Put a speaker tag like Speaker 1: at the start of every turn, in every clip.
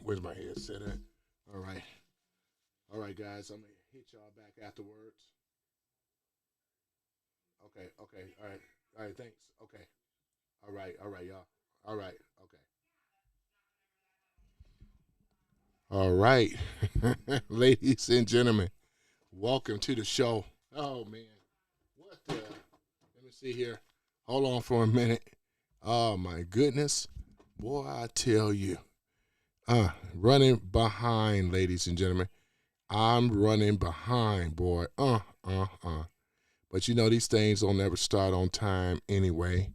Speaker 1: Where's my headset at? All right. All right, guys. I'm going to hit y'all back afterwards. Okay. All right. All right, thanks. Okay. All right, y'all. All right. Okay. All right. Ladies and gentlemen, welcome to the show. Oh, man. What the? Let me see here. Hold on for a minute. Oh, my goodness. Boy, I tell you. Running behind, ladies and gentlemen. I'm running behind, boy. But you know, these things don't ever start on time anyway.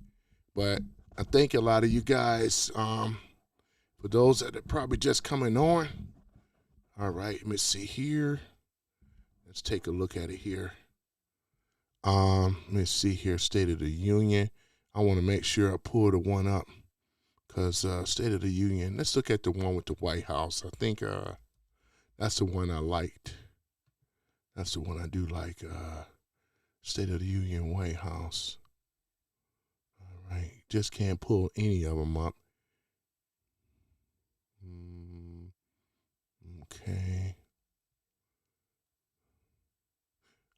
Speaker 1: But I thank a lot of you guys, for those that are probably just coming on. All right, let me see here. Let's take a look at it here. Let me see here, State of the Union. I want to make sure I pull the one up because State of the Union, let's look at the one with the White House. I think that's the one I liked. That's the one I do like, State of the Union, White House. All right, just can't pull any of them up. Okay.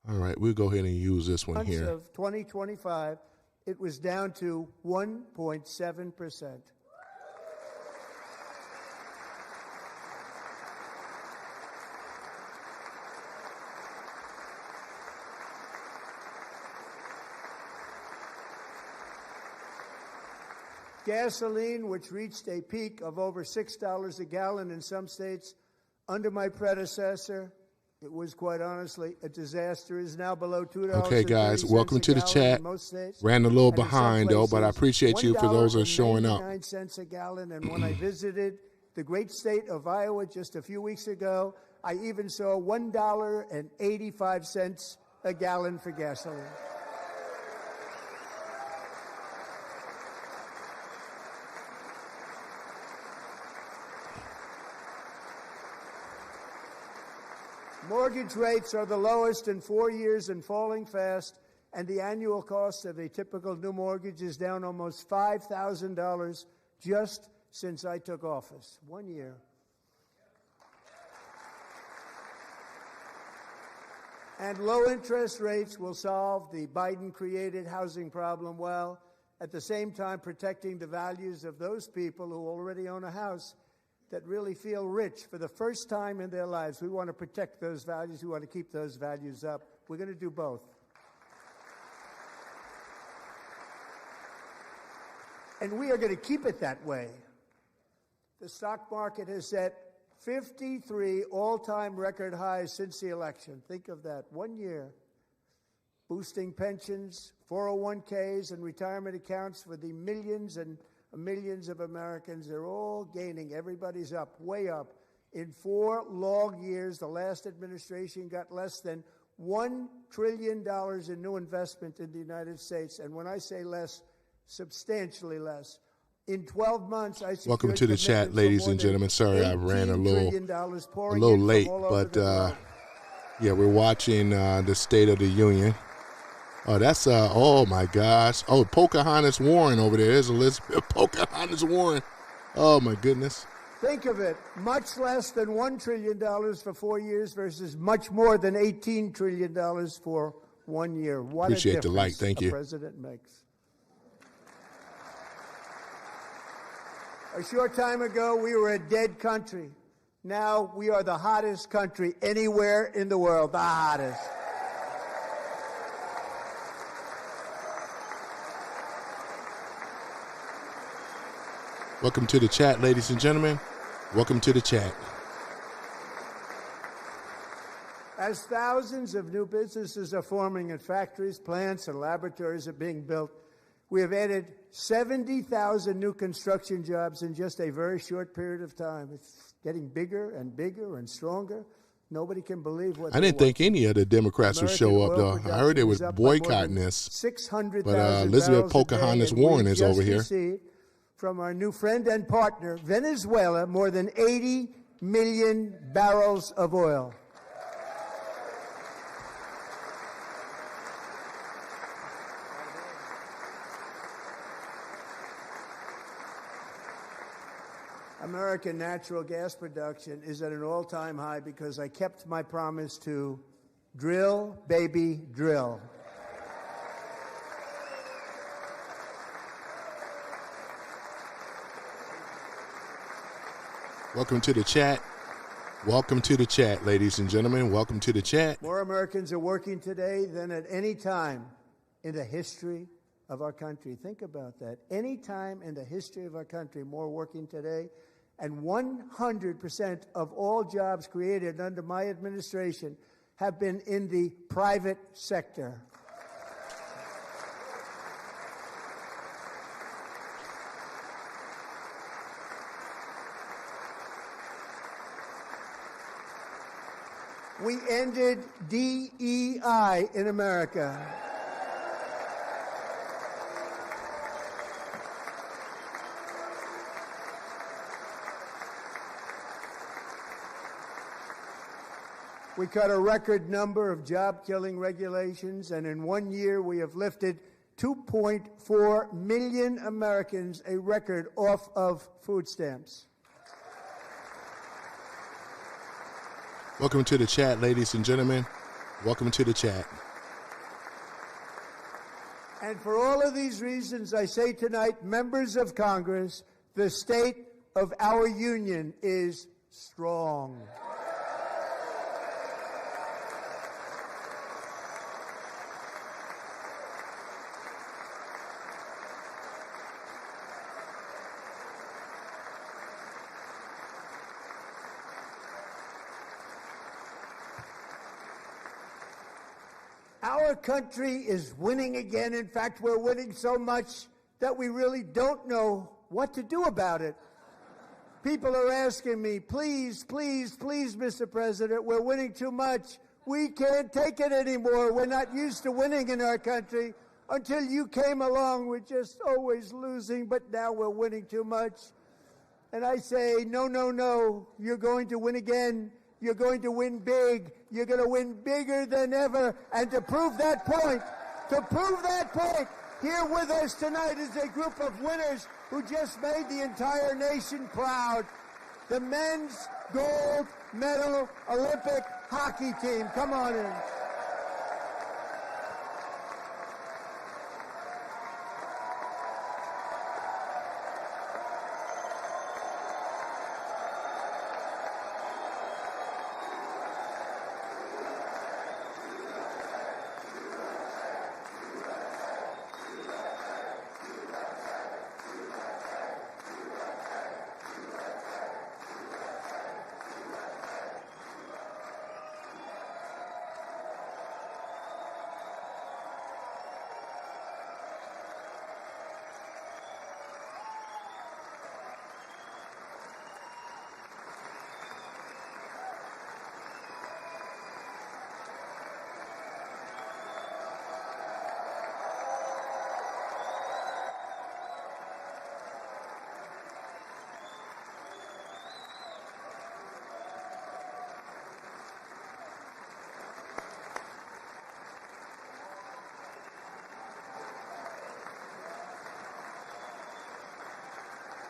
Speaker 1: All right, we'll go ahead and use this one here.
Speaker 2: Of 2025, it was down to 1.7%. Gasoline, which reached a peak of over $6 a gallon in some states under my predecessor, it was quite honestly a disaster, is now below $2.
Speaker 1: Okay, guys, welcome to the chat. Ran a little behind, though, but I appreciate you for those that are showing up.
Speaker 2: 99 cents a gallon, and when I visited the great state of Iowa just a few weeks ago, I even saw $1.85 a gallon for gasoline. Mortgage rates are the lowest in 4 years and falling fast, and the annual cost of a typical new mortgage is down almost $5,000 just since I took office. 1 year. And low interest rates will solve the Biden-created housing problem well, at the same time protecting the values of those people who already own a house that really feel rich for the first time in their lives. We want to protect those values. We want to keep those values up. We're going to do both. And we are going to keep it that way. The stock market has set 53 all-time record highs since the election. Think of that. 1 year. Boosting pensions, 401ks, and retirement accounts for the millions and millions of Americans. They're all gaining. Everybody's up, way up. In 4 long years, the last administration got less than $1 trillion in new investment in the United States. And when I say less, substantially less. In 12 months, I secured
Speaker 1: Welcome to the chat, ladies and gentlemen. Sorry I ran a little late, but yeah, we're watching the State of the Union. Oh, that's, oh my gosh. Oh, Pocahontas Warren over there. There's Elizabeth Pocahontas Warren. Oh my goodness.
Speaker 2: Think of it. Much less than $1 trillion for 4 years versus much more than $18 trillion for 1 year. What
Speaker 1: Appreciate
Speaker 2: a difference
Speaker 1: the like. Thank you.
Speaker 2: a president makes. A short time ago, we were a dead country. Now we are the hottest country anywhere in the world. The hottest.
Speaker 1: Welcome to the chat, ladies and gentlemen. Welcome to the chat.
Speaker 2: As thousands of new businesses are forming and factories, plants, and laboratories are being built, we have added 70,000 new construction jobs in just a very short period of time. It's getting bigger and bigger and stronger. Nobody can believe what
Speaker 1: I didn't think any of the Democrats would show up, though. I heard they was boycotting this.
Speaker 2: 600,000
Speaker 1: but Elizabeth Pocahontas Warren is over here.
Speaker 2: From our new friend and partner, Venezuela, more than 80 million barrels of oil. American natural gas production is at an all-time high because I kept my promise to drill, baby, drill.
Speaker 1: Welcome to the chat. Welcome to the chat, ladies and gentlemen. Welcome to the chat.
Speaker 2: More Americans are working today than at any time in the history of our country. Think about that. Any time in the history of our country, more working today. And 100% of all jobs created under my administration have been in the private sector. We ended DEI in America. We cut a record number of job-killing regulations, and in 1 year we have lifted 2.4 million Americans, a record, off of food stamps.
Speaker 1: Welcome to the chat, ladies and gentlemen. Welcome to the chat.
Speaker 2: And for all of these reasons, I say tonight, members of Congress, the state of our union is strong. Our country is winning again. In fact, we're winning so much that we really don't know what to do about it. People are asking me, please, please, please, Mr. President, we're winning too much. We can't take it anymore. We're not used to winning in our country. Until you came along, we're just always losing, but now we're winning too much. And I say, no, no, no, you're going to win again. You're going to win big. You're going to win bigger than ever. And to prove that point, here with us tonight is a group of winners who just made the entire nation proud. The men's gold medal Olympic hockey team. Come on in.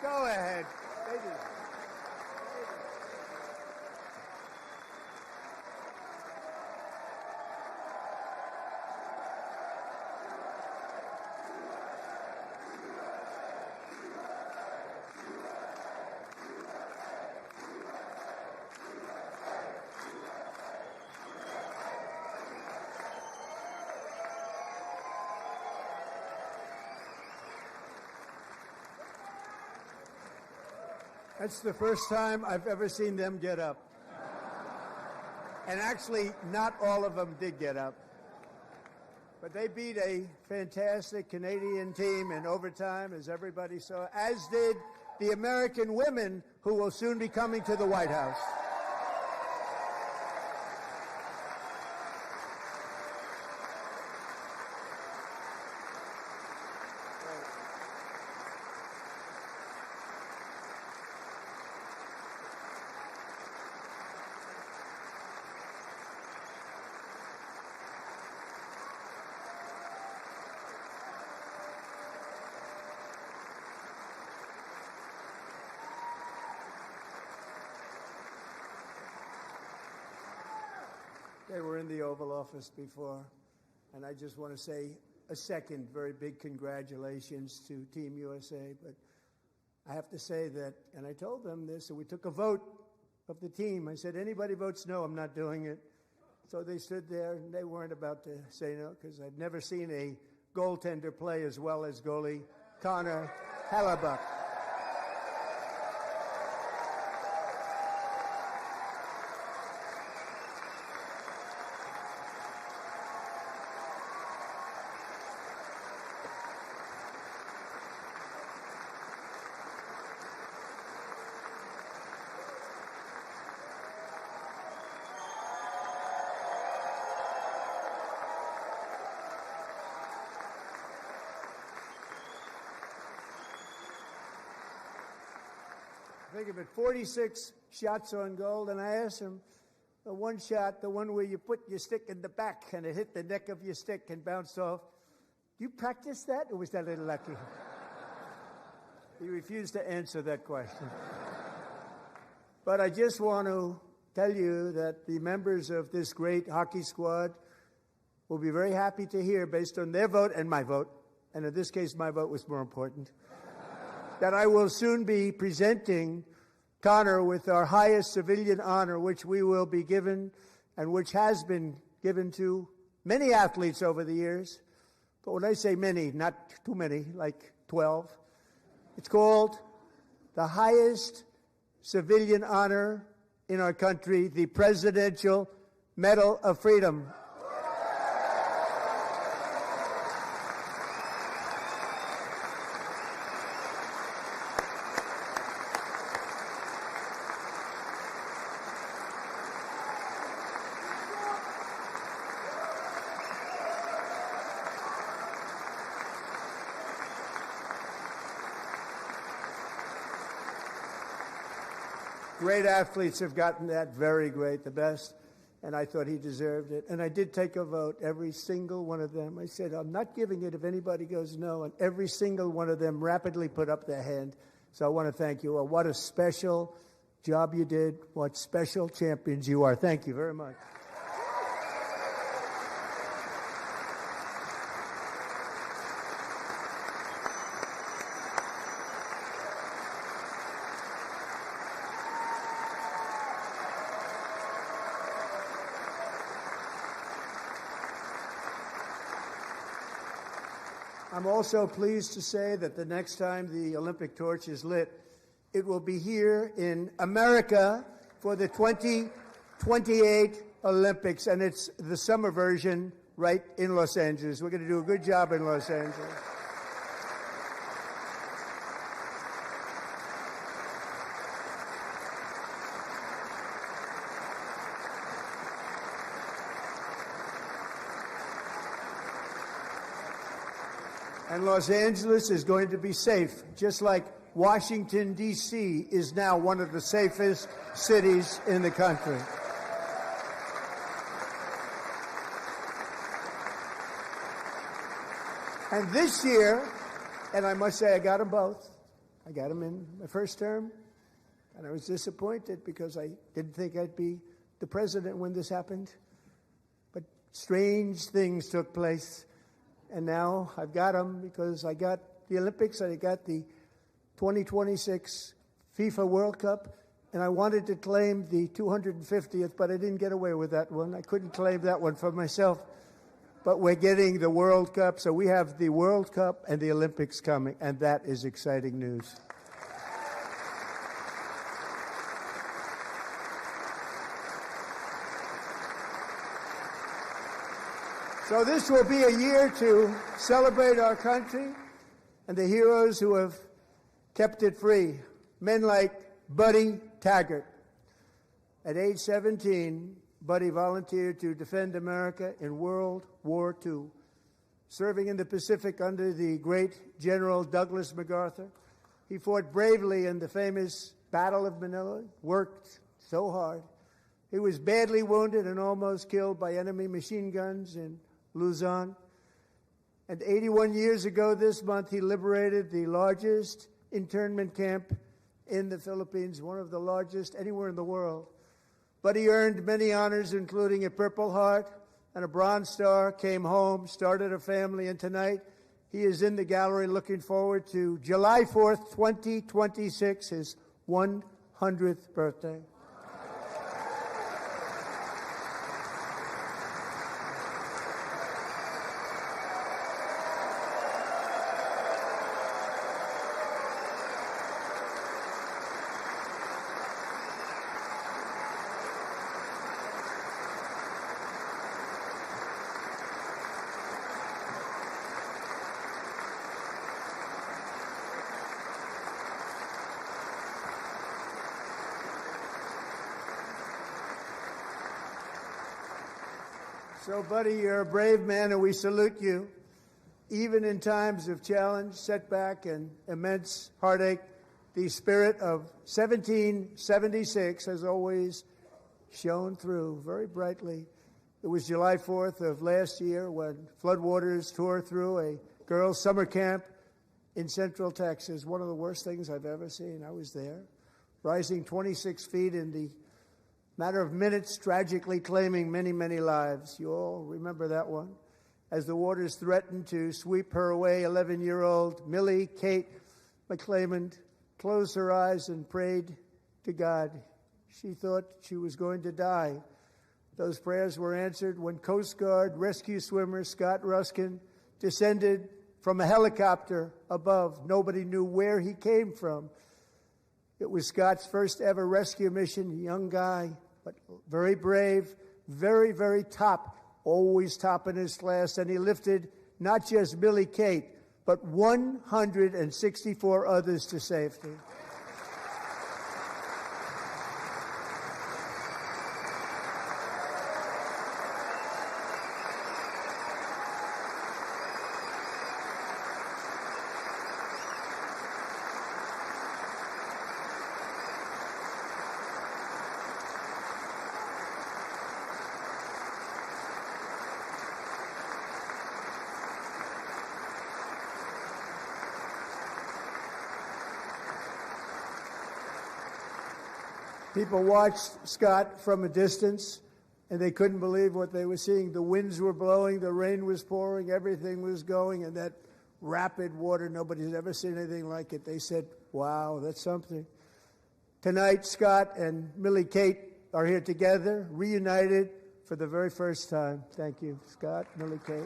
Speaker 2: Go ahead. That's the first time I've ever seen them get up. And actually, not all of them did get up. But they beat a fantastic Canadian team in overtime, as everybody saw, as did the American women who will soon be coming to the White House. They were in the Oval Office before. And I just want to say a second very big congratulations to Team USA. But I have to say that, and I told them this, and we took a vote of the team. I said, anybody votes no, I'm not doing it. So they stood there, and they weren't about to say no, because I've never seen a goaltender play as well as goalie Connor Hellebuck. Think of it, 46 shots on goal, and I asked him, the one shot, the one where you put your stick in the back and it hit the neck of your stick and bounced off, do you practice that, or was that a little lucky? He refused to answer that question. But I just want to tell you that the members of this great hockey squad will be very happy to hear, based on their vote and my vote, and in this case my vote was more important, that I will soon be presenting Connor with our highest civilian honor, which we will be given and which has been given to many athletes over the years. But when I say many, not too many, like 12, it's called the highest civilian honor in our country, the Presidential Medal of Freedom. Great athletes have gotten that, very great, the best, and I thought he deserved it. And I did take a vote, every single one of them. I said, I'm not giving it if anybody goes no, and every single one of them rapidly put up their hand. So I want to thank you. What a special job you did. What special champions you are. Thank you very much. I'm also pleased to say that the next time the Olympic torch is lit, it will be here in America for the 2028 Olympics, and it's the summer version right in Los Angeles. We're going to do a good job in Los Angeles. And Los Angeles is going to be safe, just like Washington, D.C. is now one of the safest cities in the country. And this year, and I must say I got them both. I got them in my first term, and I was disappointed because I didn't think I'd be the president when this happened. But strange things took place. And now I've got them because I got the Olympics, I got the 2026 FIFA World Cup, and I wanted to claim the 250th, but I didn't get away with that one. I couldn't claim that one for myself. But we're getting the World Cup, so we have the World Cup and the Olympics coming, and that is exciting news. So this will be a year to celebrate our country and the heroes who have kept it free. Men like Buddy Taggart. At age 17, Buddy volunteered to defend America in World War II, serving in the Pacific under the great General Douglas MacArthur. He fought bravely in the famous Battle of Manila, worked so hard. He was badly wounded and almost killed by enemy machine guns in Luzon. And 81 years ago this month, he liberated the largest internment camp in the Philippines, one of the largest anywhere in the world. Buddy earned many honors, including a Purple Heart and a Bronze Star, came home, started a family, and tonight he is in the gallery looking forward to July 4th, 2026, his 100th birthday. So, buddy, you're a brave man, and we salute you. Even in times of challenge, setback, and immense heartache, the spirit of 1776 has always shone through very brightly. It was July 4th of last year when floodwaters tore through a girls' summer camp in Central Texas. One of the worst things I've ever seen. I was there, rising 26 feet in the matter of minutes, tragically claiming many, many lives. You all remember that one. As the waters threatened to sweep her away, 11-year-old Millie Kate McClelland closed her eyes and prayed to God. She thought she was going to die. Those prayers were answered when Coast Guard rescue swimmer Scott Ruskin descended from a helicopter above. Nobody knew where he came from. It was Scott's first ever rescue mission, a young guy, but very brave, very, very top, always top in his class. And he lifted not just Millie Kate, but 164 others to safety. People watched Scott from a distance, and they couldn't believe what they were seeing. The winds were blowing, the rain was pouring, everything was going, and that rapid water, nobody's ever seen anything like it. They said, wow, that's something. Tonight, Scott and Millie Kate are here together, reunited for the very first time. Thank you, Scott, Millie Kate.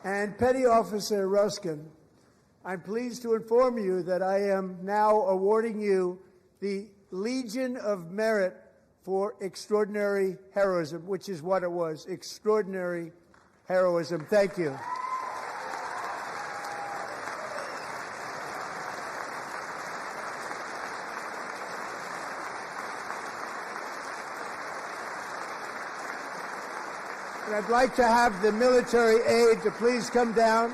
Speaker 2: And Petty Officer Ruskin, I'm pleased to inform you that I am now awarding you the Legion of Merit for extraordinary heroism, which is what it was, extraordinary heroism. Thank you. And I'd like to have the military aide to please come down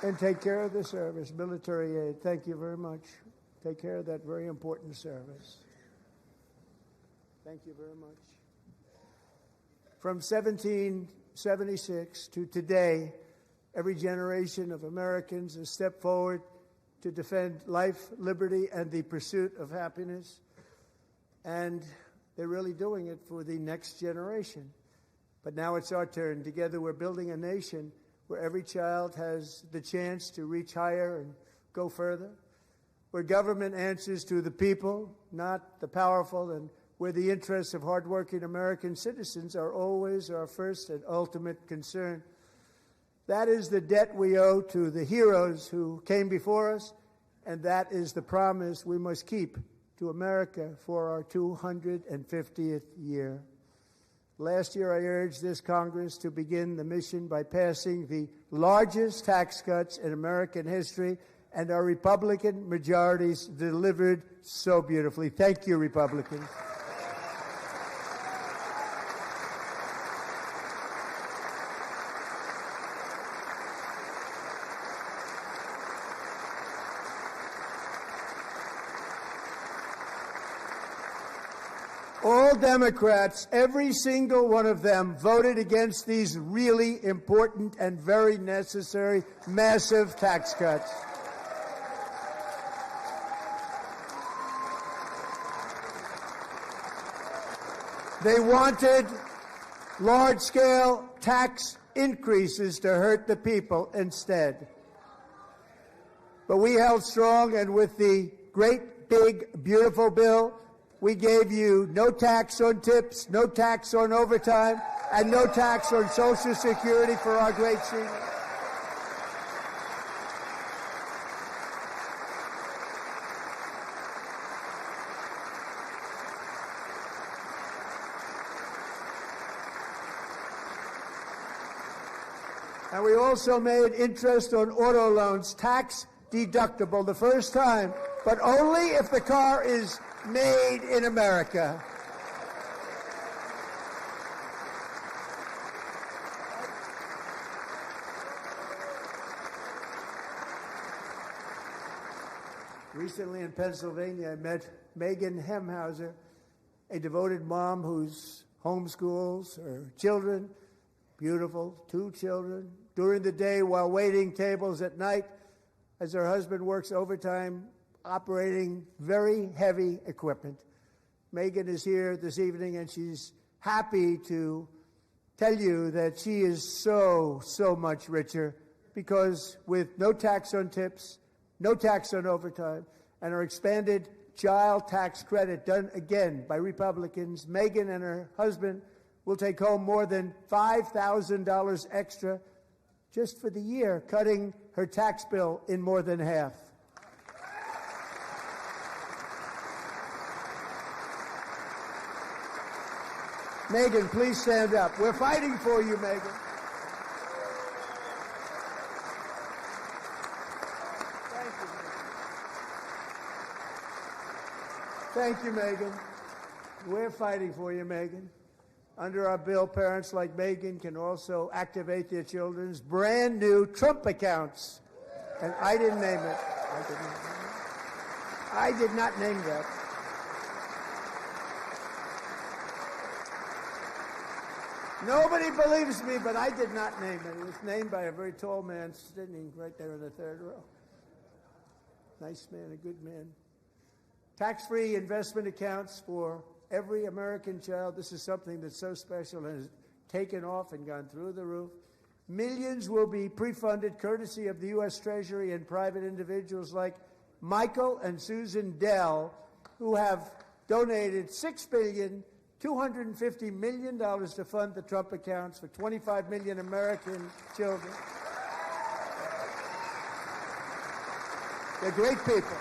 Speaker 2: and take care of the service. Military aide, thank you very much. Take care of that very important service. Thank you very much. From 1776 to today, every generation of Americans has stepped forward to defend life, liberty, and the pursuit of happiness. And they're really doing it for the next generation. But now it's our turn. Together we're building a nation where every child has the chance to reach higher and go further, where government answers to the people, not the powerful, and where the interests of hardworking American citizens are always our first and ultimate concern. That is the debt we owe to the heroes who came before us, and that is the promise we must keep to America for our 250th year. Last year, I urged this Congress to begin the mission by passing the largest tax cuts in American history, and our Republican majorities delivered so beautifully. Thank you, Republicans. All Democrats, every single one of them, voted against these really important and very necessary massive tax cuts. They wanted large-scale tax increases to hurt the people instead. But we held strong, and with the great, big, beautiful bill, we gave you no tax on tips, no tax on overtime, and no tax on Social Security for our great seniors. And we also made interest on auto loans tax deductible the first time, but only if the car is made in America. Recently in Pennsylvania, I met Megan Hemhauser, a devoted mom who's homeschools her children, beautiful, 2 children, during the day while waiting tables at night as her husband works overtime operating very heavy equipment. Megan is here this evening, and she's happy to tell you that she is so much richer because with no tax on tips, no tax on overtime, and her expanded child tax credit done again by Republicans, Megan and her husband will take home more than $5,000 extra just for the year, cutting her tax bill in more than half. Megan, please stand up. We're fighting for you, Megan. Thank you, Megan. We're fighting for you, Megan. Under our bill, parents like Megan can also activate their children's brand new Trump accounts. And I didn't name it. I did not name that. Nobody believes me, but I did not name it. It was named by a very tall man sitting right there in the third row. Nice man, a good man. Tax-free investment accounts for every American child. This is something that's so special and has taken off and gone through the roof. Millions will be pre-funded courtesy of the U.S. Treasury and private individuals like Michael and Susan Dell, who have donated $6.25 billion to fund the Trump accounts for 25 million American children. They're great people.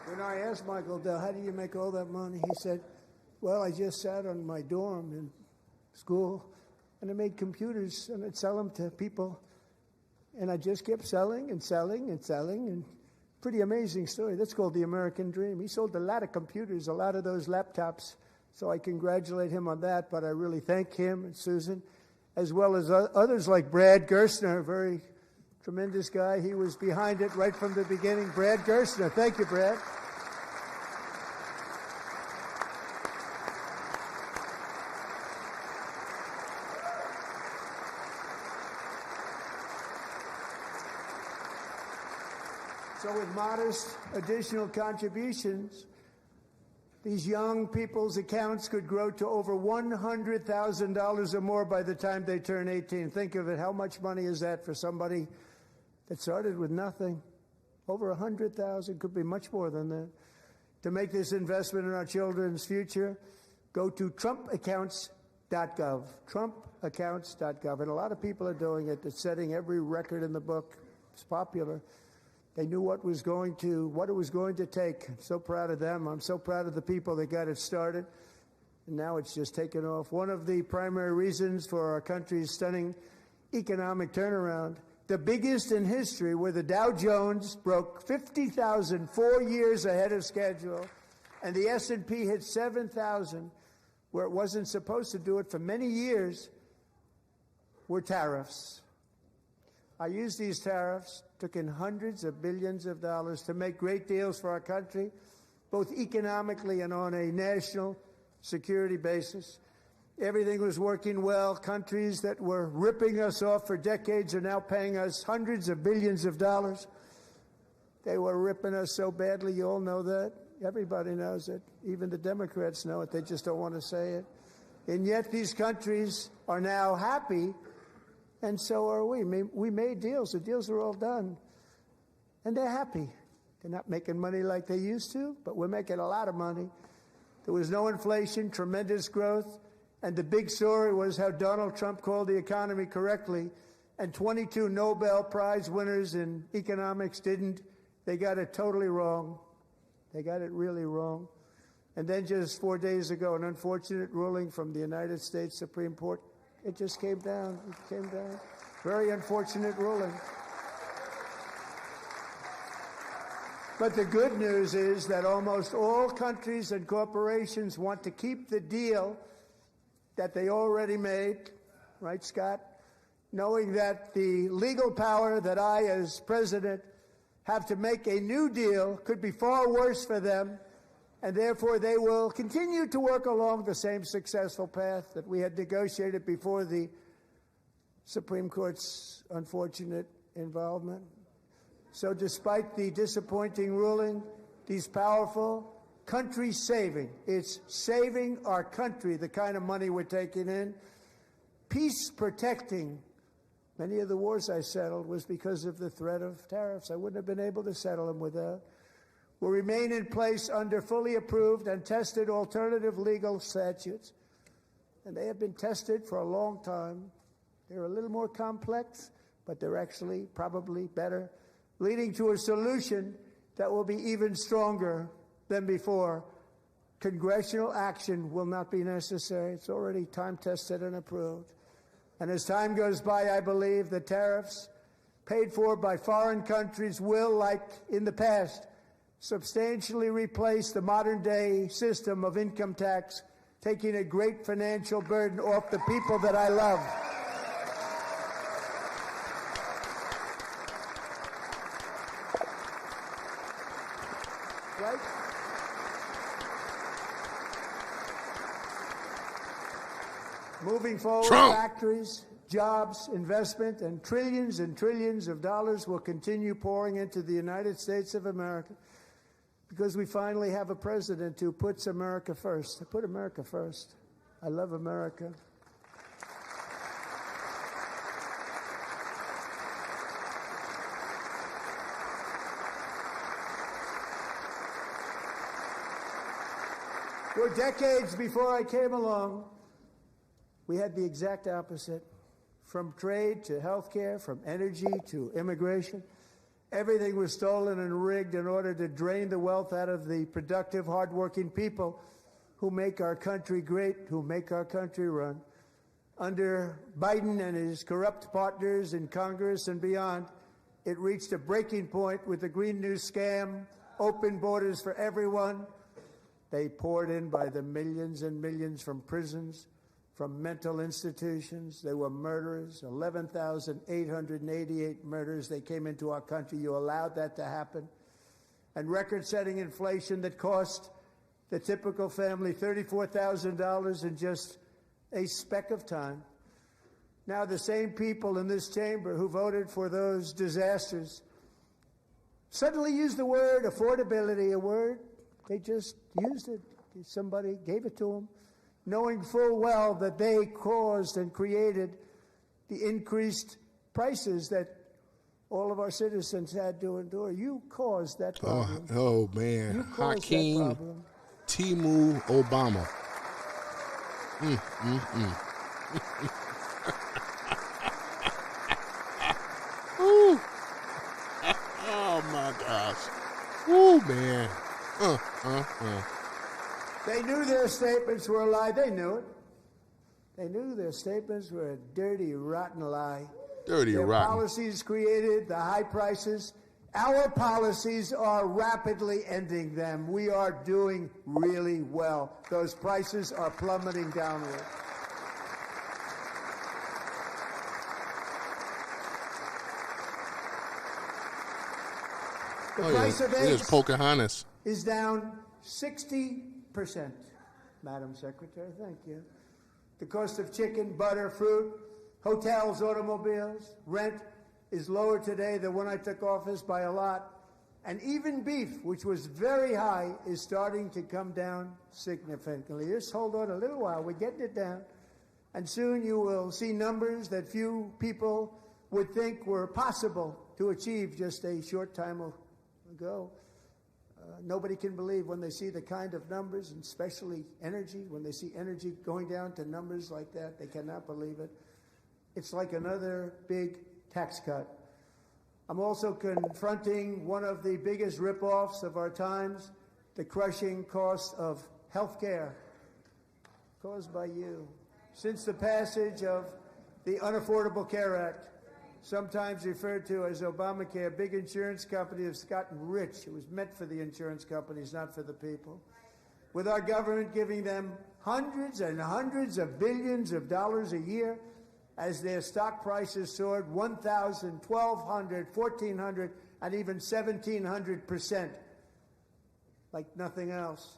Speaker 2: When I asked Michael Dell, how do you make all that money? He said, well, I just sat on my dorm in school, and I made computers, and I'd sell them to people, and I just kept selling and selling and selling, and pretty amazing story. That's called the American dream. He sold a lot of computers, a lot of those laptops, so I congratulate him on that, but I really thank him and Susan, as well as others like Brad Gerstner, a very tremendous guy. He was behind it right from the beginning. Brad Gerstner. Thank you, Brad. So with modest additional contributions, these young people's accounts could grow to over $100,000 or more by the time they turn 18. Think of it. How much money is that for somebody that started with nothing? Over 100,000, could be much more than that. To make this investment in our children's future, go to trumpaccounts.gov, trumpaccounts.gov. And a lot of people are doing it. It's setting every record in the book. It's popular. They knew what it was going to take. I'm so proud of them. I'm so proud of the people that got it started. And now it's just taken off. One of the primary reasons for our country's stunning economic turnaround, the biggest in history, where the Dow Jones broke 50,000 4 years ahead of schedule, and the S&P hit 7,000, where it wasn't supposed to do it for many years, were tariffs. I used these tariffs, took in hundreds of billions of dollars to make great deals for our country, both economically and on a national security basis. Everything was working well. Countries that were ripping us off for decades are now paying us hundreds of billions of dollars. They were ripping us so badly, you all know that. Everybody knows it. Even the Democrats know it. They just don't want to say it. And yet these countries are now happy, and so are we. We made deals. The deals are all done. And they're happy. They're not making money like they used to, but we're making a lot of money. There was no inflation, tremendous growth, and the big story was how Donald Trump called the economy correctly, and 22 Nobel Prize winners in economics didn't. They got it totally wrong. They got it really wrong. And then just 4 days ago, an unfortunate ruling from the United States Supreme Court. It just came down. It came down. Very unfortunate ruling. But the good news is that almost all countries and corporations want to keep the deal that they already made, right, Scott? Knowing that the legal power that I, as president, have to make a new deal could be far worse for them, and therefore they will continue to work along the same successful path that we had negotiated before the Supreme Court's unfortunate involvement. So despite the disappointing ruling, these powerful country-saving, it's saving our country, the kind of money we're taking in, peace-protecting. Many of the wars I settled was because of the threat of tariffs. I wouldn't have been able to settle them without. Will remain in place under fully approved and tested alternative legal statutes. And they have been tested for a long time. They're a little more complex, but they're actually probably better, leading to a solution that will be even stronger than before. Congressional action will not be necessary. It's already time-tested and approved. And as time goes by, I believe the tariffs paid for by foreign countries will, like in the past, substantially replace the modern-day system of income tax, taking a great financial burden off the people that I love. Right? Moving forward, factories, jobs, investment, and trillions of dollars will continue pouring into the United States of America because we finally have a president who puts America first. I put America first. I love America. For decades before I came along, we had the exact opposite. From trade to health care, from energy to immigration, everything was stolen and rigged in order to drain the wealth out of the productive, hardworking people who make our country great, who make our country run. Under Biden and his corrupt partners in Congress and beyond, it reached a breaking point with the Green New scam, open borders for everyone. They poured in by the millions and millions from prisons, from mental institutions. They were murderers, 11,888 murders. They came into our country. You allowed that to happen. And record-setting inflation that cost the typical family $34,000 in just a speck of time. Now the same people in this chamber who voted for those disasters suddenly used the word affordability, a word. They just used it. Somebody gave it to them, knowing full well that they caused and created the increased prices that all of our citizens had to endure. You caused that problem.
Speaker 1: Oh man.
Speaker 2: You caused
Speaker 1: Hakeem
Speaker 2: that problem.
Speaker 1: Timu Obama. Ooh. Oh my gosh. Ooh, man.
Speaker 2: They knew their statements were a lie. They knew it. They knew their statements were a dirty, rotten lie.
Speaker 1: Dirty,
Speaker 2: their
Speaker 1: rotten.
Speaker 2: Policies created the high prices Our policies are rapidly ending them. We are doing really well. Those prices are plummeting downward. The price of eggs
Speaker 1: Pocahontas
Speaker 2: is down 60%. Madam Secretary, thank you. The cost of chicken, butter, fruit, hotels, automobiles, rent is lower today than when I took office by a lot. And even beef, which was very high, is starting to come down significantly. Just hold on a little while. We're getting it down. And soon you will see numbers that few people would think were possible to achieve just a short time ago. Nobody can believe when they see the kind of numbers, and especially energy, when they see energy going down to numbers like that, they cannot believe it. It's like another big tax cut. I'm also confronting one of the biggest ripoffs of our times, the crushing cost of health care caused by you. Since the passage of the Unaffordable Care Act, sometimes referred to as Obamacare, big insurance companies have gotten rich. It was meant for the insurance companies, not for the people. With our government giving them hundreds and hundreds of billions of dollars a year as their stock prices soared 1,000, 1,200, 1,400, and even 1,700%, like nothing else.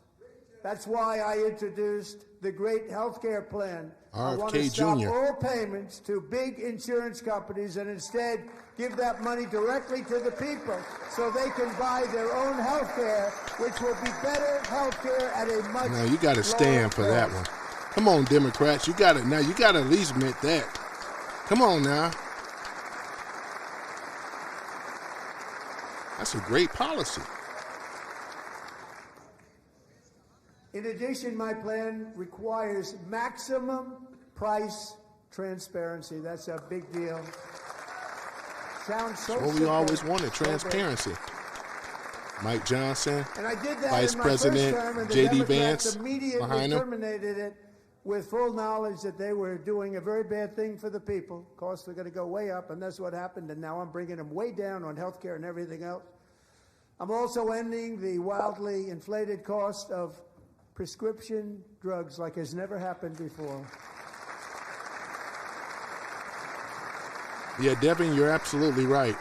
Speaker 2: That's why I introduced the great health care plan. I want to stop all payments to big insurance companies and instead give that money directly to the people so they can buy their own health care, which will be better health care at a much
Speaker 1: Now you got to stand for that one. Come on, Democrats. You got to now. You got to at least admit that. Come on now. That's a great policy.
Speaker 2: In addition, my plan requires maximum price transparency. That's a big deal. Sounds so
Speaker 1: That's what we always wanted, transparency. Mike Johnson,
Speaker 2: and I did that
Speaker 1: Vice
Speaker 2: in my
Speaker 1: President
Speaker 2: first term, and the
Speaker 1: J.D.
Speaker 2: Democrats
Speaker 1: Vance
Speaker 2: immediately
Speaker 1: behind him.
Speaker 2: terminated it with full knowledge that they were doing a very bad thing for the people. Costs were going to go way up, and that's what happened, and now I'm bringing them way down on health care and everything else. I'm also ending the wildly inflated cost of prescription drugs like has never happened before.
Speaker 1: Yeah, Devin, you're absolutely right.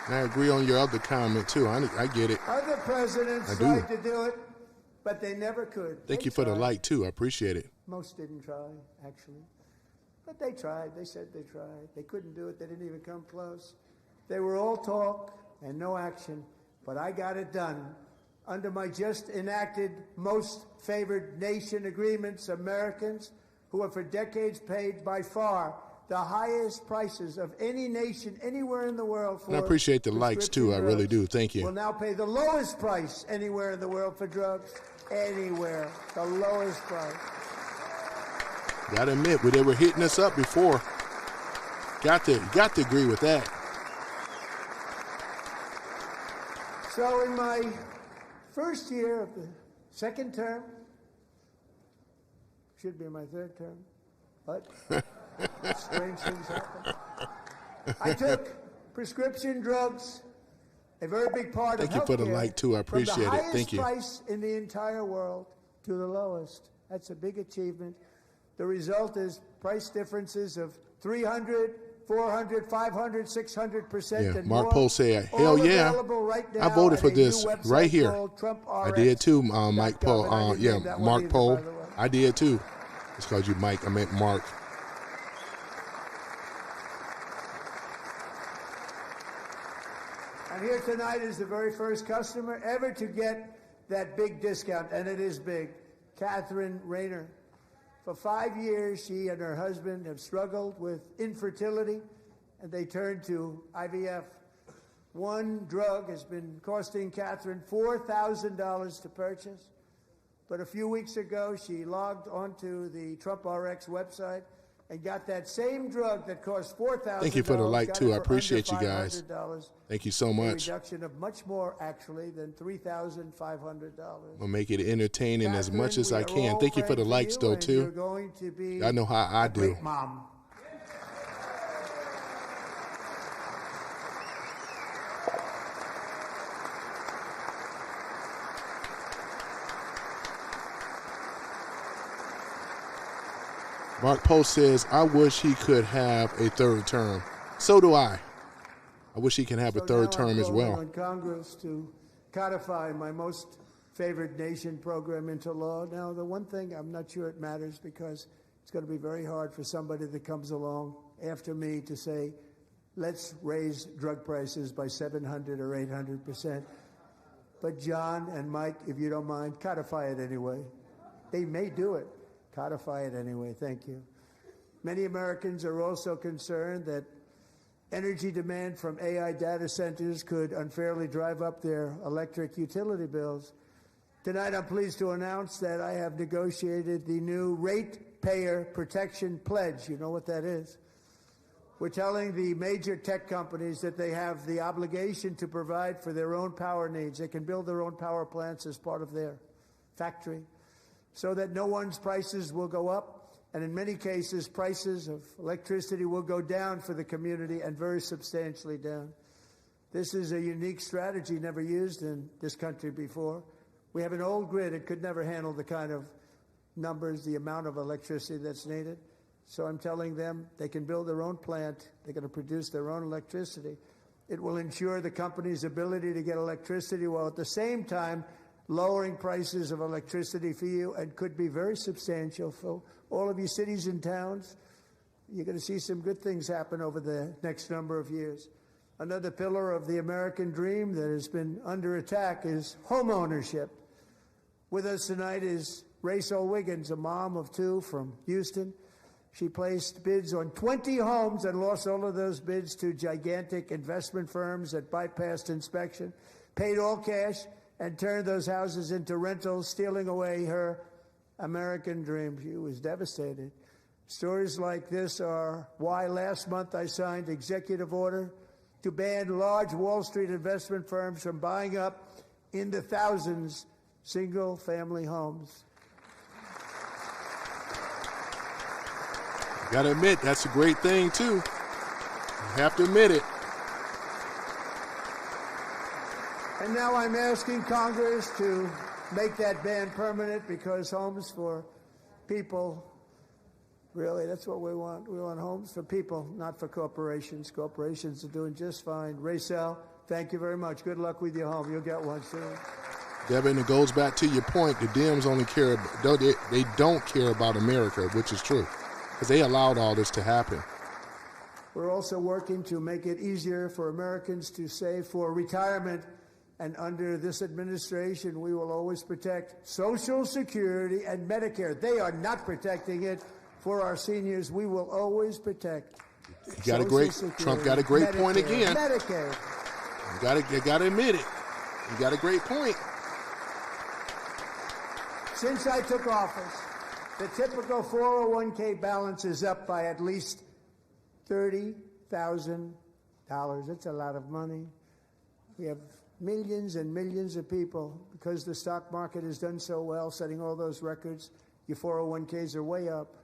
Speaker 1: And I agree on your other comment, too. I get it.
Speaker 2: Other presidents tried to do it, but they never could.
Speaker 1: Thank you for the light, too. I appreciate it.
Speaker 2: Most didn't try, actually. But they tried. They said they tried. They couldn't do it. They didn't even come close. They were all talk and no action. But I got it done. Under my just enacted most favored nation agreements, Americans who have for decades paid by far the highest prices of any nation anywhere in the world for
Speaker 1: and I appreciate the likes, too. I really do. Thank you.
Speaker 2: Will now pay the lowest price anywhere in the world for drugs. Anywhere. The lowest price.
Speaker 1: Got to admit, they were hitting us up before. Got to agree with that.
Speaker 2: So in my first year of the second term, should be my third term, but strange things happen. I took prescription drugs, a very big part of healthcare.
Speaker 1: Thank you for the like, too. I appreciate it. Thank you.
Speaker 2: From the highest price in the entire world to the lowest. That's a big achievement. The result is price differences of 300, 400, 500, 600%.
Speaker 1: Yeah, Mark Pohl said, hell yeah.
Speaker 2: Right
Speaker 1: I voted for this right here. I did too, Mike Pohl. Mark Pohl. I did too. It's called you Mike. I meant Mark.
Speaker 2: And here tonight is the very first customer ever to get that big discount, and it is big. Catherine Rayner. For 5 years, she and her husband have struggled with infertility, and they turned to IVF. One drug has been costing Catherine $4,000 to purchase. But a few weeks ago, she logged onto the Trump RX website and got that same drug that cost $4,000.
Speaker 1: Thank you for the like, too. I appreciate you guys. Thank you so much.
Speaker 2: A reduction of much more, actually, than $3,500.
Speaker 1: I'll make it entertaining Catherine, as much as I can. Thank you for the likes, though, too. I know how I do.
Speaker 2: Mom.
Speaker 1: Mark Post says, I wish he could have a third term. So do I. I wish he can have a third term as well.
Speaker 2: On Congress to codify my most favored nation program into law. Now, the one thing, I'm not sure it matters because it's going to be very hard for somebody that comes along after me to say, let's raise drug prices by 700 or 800%. But John and Mike, if you don't mind, codify it anyway. They may do it. Codify it anyway. Thank you. Many Americans are also concerned that energy demand from AI data centers could unfairly drive up their electric utility bills. Tonight, I'm pleased to announce that I have negotiated the new Ratepayer Protection Pledge. You know what that is? We're telling the major tech companies that they have the obligation to provide for their own power needs. They can build their own power plants as part of their factory so that no one's prices will go up. And in many cases, prices of electricity will go down for the community and very substantially down. This is a unique strategy never used in this country before. We have an old grid. It could never handle the kind of numbers, the amount of electricity that's needed. So I'm telling them they can build their own plant. They're going to produce their own electricity. It will ensure the company's ability to get electricity while at the same time lowering prices of electricity for you, and could be very substantial for all of you cities and towns. You're going to see some good things happen over the next number of years. Another pillar of the American dream that has been under attack is home ownership. With us tonight is Rachel Wiggins, a mom of two from Houston. She placed bids on 20 homes and lost all of those bids to gigantic investment firms that bypassed inspection, paid all cash, and turned those houses into rentals, stealing away her American dream. She was devastated. Stories like this are why last month I signed executive order to ban large Wall Street investment firms from buying up in the thousands single-family homes.
Speaker 1: Got to admit, that's a great thing, too. You have to admit it.
Speaker 2: And now I'm asking Congress to make that ban permanent, because homes for people, really, that's what we want. We want homes for people, not for corporations. Corporations are doing just fine. Racel, thank you very much. Good luck with your home. You'll get one soon.
Speaker 1: Devin, it goes back to your point. The Dems only care, they don't care about America, which is true, because they allowed all this to happen.
Speaker 2: We're also working to make it easier for Americans to save for retirement. And under this administration, we will always protect Social Security and Medicare. They are not protecting it for our seniors. We will always protect.
Speaker 1: Trump got a great
Speaker 2: Medicare,
Speaker 1: point again.
Speaker 2: Medicaid.
Speaker 1: You got to admit it. You got a great point.
Speaker 2: Since I took office, the typical 401k balance is up by at least $30,000. That's a lot of money. We have millions and millions of people, because the stock market has done so well, setting all those records. Your 401ks are way up.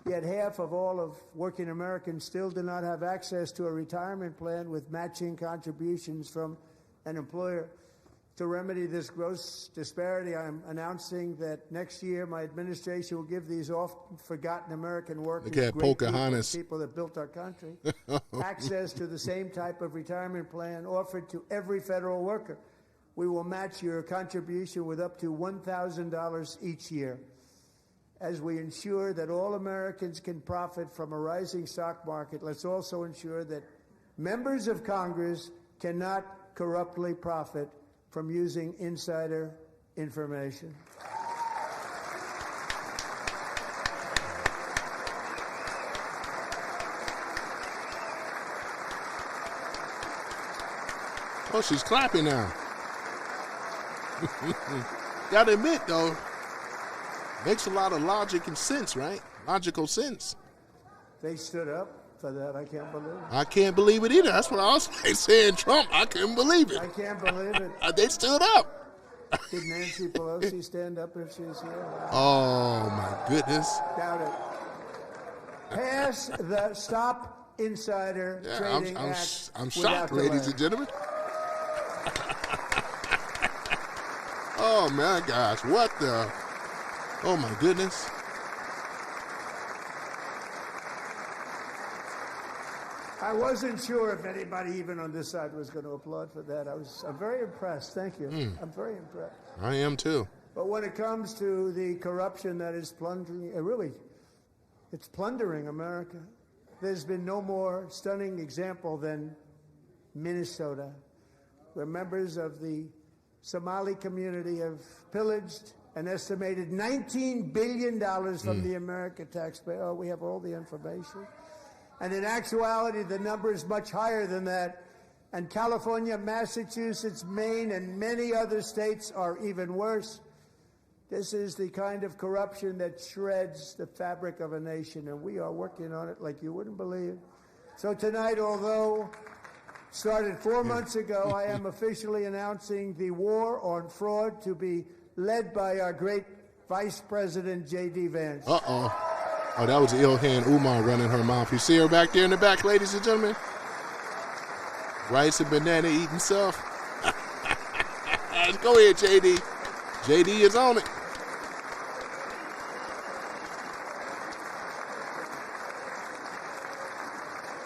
Speaker 2: Yet half of all of working Americans still do not have access to a retirement plan with matching contributions from an employer. To remedy this gross disparity, I'm announcing that next year my administration will give these often forgotten American workers, people that built our country, access to the same type of retirement plan offered to every federal worker. We will match your contribution with up to $1,000 each year. As we ensure that all Americans can profit from a rising stock market, let's also ensure that members of Congress cannot corruptly profit from using insider information.
Speaker 1: Oh, she's clapping now. Gotta admit, though, makes a lot of logic and sense, right? Logical sense.
Speaker 2: They stood up for that. I can't believe it.
Speaker 1: I can't believe it either. That's what I was saying, Trump. I couldn't believe it.
Speaker 2: I can't believe it.
Speaker 1: They stood up.
Speaker 2: Did Nancy Pelosi stand up if she's here?
Speaker 1: Oh, my goodness.
Speaker 2: Doubt it. Pass the Stop Insider Trading Act.
Speaker 1: I'm shocked, ladies and gentlemen. Oh, my gosh. What the? Oh, my goodness.
Speaker 2: I wasn't sure if anybody even on this side was going to applaud for that. I'm very impressed. Thank you. I'm very impressed.
Speaker 1: I am too.
Speaker 2: But when it comes to the corruption that is plundering, it's plundering America. There's been no more stunning example than Minnesota, where members of the Somali community have pillaged an estimated $19 billion from the American taxpayer. Oh, we have all the information. And in actuality, the number is much higher than that. And California, Massachusetts, Maine, and many other states are even worse. This is the kind of corruption that shreds the fabric of a nation, and we are working on it like you wouldn't believe. So tonight, although started 4 months ago, I am officially announcing the war on fraud to be led by our great Vice President J.D. Vance.
Speaker 1: Uh-oh. Oh, that was Ilhan Umar running her mouth. You see her back there in the back, ladies and gentlemen? Rice and banana eating stuff. Go ahead, J.D. J.D. is on it.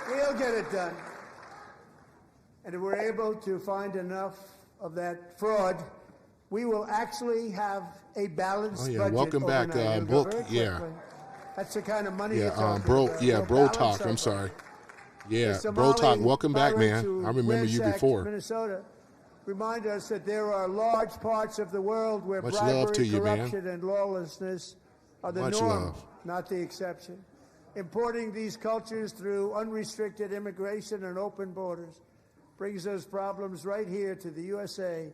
Speaker 2: We'll get it done. And if we're able to find enough of that fraud, we will actually have a balanced budget.
Speaker 1: Welcome back, Book. Yeah.
Speaker 2: That's the kind of money you're talking
Speaker 1: bro.
Speaker 2: about.
Speaker 1: Yeah, Bro Talk. I'm sorry. Yeah, Bro Talk. Welcome back, man. I remember you before.
Speaker 2: Minnesota, remind us that there are large parts of the world where
Speaker 1: Much love to
Speaker 2: bribery,
Speaker 1: you,
Speaker 2: corruption,
Speaker 1: man.
Speaker 2: and lawlessness are the
Speaker 1: Much
Speaker 2: norm,
Speaker 1: love.
Speaker 2: not the exception. Importing these cultures through unrestricted immigration and open borders brings those problems right here to the USA.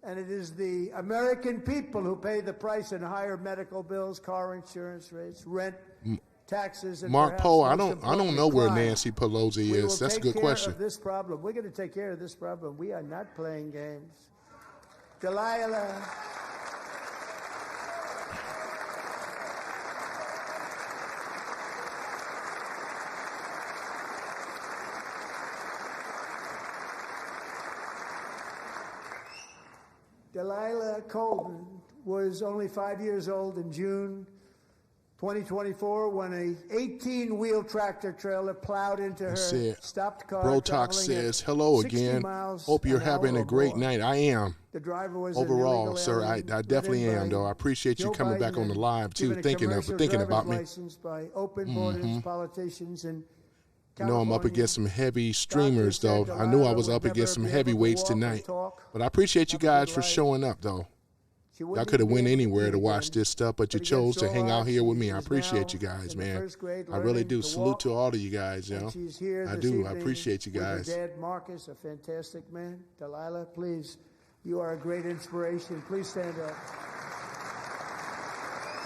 Speaker 2: And it is the American people who pay the price in higher medical bills, car insurance rates, rent, taxes, and
Speaker 1: Mark Poe, I don't know where
Speaker 2: crime.
Speaker 1: Nancy Pelosi is. That's a good question.
Speaker 2: Of this problem. We're going to take care of this problem. We are not playing games. Delilah. Delilah Colvin was only 5 years old in June 2024 when a 18-wheel tractor trailer plowed into her stopped car.
Speaker 1: Bro Talk says, hello again. Hope you're having a great night. I am.
Speaker 2: The driver was
Speaker 1: overall, sir. I definitely am, though. I appreciate you coming back on the live, too, thinking about me.
Speaker 2: By open borders, politicians, and
Speaker 1: you know, I'm up against some heavy streamers, though. I knew I was up against some heavyweights tonight. But I appreciate you guys for showing up, though. I could have went anywhere to watch this stuff, but you chose to hang out here with me. I appreciate you guys, man. I really do. Salute to all of you guys, you know. I do. I appreciate you guys.
Speaker 2: Dad Marcus, a fantastic man. Delilah, please. You are a great inspiration. Please stand up.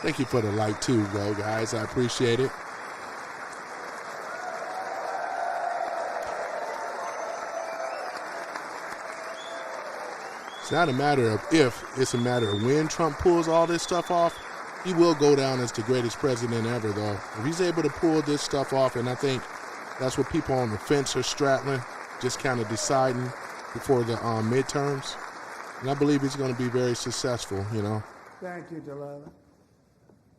Speaker 1: Thank you for the light, too, bro, guys. I appreciate it. It's not a matter of if, it's a matter of when Trump pulls all this stuff off. He will go down as the greatest president ever, though. If he's able to pull this stuff off, and I think that's what people on the fence are straddling, just kind of deciding before the midterms. And I believe he's going to be very successful, you know.
Speaker 2: Thank you, Delilah.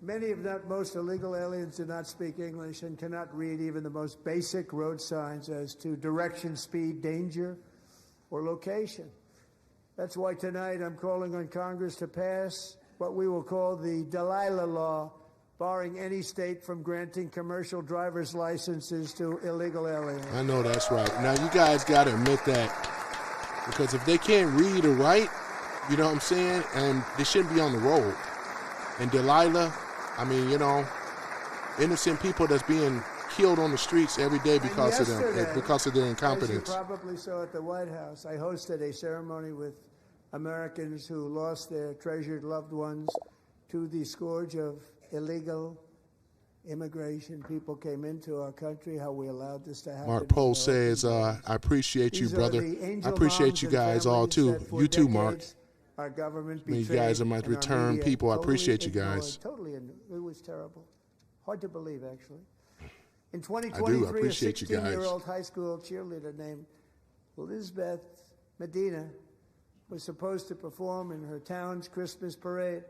Speaker 2: Many, if not most, illegal aliens do not speak English and cannot read even the most basic road signs as to direction, speed, danger, or location. That's why tonight I'm calling on Congress to pass what we will call the Delilah Law, barring any state from granting commercial driver's licenses to illegal aliens.
Speaker 1: I know that's right. Now, you guys got to admit that, because if they can't read or write, you know what I'm saying, and they shouldn't be on the road. And Delilah, I mean, you know, innocent people that's being killed on the streets every day because of them, because of their incompetence.
Speaker 2: As you probably saw at the White House, I hosted a ceremony with Americans who lost their treasured loved ones to the scourge of illegal immigration. People came into our country, how we allowed this to happen.
Speaker 1: Mark Poe says, I appreciate you, brother. I appreciate you guys all, too. You too, Mark.
Speaker 2: Our government
Speaker 1: you guys are my return people. I appreciate you guys.
Speaker 2: Totally, it was terrible. Hard to believe, actually. In 2023,
Speaker 1: I do appreciate
Speaker 2: a 16-year-old high school cheerleader named Elizabeth Medina was supposed to perform in her town's Christmas parade,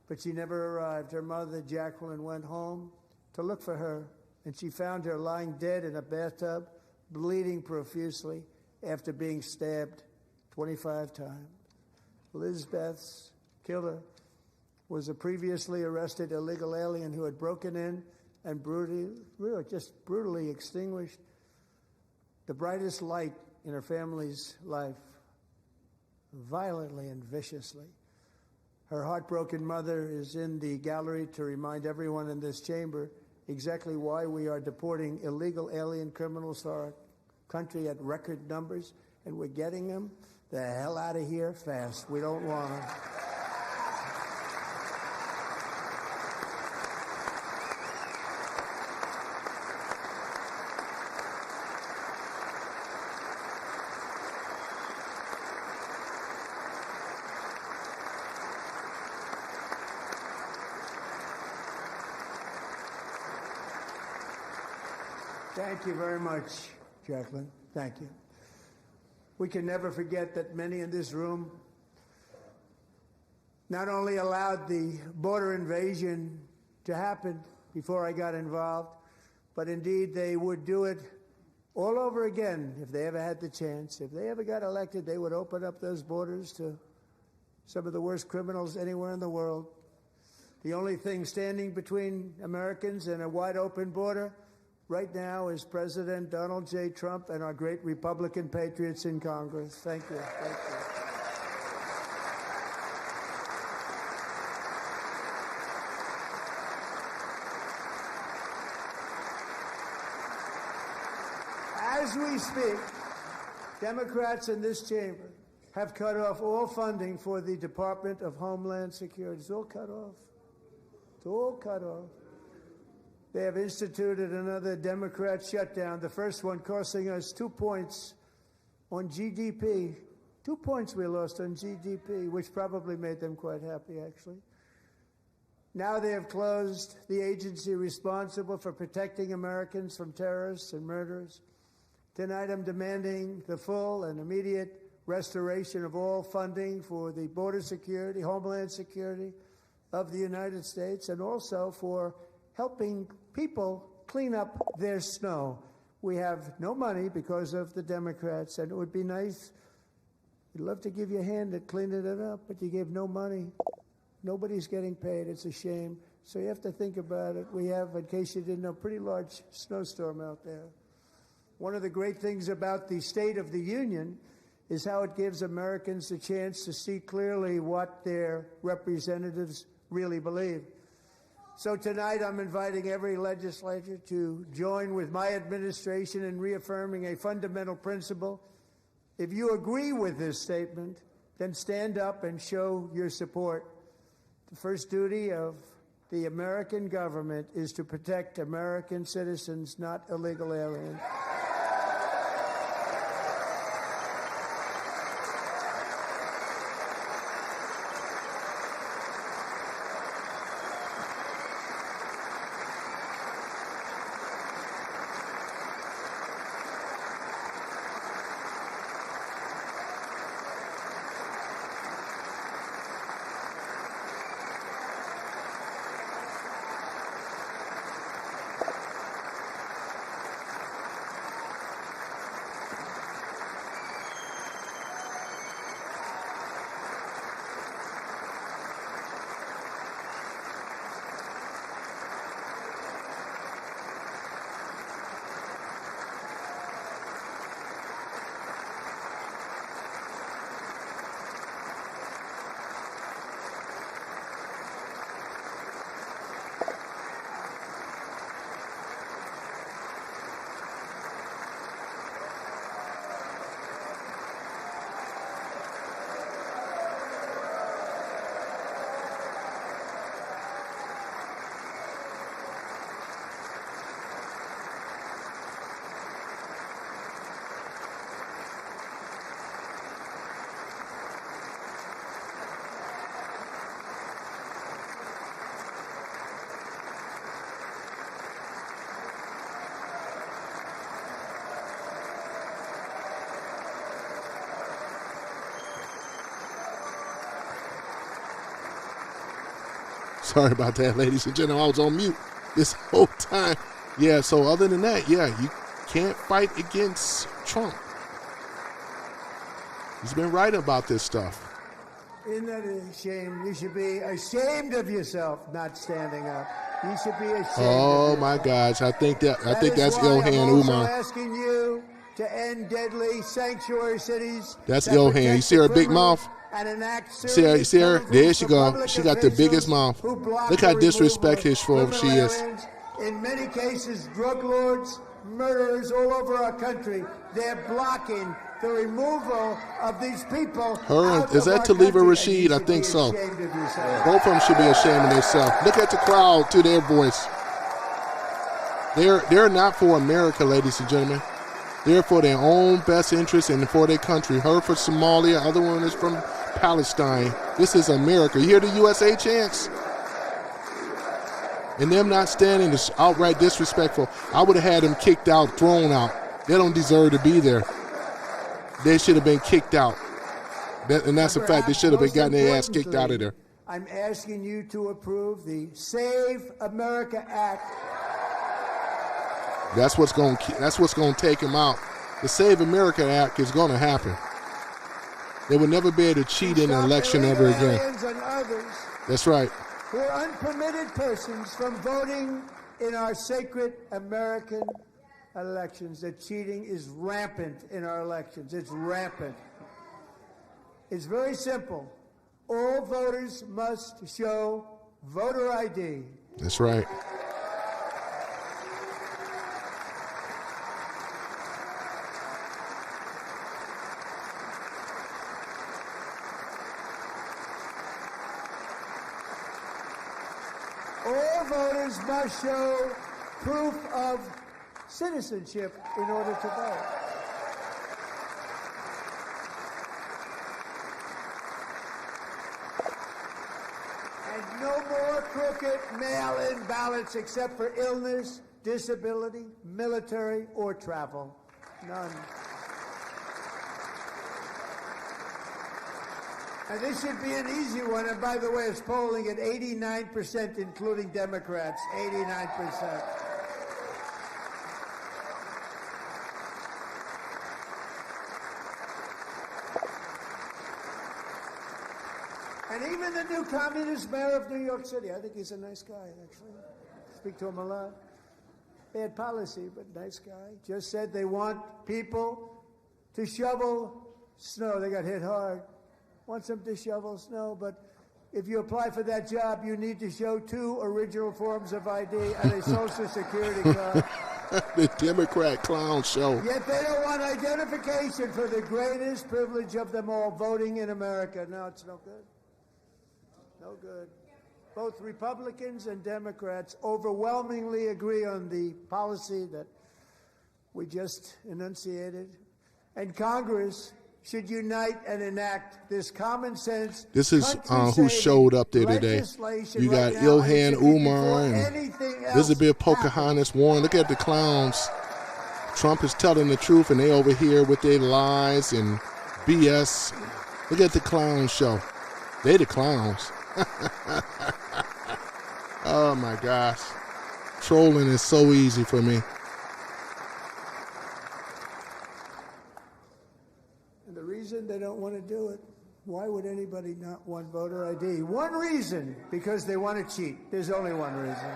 Speaker 2: but she never arrived. Her mother, Jacqueline, went home to look for her, and she found her lying dead in a bathtub bleeding profusely after being stabbed 25 times. Lizbeth's killer was a previously arrested illegal alien who had broken in and brutally extinguished the brightest light in her family's life, violently and viciously. Her heartbroken mother is in the gallery to remind everyone in this chamber exactly why we are deporting illegal alien criminals to our country at record numbers, and we're getting them the hell out of here fast. We don't want them. Thank you very much, Jacqueline. Thank you. We can never forget that many in this room not only allowed the border invasion to happen before I got involved, but indeed they would do it all over again if they ever had the chance. If they ever got elected, they would open up those borders to some of the worst criminals anywhere in the world. The only thing standing between Americans and a wide open border right now is President Donald J. Trump and our great Republican patriots in Congress. Thank you. Thank you. As we speak, Democrats in this chamber have cut off all funding for the Department of Homeland Security. It's all cut off. It's all cut off. They have instituted another Democrat shutdown, the first one costing us 2 points on GDP. 2 points we lost on GDP, which probably made them quite happy, actually. Now they have closed the agency responsible for protecting Americans from terrorists and murderers. Tonight I'm demanding the full and immediate restoration of all funding for the border security, Homeland Security of the United States, and also for helping people clean up their snow. We have no money because of the Democrats, and it would be nice. We'd love to give you a hand at cleaning it up, but you gave no money. Nobody's getting paid. It's a shame. So you have to think about it. We have, in case you didn't know, a pretty large snowstorm out there. One of the great things about the State of the Union is how it gives Americans a chance to see clearly what their representatives really believe. So tonight I'm inviting every legislator to join with my administration in reaffirming a fundamental principle. If you agree with this statement, then stand up and show your support. The first duty of the American government is to protect American citizens, not illegal aliens.
Speaker 1: Sorry about that, ladies and gentlemen. I was on mute this whole time. Yeah, so other than that, yeah, you can't fight against Trump. He's been right about this stuff.
Speaker 2: Isn't that a shame? You should be ashamed of yourself not standing up. You should be ashamed of yourself.
Speaker 1: My gosh, I think that's
Speaker 2: why
Speaker 1: Ilhan
Speaker 2: I'm also
Speaker 1: Umar.
Speaker 2: asking you to end deadly sanctuary cities.
Speaker 1: That's Ilhan. You see her big mouth? See her? There she go. She got the biggest mouth. Look how disrespectful she is.
Speaker 2: In many cases, drug lords, murderers all over our country, they're blocking the removal of these people.
Speaker 1: Is that Taliba Rashid? I think so. Both of them should be ashamed of themselves. Look at the crowd to their voice. They're not for America, ladies and gentlemen. They're for their own best interest and for their country. Her for Somalia, other one is from Palestine. This is America. You hear the USA chants? And them not standing is outright disrespectful. I would have had them kicked out, thrown out. They don't deserve to be there. They should have been kicked out. And that's a fact. They should have been gotten their ass kicked out of there.
Speaker 2: I'm asking you to approve the Save America Act.
Speaker 1: That's what's going to take them out. The Save America Act is going to happen. They will never be able to cheat in an election ever again. That's right.
Speaker 2: Who are unpermitted persons from voting in our sacred American elections. That cheating is rampant in our elections. It's rampant. It's very simple. All voters must show voter ID.
Speaker 1: That's right.
Speaker 2: All voters must show proof of citizenship in order to vote. And no more crooked mail-in ballots except for illness, disability, military, or travel. None. And this should be an easy one. And by the way, it's polling at 89%, including Democrats. 89%. And even the new communist mayor of New York City, I think he's a nice guy, actually. Speak to him a lot. Bad policy, but nice guy. Just said they want people to shovel snow. They got hit hard. Wants them to shovel snow, but if you apply for that job, you need to show 2 original forms of ID and a Social Security card.
Speaker 1: The Democrat clown show.
Speaker 2: Yet they don't want identification for the greatest privilege of them all, voting in America. No, it's no good. No good. Both Republicans and Democrats overwhelmingly agree on the policy that we just enunciated. And Congress should unite and enact this common sense.
Speaker 1: This is who showed up there today. You got Ilhan Umar and Elizabeth Pocahontas Warren. Look at the clowns. Trump is telling the truth, and they over here with their lies and BS. Look at the clown show. They the clowns. Oh my gosh. Trolling is so easy for me.
Speaker 2: They don't want to do it. Why would anybody not want voter ID? One reason, because they want to cheat. There's only one reason.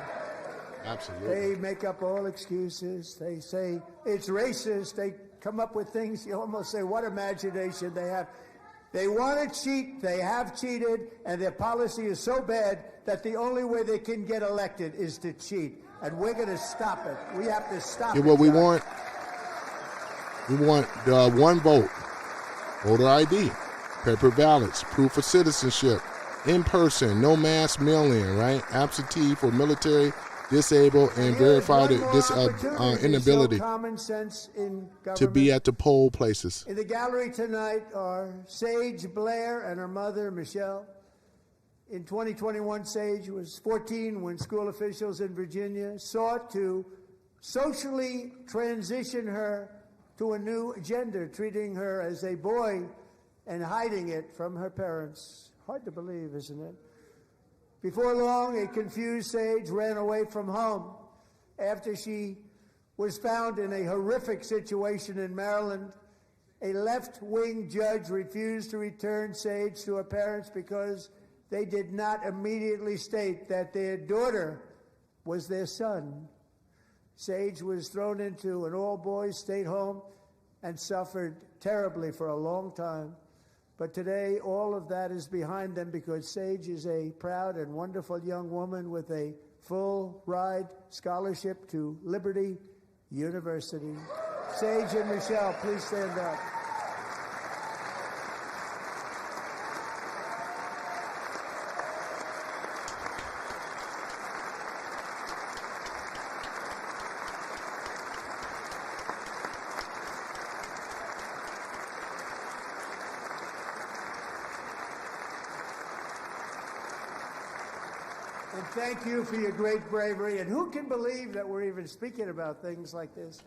Speaker 1: Absolutely.
Speaker 2: They make up all excuses. They say it's racist. They come up with things. You almost say, what imagination they have. They want to cheat. They have cheated. And their policy is so bad that the only way they can get elected is to cheat. And we're going to stop it. We have to stop it.
Speaker 1: What we want one vote. Voter ID, paper ballots, proof of citizenship, in person, no mass mail-in, right? Absentee for military, disabled, and verified inability to be at the poll places.
Speaker 2: In the gallery tonight are Sage Blair and her mother, Michelle. In 2021, Sage was 14 when school officials in Virginia sought to socially transition her to a new gender, treating her as a boy and hiding it from her parents. Hard to believe, isn't it? Before long, a confused Sage ran away from home after she was found in a horrific situation in Maryland. A left-wing judge refused to return Sage to her parents because they did not immediately state that their daughter was their son. Sage was thrown into an all-boys state home and suffered terribly for a long time. But today, all of that is behind them because Sage is a proud and wonderful young woman with a full-ride scholarship to Liberty University. Sage and Michelle, please stand up. And thank you for your great bravery. And who can believe that we're even speaking about things like this?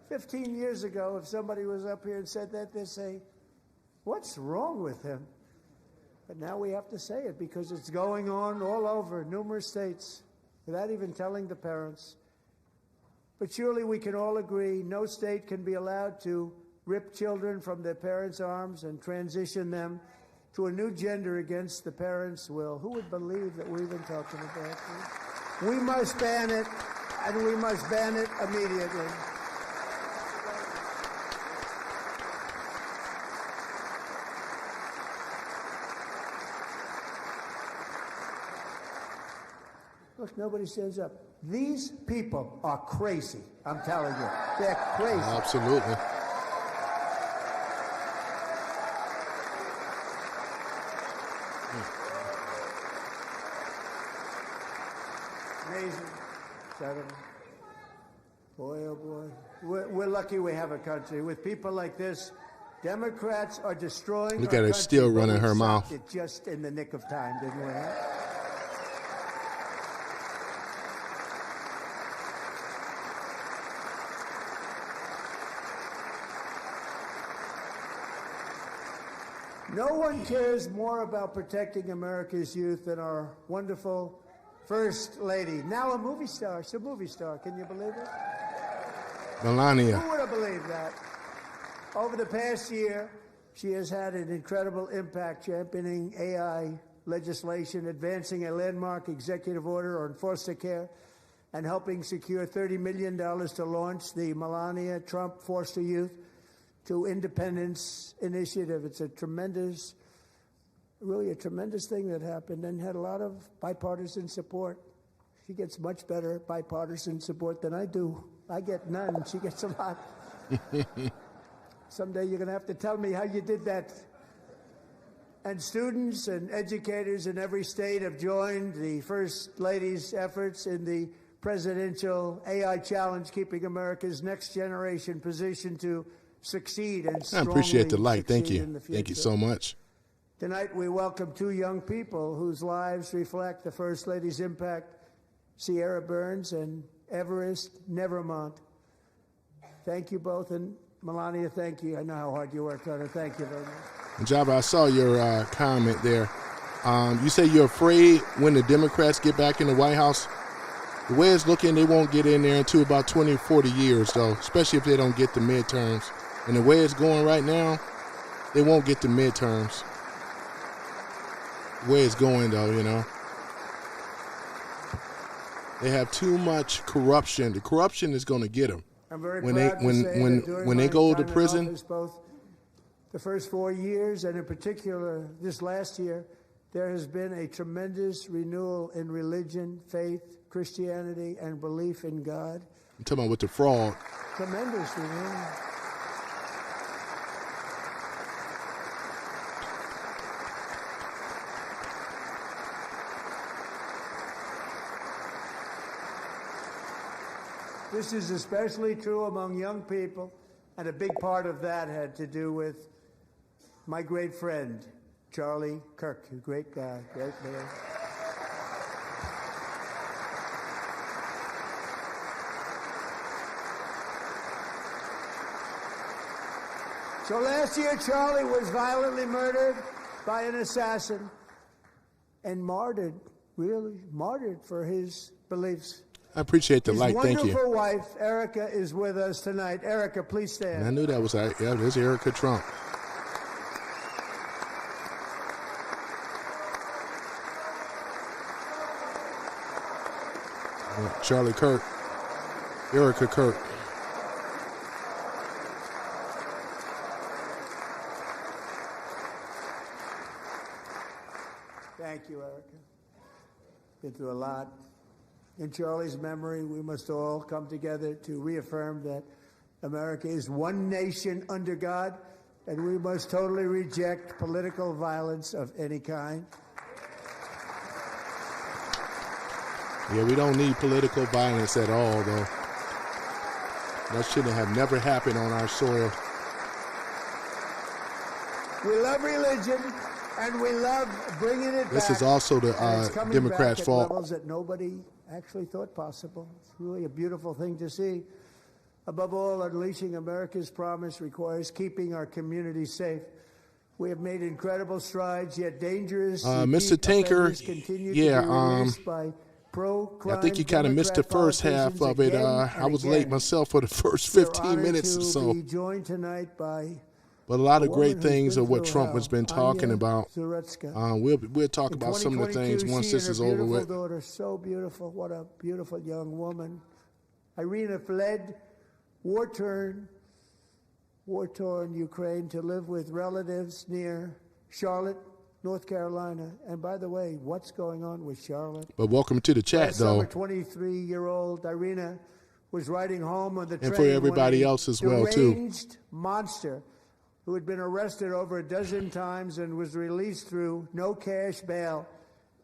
Speaker 2: 15 years ago, if somebody was up here and said that, they'd say, what's wrong with him? But now we have to say it because it's going on all over numerous states without even telling the parents. But surely we can all agree no state can be allowed to rip children from their parents' arms and transition them to a new gender against the parents' will. Who would believe that we're even talking about this? We must ban it, and we must ban it immediately. Look, nobody stands up. These people are crazy, I'm telling you. They're crazy.
Speaker 1: Absolutely.
Speaker 2: Amazing. Boy, oh boy. We're lucky we have a country. With people like this, Democrats are destroying
Speaker 1: Look
Speaker 2: our
Speaker 1: at her
Speaker 2: country,
Speaker 1: still
Speaker 2: but
Speaker 1: running
Speaker 2: we
Speaker 1: her
Speaker 2: stopped
Speaker 1: mouth.
Speaker 2: it just in the nick of time, didn't we? Huh? No one cares more about protecting America's youth than our wonderful First Lady, now a movie star. She's a movie star. Can you believe it?
Speaker 1: Melania.
Speaker 2: Who would have believed that? Over the past year, she has had an incredible impact championing AI legislation, advancing a landmark executive order on foster care, and helping secure $30 million to launch the Melania Trump Foster Youth to Independence Initiative. It's a tremendous, really a tremendous thing that happened and had a lot of bipartisan support. She gets much better bipartisan support than I do. I get none. She gets a lot. Someday you're going to have to tell me how you did that. And students and educators in every state have joined the First Lady's efforts in the presidential AI challenge, keeping America's next generation positioned to succeed and
Speaker 1: I
Speaker 2: strongly
Speaker 1: appreciate the light. Thank
Speaker 2: succeed
Speaker 1: you.
Speaker 2: in the future.
Speaker 1: Thank you so much.
Speaker 2: Tonight we welcome two young people whose lives reflect the First Lady's impact, Sierra Burns and Everest Nevermont. Thank you both, and Melania, thank you. I know how hard you worked on it. Thank you very much.
Speaker 1: Java, I saw your comment there. You say you're afraid when the Democrats get back in the White House. The way it's looking, they won't get in there until about 20 or 40 years, though, especially if they don't get the midterms. And the way it's going right now, they won't get the midterms. The way it's going, though, you know. They have too much corruption. The corruption is going to get them.
Speaker 2: I'm very
Speaker 1: When
Speaker 2: proud
Speaker 1: they
Speaker 2: to say that during
Speaker 1: when
Speaker 2: my
Speaker 1: they go to
Speaker 2: time in
Speaker 1: prison,
Speaker 2: office, both the first 4 years and in particular this last year, there has been a tremendous renewal in religion, faith, Christianity, and belief in God.
Speaker 1: I'm talking about with the fraud.
Speaker 2: Tremendous renewal. This is especially true among young people, and a big part of that had to do with my great friend, Charlie Kirk, a great guy, great man. So last year, Charlie was violently murdered by an assassin and martyred, really martyred for his beliefs.
Speaker 1: I appreciate the
Speaker 2: His
Speaker 1: light. Thank you.
Speaker 2: wonderful wife, Erica, is with us tonight. Erica, please stand.
Speaker 1: And I knew that was yeah, there's Erica Trump. Charlie Kirk, Erica Kirk.
Speaker 2: Thank you, Erica. Been through a lot. In Charlie's memory, we must all come together to reaffirm that America is one nation under God, and we must totally reject political violence of any kind.
Speaker 1: Yeah, we don't need political violence at all, though. That shouldn't have never happened on our soil.
Speaker 2: We love religion, and we love bringing it back.
Speaker 1: This is also the Democrats' fault.
Speaker 2: Levels that nobody actually thought possible. It's really a beautiful thing to see. Above all, unleashing America's promise requires keeping our communities safe. We have made incredible strides, yet dangerous.
Speaker 1: Mr. Tinker, yeah, I think you kind of missed the first half of it. I was late myself for the first 15 minutes or so. But a lot of great things of what Trump has been talking about. We'll talk about some of the things once this is over with.
Speaker 2: Daughter, so beautiful. What a beautiful young woman. Irina fled war-torn Ukraine to live with relatives near Charlotte, North Carolina. And by the way, what's going on with Charlotte?
Speaker 1: But welcome to the chat, though.
Speaker 2: 23-year-old Irina was riding home on the train.
Speaker 1: And for everybody else as well, too.
Speaker 2: Deranged monster who had been arrested over a dozen times and was released through no cash bail,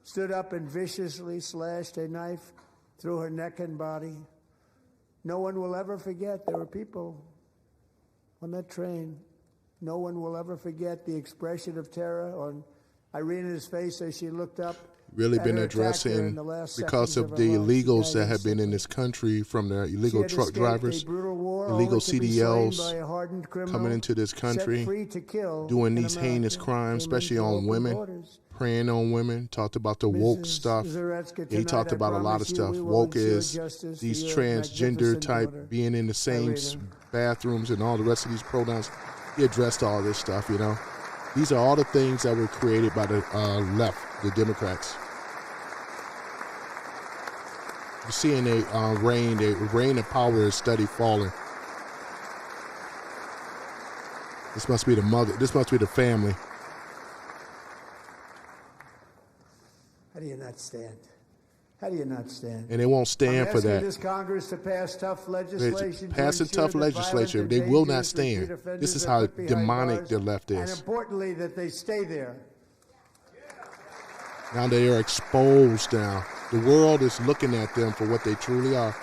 Speaker 2: stood up and viciously slashed a knife through her neck and body. No one will ever forget there were people on that train. No one will ever forget the expression of terror on Irina's face as she looked up.
Speaker 1: Really been addressing because of the illegals that have been in this country, from the illegal truck drivers, illegal CDLs coming into this country, doing these heinous crimes, especially on women, preying on women. Talked about the woke stuff. He talked about a lot of stuff. Woke is these transgender type being in the same bathrooms and all the rest of these pronouns. He addressed all this stuff, you know. These are all the things that were created by the left, the Democrats. You're seeing the reign of power is steady falling. This must be the mother. This must be the family.
Speaker 2: How do you not stand? How do you not stand?
Speaker 1: And they won't stand for that.
Speaker 2: This Congress to pass tough legislation.
Speaker 1: Passing tough legislation. They will not stand. This is how demonic the left is.
Speaker 2: And importantly, that they stay there.
Speaker 1: Now they are exposed now. The world is looking at them for what they truly are.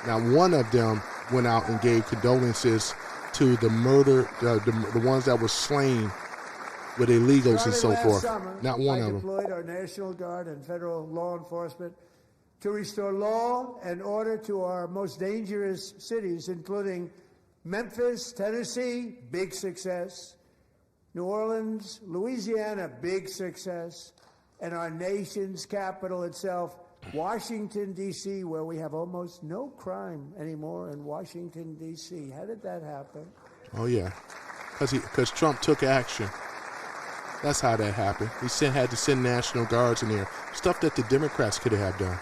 Speaker 1: Now one of them went out and gave condolences to the murder, the ones that were slain with illegals and so forth. Not one of them.
Speaker 2: Deployed our National Guard and federal law enforcement to restore law and order to our most dangerous cities, including Memphis, Tennessee, big success, New Orleans, Louisiana, big success, and our nation's capital itself, Washington, D.C., where we have almost no crime anymore in Washington, D.C. How did that happen?
Speaker 1: Oh, yeah, because Trump took action. That's how that happened. He had to send National Guards in there. Stuff that the Democrats could have done.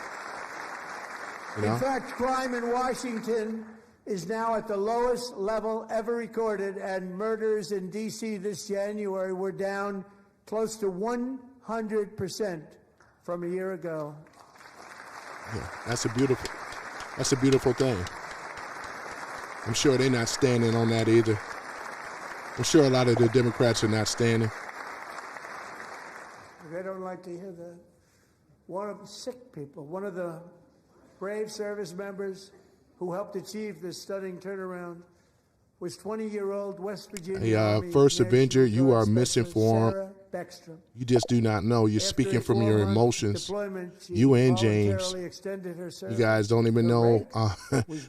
Speaker 1: You know?
Speaker 2: In fact, crime in Washington is now at the lowest level ever recorded, and murders in D.C. this January were down close to 100% from a year ago.
Speaker 1: Yeah, that's a beautiful thing. I'm sure they're not standing on that either. I'm sure a lot of the Democrats are not standing.
Speaker 2: They don't like to hear that. One of the brave service members who helped achieve this stunning turnaround was 20-year-old West Virginia
Speaker 1: First Avenger, you are misinformed. You just do not know. You're speaking from your emotions. You and James. You guys don't even know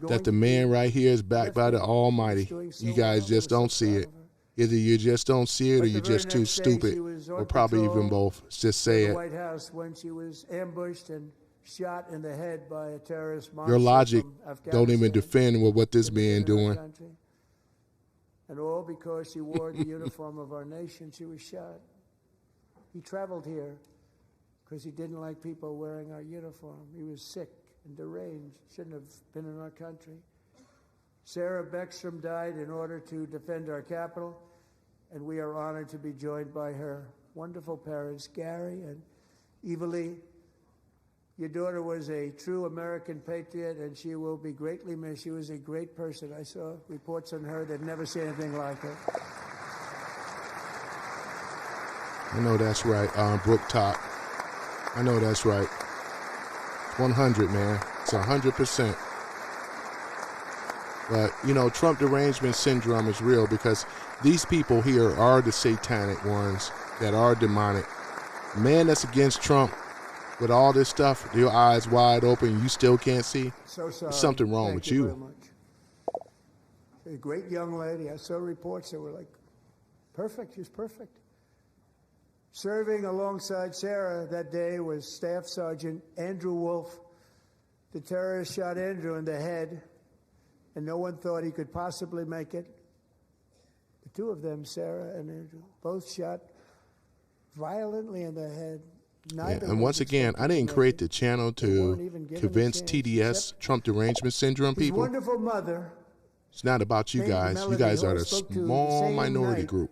Speaker 1: that the man right here is backed by the Almighty. You guys just don't see it. Either you just don't see it or you're just too stupid, or probably even both. Just say it.
Speaker 2: White House when she was ambushed and shot in the head by a terrorist monster.
Speaker 1: Your logic
Speaker 2: from
Speaker 1: don't even
Speaker 2: Afghanistan
Speaker 1: defend what this
Speaker 2: in the
Speaker 1: man
Speaker 2: middle of
Speaker 1: doing.
Speaker 2: the country. And all because she wore the uniform of our nation, she was shot. He traveled here because he didn't like people wearing our uniform. He was sick and deranged, shouldn't have been in our country. Sarah Beckstrom died in order to defend our capital, and we are honored to be joined by her wonderful parents, Gary and Eva Lee. Your daughter was a true American patriot, and she will be greatly missed. She was a great person. I saw reports on her that never seen anything like her.
Speaker 1: I know that's right, Brooke Top. I know that's right. 100, man. It's 100%. But, you know, Trump derangement syndrome is real because these people here are the satanic ones that are demonic. Man that's against Trump with all this stuff, your eyes wide open, you still can't see.
Speaker 2: So sorry.
Speaker 1: There's something wrong
Speaker 2: Thank
Speaker 1: with
Speaker 2: you.
Speaker 1: you.
Speaker 2: Very much. A great young lady. I saw reports that were like, perfect. She was perfect. Serving alongside Sarah that day was Staff Sergeant Andrew Wolf. The terrorist shot Andrew in the head, and no one thought he could possibly make it. The two of them, Sarah and Andrew, both shot violently in the head.
Speaker 1: Yeah, and once again, I didn't create the channel to convince TDS, Trump derangement syndrome
Speaker 2: his
Speaker 1: people.
Speaker 2: wonderful mother.
Speaker 1: It's not about you guys. You guys are the small minority group.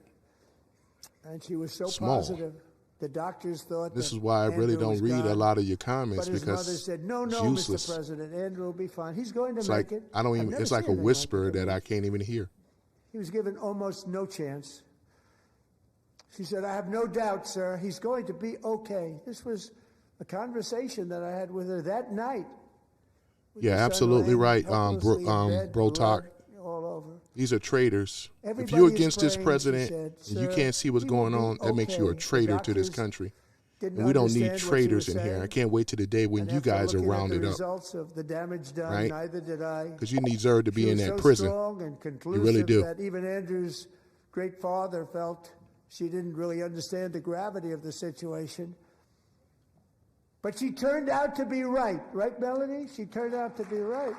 Speaker 2: And she was so
Speaker 1: Small.
Speaker 2: positive. The doctors thought
Speaker 1: This
Speaker 2: that
Speaker 1: is why I really
Speaker 2: Andrew
Speaker 1: don't
Speaker 2: was
Speaker 1: read a
Speaker 2: gone.
Speaker 1: lot of your comments
Speaker 2: But his
Speaker 1: because
Speaker 2: mother said, no,
Speaker 1: it's
Speaker 2: no,
Speaker 1: useless.
Speaker 2: Mr. President, Andrew will be fine. He's going to
Speaker 1: It's
Speaker 2: make
Speaker 1: like
Speaker 2: it.
Speaker 1: I don't
Speaker 2: I've
Speaker 1: even.
Speaker 2: never
Speaker 1: It's like a
Speaker 2: seen anything
Speaker 1: whisper
Speaker 2: like it.
Speaker 1: that I can't even hear.
Speaker 2: He was given almost no chance. She said, I have no doubt, sir, he's going to be okay. This was a conversation that I had with her that night. With
Speaker 1: Yeah,
Speaker 2: her son
Speaker 1: absolutely
Speaker 2: laying
Speaker 1: right,
Speaker 2: helplessly in bed,
Speaker 1: Bro Talk.
Speaker 2: blood all over.
Speaker 1: These are traitors. If
Speaker 2: Everybody
Speaker 1: you're
Speaker 2: is
Speaker 1: against this
Speaker 2: praying,
Speaker 1: president
Speaker 2: she said,
Speaker 1: and you
Speaker 2: "Sir,
Speaker 1: can't see what's
Speaker 2: he will
Speaker 1: going
Speaker 2: be
Speaker 1: on, that makes you a
Speaker 2: okay." The
Speaker 1: traitor to this
Speaker 2: doctors
Speaker 1: country.
Speaker 2: didn't
Speaker 1: And we don't need
Speaker 2: understand what she
Speaker 1: traitors
Speaker 2: was
Speaker 1: in here.
Speaker 2: saying.
Speaker 1: I can't wait to the day when
Speaker 2: And
Speaker 1: you
Speaker 2: after
Speaker 1: guys are
Speaker 2: looking at
Speaker 1: rounded
Speaker 2: the
Speaker 1: up,
Speaker 2: results of the damage done,
Speaker 1: right?
Speaker 2: neither did I.
Speaker 1: Because you deserve to
Speaker 2: She
Speaker 1: be in
Speaker 2: was
Speaker 1: that
Speaker 2: so
Speaker 1: prison.
Speaker 2: strong and conclusive
Speaker 1: really do.
Speaker 2: that even Andrew's great father felt she didn't really understand the gravity of the situation. But she turned out to be right. Right, Melanie? She turned out to be right.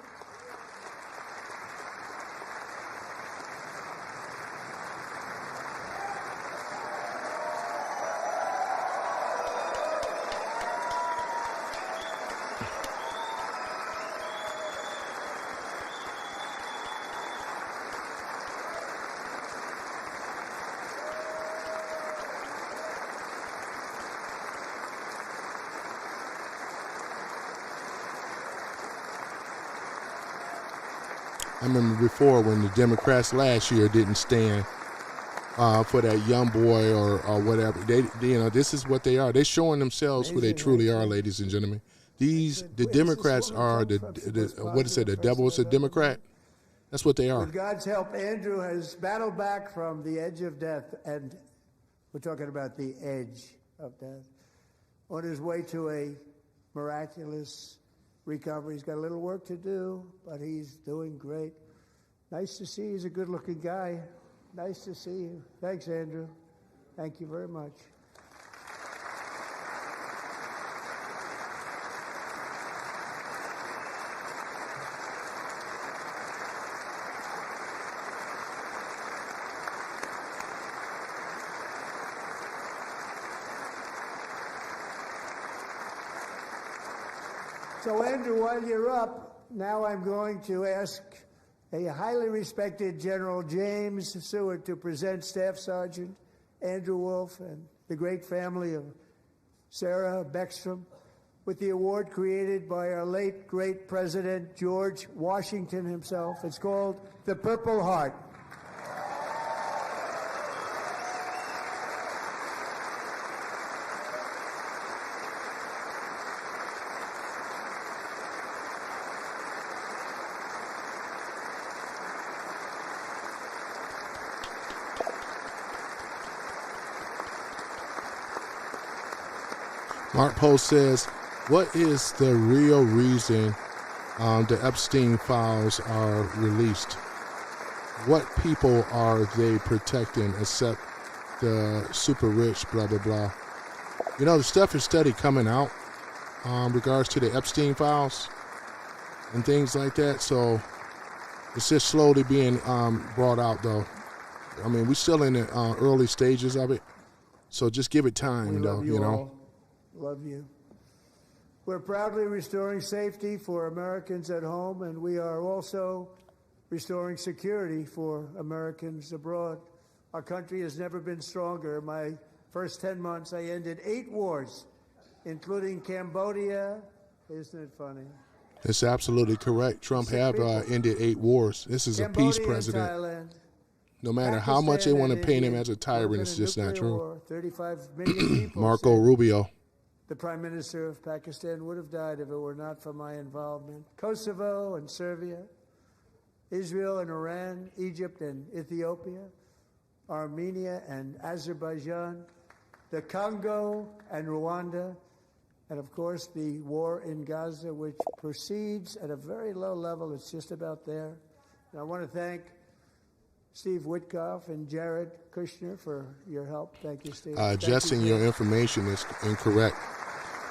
Speaker 1: I remember before when the Democrats last year didn't stand for that young boy or whatever. They, you know, this is what they are. They're showing themselves who they truly are, ladies and gentlemen. The Democrats are what is it? The devil is a Democrat. That's what they are.
Speaker 2: With God's help, Andrew has battled back from the edge of death, and we're talking about the edge of death, on his way to a miraculous recovery. He's got a little work to do, but he's doing great. Nice to see you. He's a good-looking guy. Nice to see you. Thanks, Andrew. Thank you very much. So, Andrew, while you're up, now I'm going to ask a highly respected General James Seward to present Staff Sergeant Andrew Wolf and the great family of Sarah Beckstrom with the award created by our late, great President George Washington himself. It's called the Purple Heart.
Speaker 1: Mark Post says, what is the real reason the Epstein files are released? What people are they protecting except the super rich, blah, blah, blah? You know, the stuff is steady coming out. regards to the Epstein files and things like that. So it's just slowly being brought out, though. I mean, we're still in the early stages of it. So just give it time, though,
Speaker 2: you know. Love you. We're proudly restoring safety for Americans at home, and we are also restoring security for Americans abroad. Our country has never been stronger. My first 10 months, I ended 8 wars, including Cambodia. Isn't it funny?
Speaker 1: It's absolutely correct. Trump have ended 8 wars. This is
Speaker 2: Cambodia,
Speaker 1: a peace president.
Speaker 2: Thailand,
Speaker 1: No matter how much they want to paint him as a tyrant, it's just not true.
Speaker 2: War, 35 million people.
Speaker 1: Marco Rubio.
Speaker 2: The Prime Minister of Pakistan would have died if it were not for my involvement. Kosovo and Serbia, Israel and Iran, Egypt and Ethiopia, Armenia and Azerbaijan, the Congo and Rwanda, and of course the war in Gaza, which proceeds at a very low level. It's just about there. And I want to thank Steve Witkoff and Jared Kushner for your help. Thank you, Steve.
Speaker 1: Justin, your information is incorrect.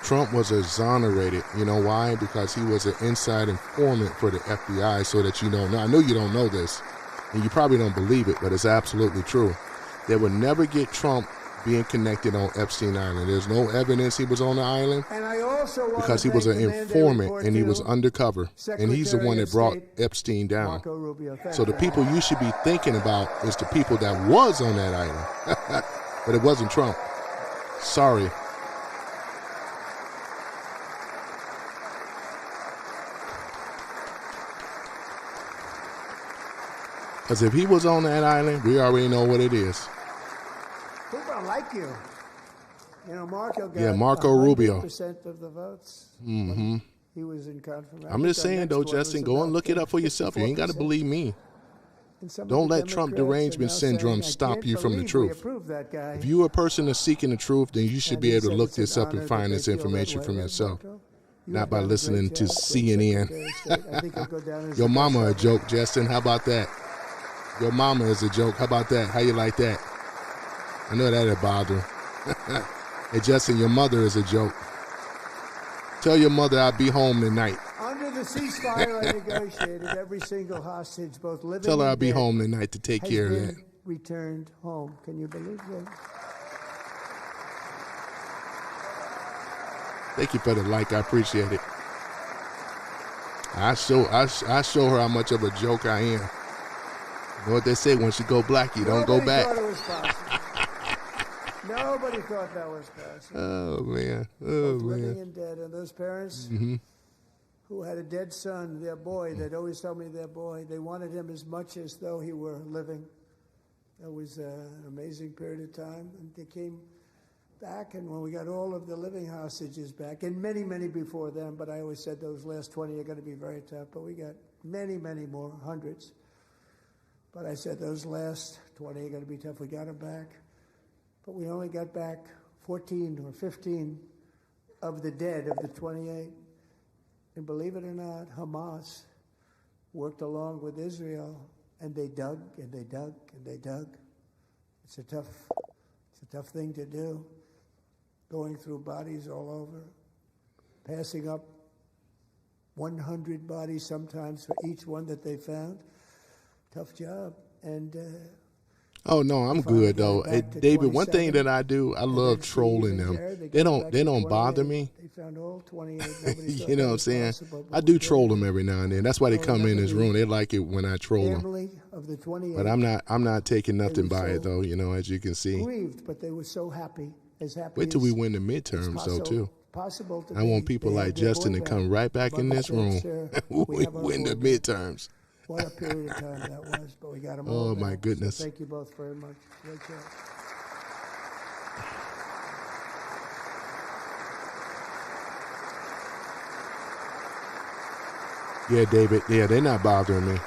Speaker 1: Trump was exonerated. You know why? Because he was an inside informant for the FBI, so that you don't know. I know you don't know this, and you probably don't believe it, but it's absolutely true. They would never get Trump being connected on Epstein Island. There's no evidence he was on the island
Speaker 2: and I also
Speaker 1: because he was an informant and he was undercover, and he's the one that brought Epstein down. So the people you should be thinking about is the people that was on that island, but it wasn't Trump. Sorry. Because if he was on that island, we already know what it is.
Speaker 2: People don't like you. You know, Marco got
Speaker 1: Marco Rubio.
Speaker 2: 100% of the votes.
Speaker 1: Mm-hmm.
Speaker 2: He was in confirmation.
Speaker 1: I'm just saying, though, Justin, go and look it up for yourself. You ain't got to believe me. Don't let Trump derangement syndrome stop you from the truth. If you're a person that's seeking the truth, then you should be able to look this up and find this information from yourself, not by listening to CNN. Your mama a joke, Justin. How about that? Your mama is a joke. How about that? How you like that? I know that'll bother him. Hey, Justin, your mother is a joke. Tell your mother I'll be home tonight.
Speaker 2: Under the ceasefire I negotiated, every single hostage, both living
Speaker 1: Tell her I'll
Speaker 2: and
Speaker 1: be
Speaker 2: dead,
Speaker 1: home tonight to take care of that.
Speaker 2: Returned home. Can you believe that?
Speaker 1: Thank you for the like. I appreciate it. I show her how much of a joke I am. You know what they say, once you go black, you don't go back.
Speaker 2: Nobody thought it was possible. Nobody thought that was possible.
Speaker 1: Oh, man.
Speaker 2: Both living and dead. And those parents who had a dead son, their boy, they'd always tell me their boy, they wanted him as much as though he were living. It was an amazing period of time. And they came back, and when we got all of the living hostages back, and many, many before them, but I always said those last 20 are going to be very tough, but we got many, many more, hundreds. But I said those last 20 are going to be tough. We got them back. But we only got back 14 or 15 of the dead of the 28. And believe it or not, Hamas worked along with Israel, and they dug and they dug and they dug. It's a tough thing to do, going through bodies all over, passing up 100 bodies sometimes for each one that they found. Tough job. And
Speaker 1: oh no, I'm good though. Hey, David, one thing that I do, I love trolling them. They don't bother me.
Speaker 2: They found all 28.
Speaker 1: You know what I'm saying? I do troll them every now and then. That's why they come in this room. They like it when I troll them. But I'm not taking nothing by it though. You know, as you can see.
Speaker 2: Grieved, but they were so happy.
Speaker 1: Wait till we win the midterms though too. I want people like Justin to come right back in this room. We win the midterms.
Speaker 2: What a period of time that was, but we got them all.
Speaker 1: Oh, my goodness.
Speaker 2: So thank you both very much. Great job.
Speaker 1: Yeah, David. Yeah, they're not bothering me.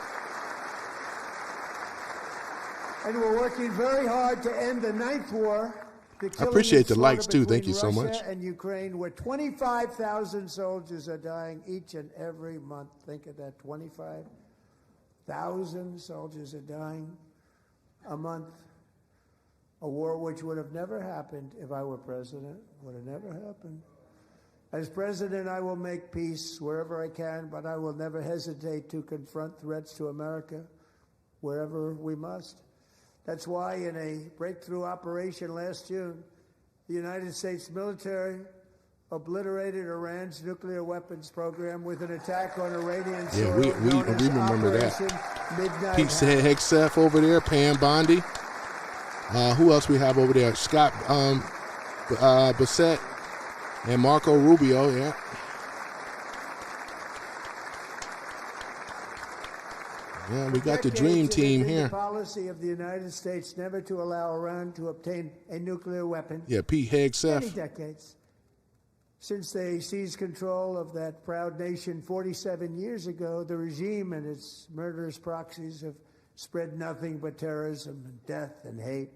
Speaker 2: And we're working very hard to end the ninth war.
Speaker 1: I appreciate the likes, too. Thank you so much.
Speaker 2: Russia and Ukraine, where 25,000 soldiers are dying each and every month. Think of that, 25,000 soldiers are dying a month. A war which would have never happened if I were president. Would have never happened. As president, I will make peace wherever I can, but I will never hesitate to confront threats to America wherever we must. That's why in a breakthrough operation last June, the United States military obliterated Iran's nuclear weapons program with an attack on Iranian soil.
Speaker 1: Yeah, we remember
Speaker 2: Operation
Speaker 1: that.
Speaker 2: Midnight
Speaker 1: Pete Hegseth over there, Pam Bondi. Who else we have over there? Scott Bassett and Marco Rubio, yeah. Yeah, we got the dream team here.
Speaker 2: The policy of the United States never to allow Iran to obtain a nuclear weapon.
Speaker 1: Yeah, Pete Hegseth.
Speaker 2: Many decades. Since they seized control of that proud nation 47 years ago, the regime and its murderous proxies have spread nothing but terrorism and death and hate.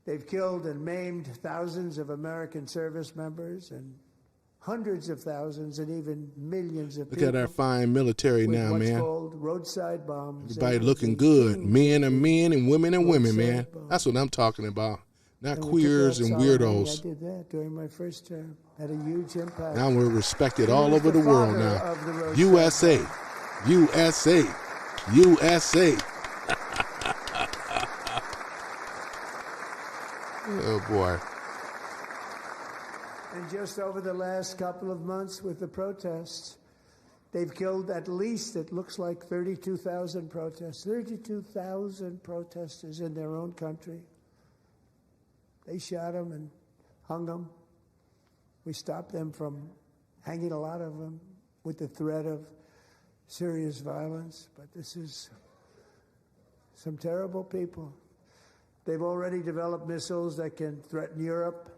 Speaker 2: They've killed and maimed thousands of American service members and hundreds of thousands and even millions of people.
Speaker 1: Look at our fine military
Speaker 2: with
Speaker 1: now,
Speaker 2: what's
Speaker 1: man.
Speaker 2: called roadside bombs.
Speaker 1: Everybody looking good. Men are men and women are women, man. That's what I'm talking about. Not queers and weirdos.
Speaker 2: I did that during my first term. Had a huge impact.
Speaker 1: Now we're respected all over the world now. USA. USA. USA. Oh, boy.
Speaker 2: And just over the last couple of months with the protests, they've killed at least, it looks like, 32,000 protests. 32,000 protesters in their own country. They shot them and hung them. We stopped them from hanging a lot of them with the threat of serious violence. But this is some terrible people. They've already developed missiles that can threaten Europe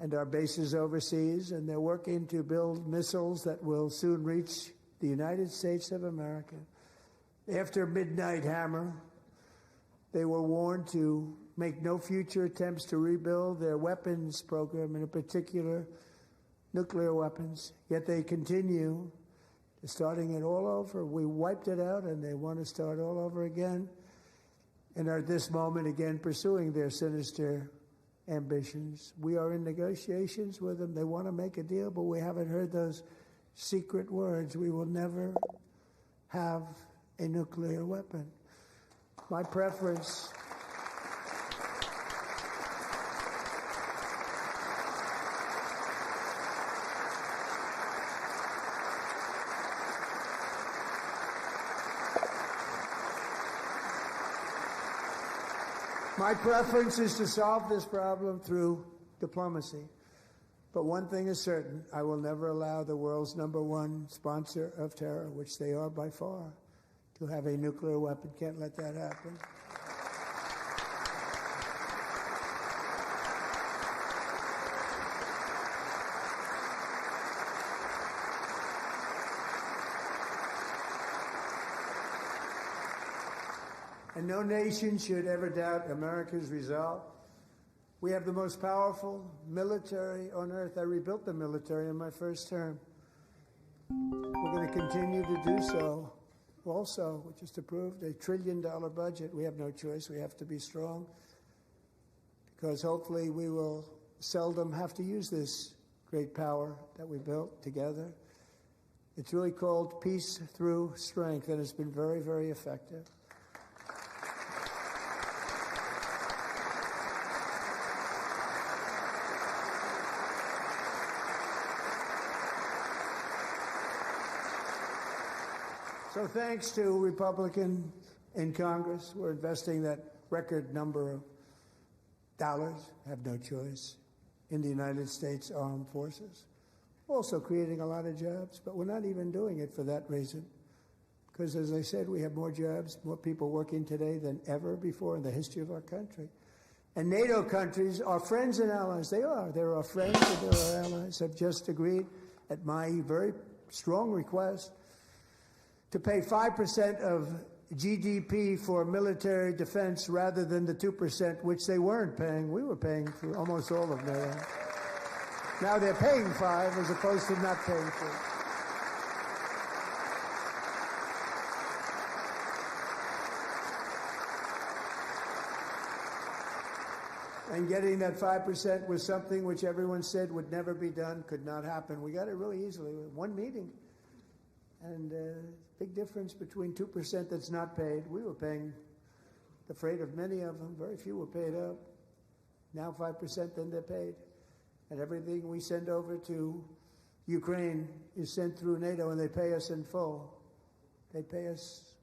Speaker 2: and our bases overseas, and they're working to build missiles that will soon reach the United States of America. After Midnight Hammer, they were warned to make no future attempts to rebuild their weapons program, and in particular, nuclear weapons. Yet they continue, starting it all over. We wiped it out, and they want to start all over again, and are at this moment again pursuing their sinister ambitions. We are in negotiations with them. They want to make a deal, but we haven't heard those secret words. We will never have a nuclear weapon. My preference is to solve this problem through diplomacy. But one thing is certain, I will never allow the world's #1 sponsor of terror, which they are by far, to have a nuclear weapon. Can't let that happen. And no nation should ever doubt America's resolve. We have the most powerful military on earth. I rebuilt the military in my first term. We're going to continue to do so. Also, we just approved a $1 trillion budget. We have no choice. We have to be strong because hopefully we will seldom have to use this great power that we built together. It's really called peace through strength, and it's been very, very effective. So thanks to Republicans in Congress, we're investing that record number of dollars, have no choice, in the United States Armed Forces. Also creating a lot of jobs, but we're not even doing it for that reason. Because as I said, we have more jobs, more people working today than ever before in the history of our country. And NATO countries are friends and allies. They are. They're our friends and they're our allies. Have just agreed at my very strong request to pay 5% of GDP for military defense rather than the 2%, which they weren't paying. We were paying for almost all of NATO. Now they're paying 5 as opposed to not paying 4. And getting that 5% was something which everyone said would never be done, could not happen. We got it really easily with one meeting. And big difference between 2% that's not paid. We were paying the freight of many of them. Very few were paid up. Now 5%, then they're paid. And everything we send over to Ukraine is sent through NATO, and they pay us in full. They pay us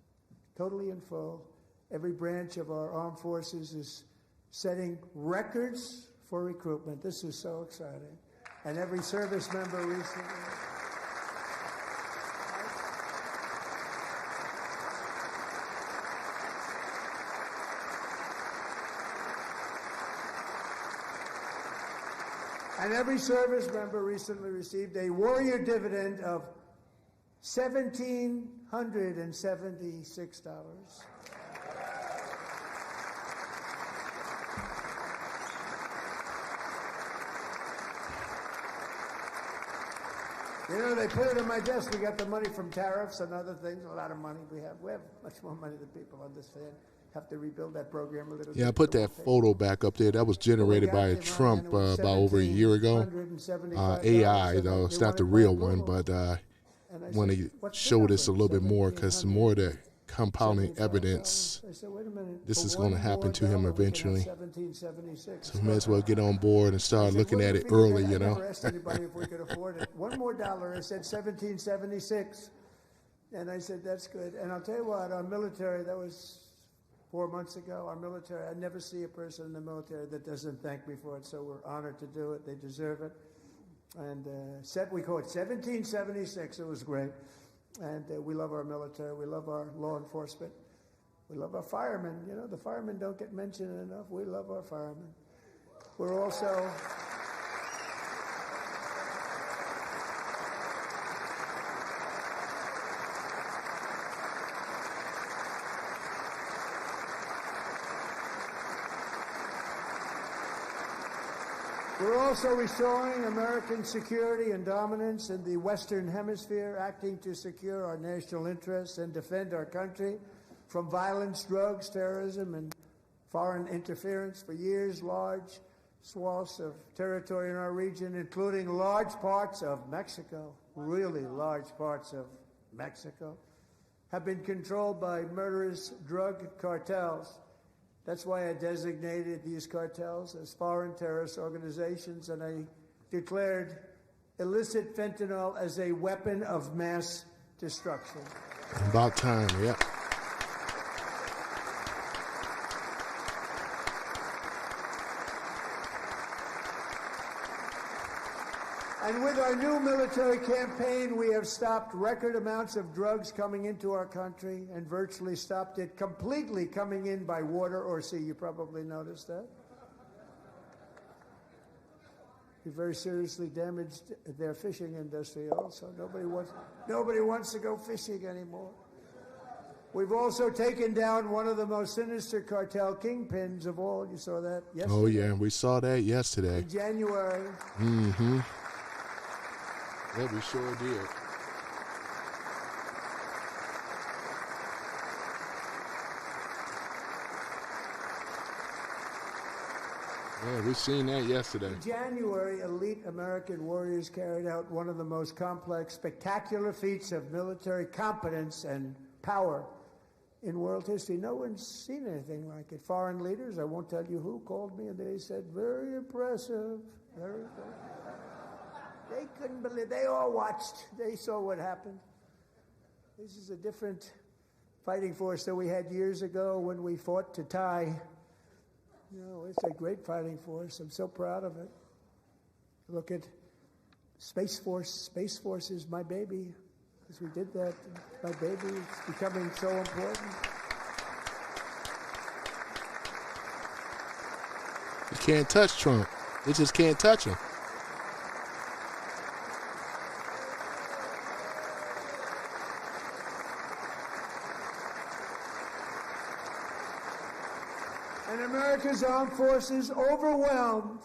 Speaker 2: totally in full. Every branch of our armed forces is setting records for recruitment. This is so exciting. And every service member recently. And every service member recently received a warrior dividend of $1,776. You know, they put it on my desk. We got the money from tariffs and other things. A lot of money we have. We have much more money than people understand. Have to rebuild that program a little bit.
Speaker 1: Yeah, I put that photo back up there. That was generated by Trump about over a year ago. AI, though. It's not the real one, but I want to show this a little bit more because more of the compounding evidence, this is going to happen to him eventually. So we may as well get on board and start looking at it early, you know.
Speaker 2: I never asked anybody if we could afford it. One more dollar, I said 1776. And I said, that's good. And I'll tell you what, our military, that was 4 months ago, our military, I never see a person in the military that doesn't thank me for it, so we're honored to do it. They deserve it. And we call it 1776. It was great. And we love our military. We love our law enforcement. We love our firemen. You know, the firemen don't get mentioned enough. We love our firemen. We're also... We're also restoring American security and dominance in the Western Hemisphere, acting to secure our national interests and defend our country from violence, drugs, terrorism, and foreign interference. For years, large swaths of territory in our region, including large parts of Mexico, really large parts of Mexico, have been controlled by murderous drug cartels. That's why I designated these cartels as foreign terrorist organizations, and I declared illicit fentanyl as a weapon of mass destruction.
Speaker 1: About time, yeah.
Speaker 2: And with our new military campaign, we have stopped record amounts of drugs coming into our country and virtually stopped it completely coming in by water or sea. You probably noticed that. We very seriously damaged their fishing industry also. Nobody wants to go fishing anymore. We've also taken down one of the most sinister cartel kingpins of all. You saw that yesterday?
Speaker 1: Oh, yeah, we saw that yesterday.
Speaker 2: In January.
Speaker 1: Mm-hmm. Yeah, we sure did. Yeah, we seen that yesterday.
Speaker 2: In January, elite American warriors carried out one of the most complex, spectacular feats of military competence and power in world history. No one's seen anything like it. Foreign leaders, I won't tell you who, called me and they said, very impressive, very impressive. They couldn't believe. They all watched. They saw what happened. This is a different fighting force that we had years ago when we fought to tie. You know, it's a great fighting force. I'm so proud of it. Look at Space Force. Space Force is my baby because we did that. My baby is becoming so important.
Speaker 1: You can't touch Trump. They just can't touch him.
Speaker 2: And America's armed forces overwhelmed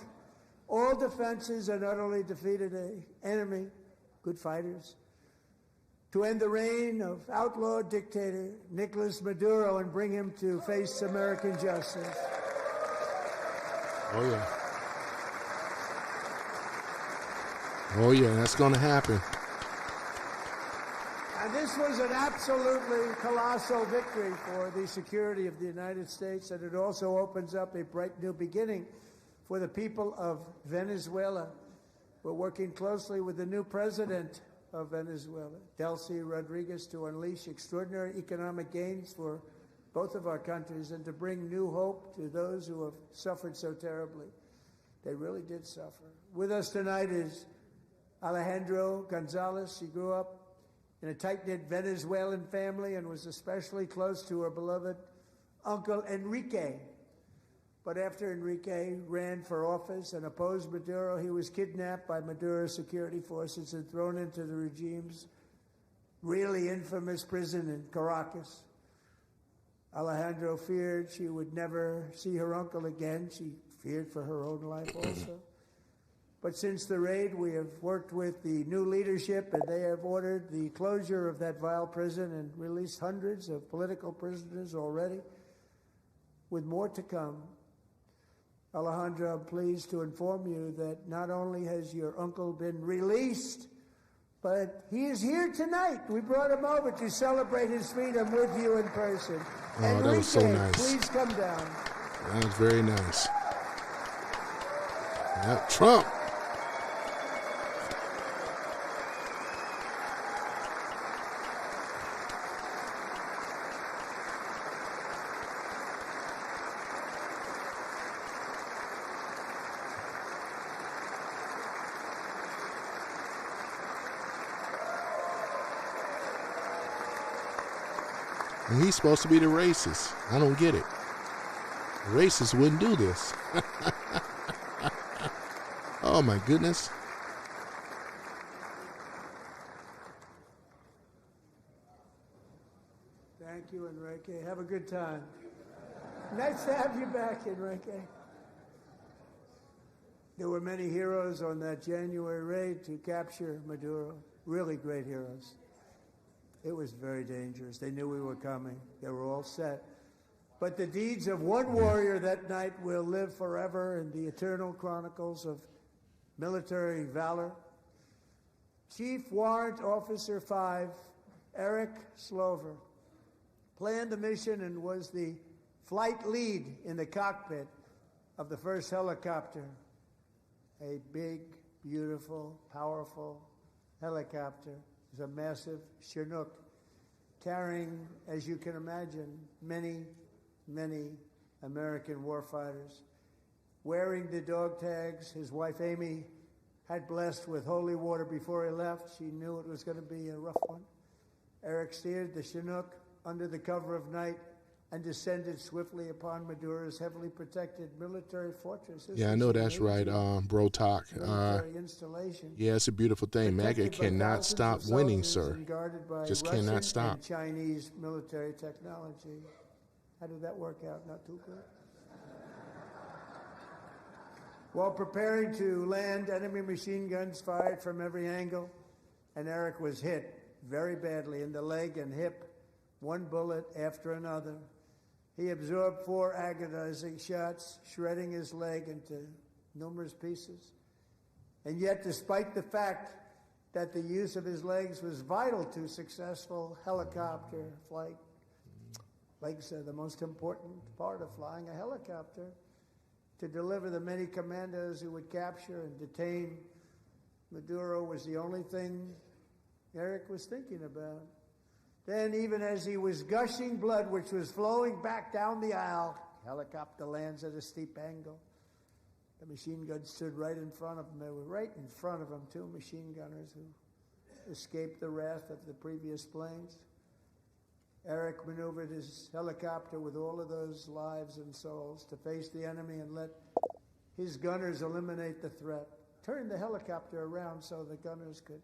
Speaker 2: all defenses and utterly defeated an enemy, good fighters, to end the reign of outlawed dictator Nicolas Maduro and bring him to face American justice.
Speaker 1: Oh, yeah. Oh, yeah, that's going to happen.
Speaker 2: And this was an absolutely colossal victory for the security of the United States, and it also opens up a bright new beginning for the people of Venezuela. We're working closely with the new president of Venezuela, Delcy Rodriguez, to unleash extraordinary economic gains for both of our countries and to bring new hope to those who have suffered so terribly. They really did suffer. With us tonight is Alejandro Gonzalez. She grew up in a tight-knit Venezuelan family and was especially close to her beloved uncle Enrique. But after Enrique ran for office and opposed Maduro, he was kidnapped by Maduro's security forces and thrown into the regime's really infamous prison in Caracas. Alejandro feared she would never see her uncle again. She feared for her own life also. But since the raid, we have worked with the new leadership, and they have ordered the closure of that vile prison and released hundreds of political prisoners already, with more to come. Alejandro, I'm pleased to inform you that not only has your uncle been released, but he is here tonight. We brought him over to celebrate his freedom with you in person.
Speaker 1: Oh,
Speaker 2: Enrique,
Speaker 1: that was so nice.
Speaker 2: Please come down.
Speaker 1: That was very nice. Yeah, Trump. And he's supposed to be the racist. I don't get it. Racists wouldn't do this. Oh, my goodness.
Speaker 2: Thank you, Enrique. Have a good time. Nice to have you back, Enrique. There were many heroes on that January raid to capture Maduro. Really great heroes. It was very dangerous. They knew we were coming. They were all set. But the deeds of one warrior that night will live forever in the eternal chronicles of military valor. Chief Warrant Officer 5, Eric Slover, planned the mission and was the flight lead in the cockpit of the first helicopter. A big, beautiful, powerful helicopter. It was a massive Chinook carrying, as you can imagine, many, many American warfighters. Wearing the dog tags, his wife Amy had blessed with holy water before he left. She knew it was going to be a rough one. Eric steered the Chinook under the cover of night and descended swiftly upon Maduro's heavily protected military fortress.
Speaker 1: Yeah, I know that's right, Bro Talk. Yeah, it's a beautiful thing. MAGA cannot stop winning, sir. Just cannot stop.
Speaker 2: And Chinese military technology. How did that work out? Not too good. While preparing to land, enemy machine guns fired from every angle, and Eric was hit very badly in the leg and hip, one bullet after another. He absorbed 4 agonizing shots, shredding his leg into numerous pieces. And yet, despite the fact that the use of his legs was vital to successful helicopter flight, legs are the most important part of flying a helicopter, to deliver the many commandos who would capture and detain Maduro was the only thing Eric was thinking about. Then, even as he was gushing blood, which was flowing back down the aisle, the helicopter lands at a steep angle. The machine guns stood right in front of him. They were right in front of him, 2 machine gunners who escaped the wrath of the previous planes. Eric maneuvered his helicopter with all of those lives and souls to face the enemy and let his gunners eliminate the threat. Turned the helicopter around so the gunners could.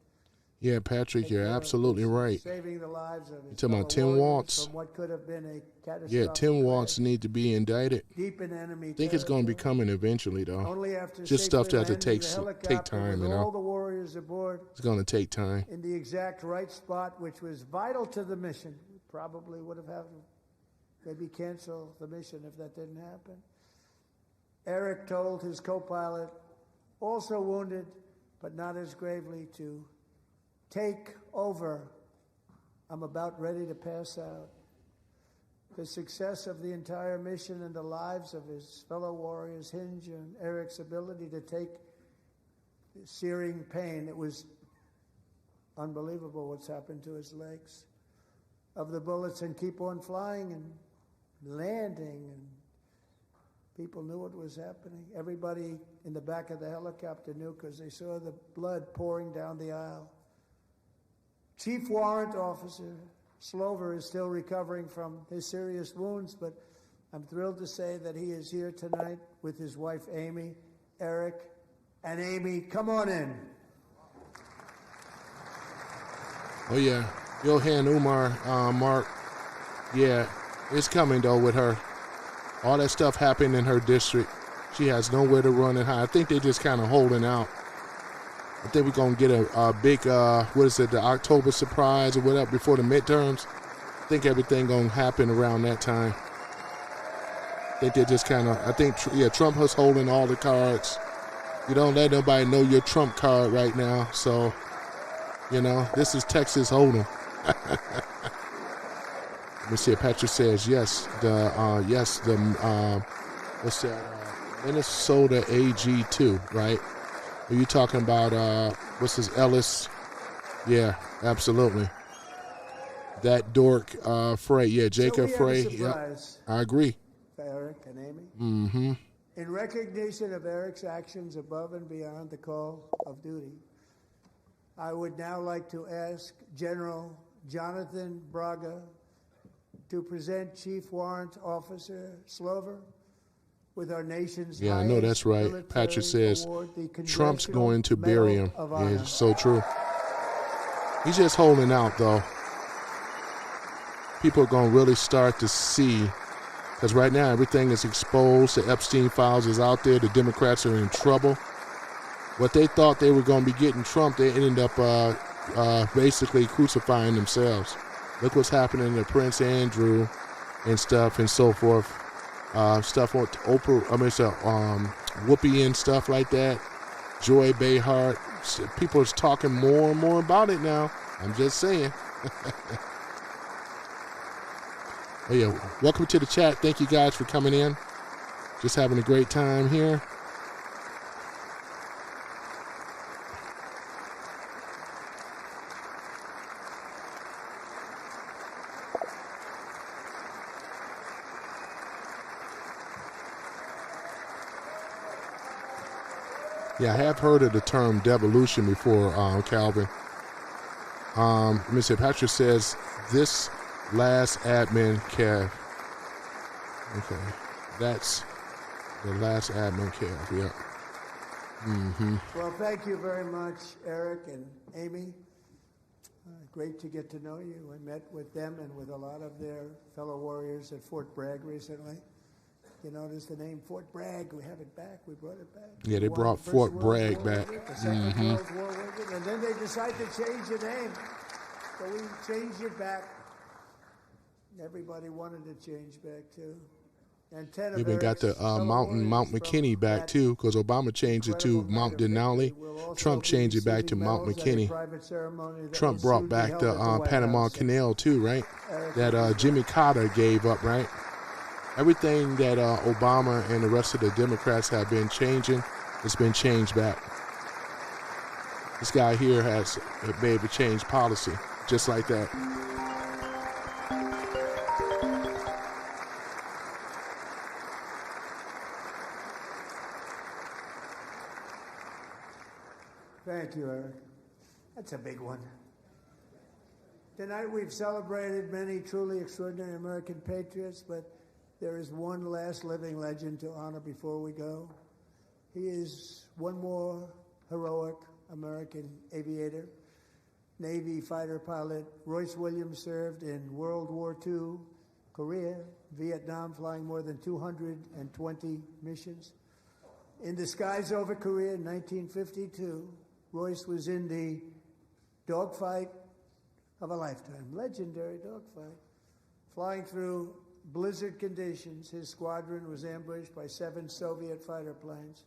Speaker 1: Yeah, Patrick, you're absolutely right.
Speaker 2: Saving the lives of his
Speaker 1: You're talking about Tim Waltz.
Speaker 2: From what could have been a catastrophic
Speaker 1: Yeah, Tim Waltz need to be indicted.
Speaker 2: Deep in enemy
Speaker 1: I think it's going to be coming eventually, though.
Speaker 2: Only after
Speaker 1: just stuff that has to
Speaker 2: safely
Speaker 1: take time, you know.
Speaker 2: all the warriors aboard
Speaker 1: it's going to take time.
Speaker 2: in the exact right spot, which was vital to the mission. Probably would have had to maybe cancel the mission if that didn't happen. Eric told his co-pilot, also wounded but not as gravely, to take over. I'm about ready to pass out. The success of the entire mission and the lives of his fellow warriors hinge on Eric's ability to take the searing pain. It was unbelievable what's happened to his legs, of the bullets, and keep on flying and landing, and people knew what was happening. Everybody in the back of the helicopter knew because they saw the blood pouring down the aisle. Chief Warrant Officer Slover is still recovering from his serious wounds, but I'm thrilled to say that he is here tonight with his wife, Amy. Eric and Amy, come on in.
Speaker 1: Oh, yeah. Johan Umar, Mark. Yeah, it's coming, though, with her. All that stuff happened in her district. She has nowhere to run and hide. I think they're just kind of holding out. I think we're going to get a big, the October surprise or whatever before the midterms. I think everything going to happen around that time. I think they're just kind of, Trump was holding all the cards. You don't let nobody know your Trump card right now. So, this is Texas Hold'em. Let me see. Patrick says yes. What's that? Minnesota AG2, right? Are you talking about what's his Ellis? Yeah, absolutely. That dork Frey. Yeah, Jacob Frey. Yeah, I agree.
Speaker 2: For Eric and Amy.
Speaker 1: Mm-hmm.
Speaker 2: In recognition of Eric's actions above and beyond the call of duty, I would now like to ask General Jonathan Braga to present Chief Warrant Officer Slover with our nation's
Speaker 1: I know that's right. Patrick says Trump's going to bury him. Yeah, it's so true. He's just holding out, though. People are going to really start to see, because right now everything is exposed. The Epstein files is out there. The Democrats are in trouble. What they thought they were going to be getting Trump, they ended up basically crucifying themselves. Look what's happening to Prince Andrew and stuff and so forth. Stuff on Oprah, Whoopi and stuff like that. Joy Behar. People are talking more and more about it now. I'm just saying. Oh, yeah. Welcome to the chat. Thank you guys for coming in. Just having a great time here. Yeah, I have heard of the term devolution before, Calvin. Mr. Patrick says, this last admin, Kev. Okay, that's the last admin, Kev, yeah. Mm-hmm.
Speaker 2: Well, thank you very much, Eric and Amy. Great to get to know you. I met with them and with a lot of their fellow warriors at Fort Bragg recently. You notice the name Fort Bragg. We have it back. We brought it back.
Speaker 1: Yeah, they brought Fort Bragg back.
Speaker 2: The Second World War with it. And then they decided to change the name. So we changed it back. Everybody wanted to change back, too. And 10 of
Speaker 1: even got the Mount McKinney back, too, because Obama changed it to Mount Denali. Trump changed it back to Mount McKinney. Trump brought back the Panama Canal, too, right? That Jimmy Carter gave up, right? Everything that Obama and the rest of the Democrats have been changing, it's been changed back. This guy here has been able to change policy, just like that.
Speaker 2: Thank you, Eric. That's a big one. Tonight we've celebrated many truly extraordinary American patriots, but there is one last living legend to honor before we go. He is one more heroic American aviator. Navy fighter pilot Royce Williams served in World War II, Korea, Vietnam, flying more than 220 missions. In the skies over Korea in 1952, Royce was in the dogfight of a lifetime, legendary dogfight, flying through blizzard conditions, his squadron was ambushed by 7 Soviet fighter planes.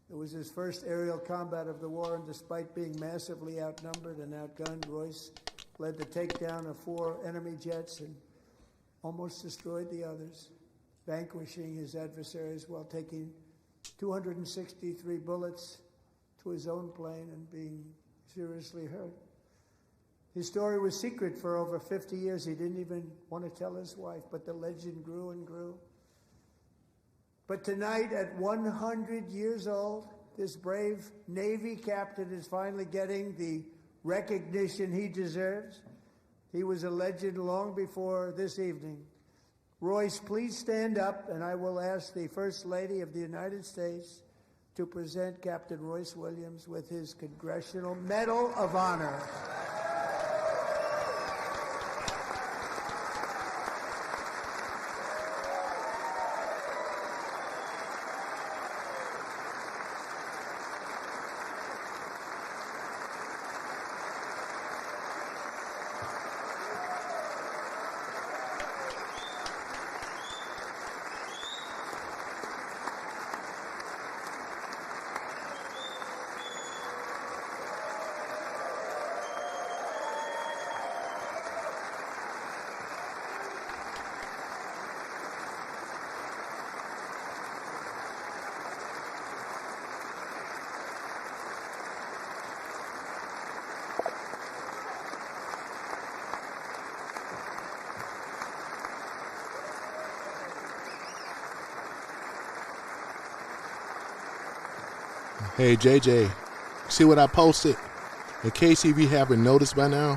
Speaker 2: It was his first aerial combat of the war, and despite being massively outnumbered and outgunned, Royce led the takedown of 4 enemy jets and almost destroyed the others, vanquishing his adversaries while taking 263 bullets to his own plane and being seriously hurt. His story was secret for over 50 years. He didn't even want to tell his wife, but the legend grew and grew. But tonight, at 100 years old, this brave Navy captain is finally getting the recognition he deserves. He was a legend long before this evening. Royce, please stand up, and I will ask the First Lady of the United States to present Captain Royce Williams with his Congressional Medal of Honor.
Speaker 1: Hey, JJ, see what I posted? In case if you haven't noticed by now,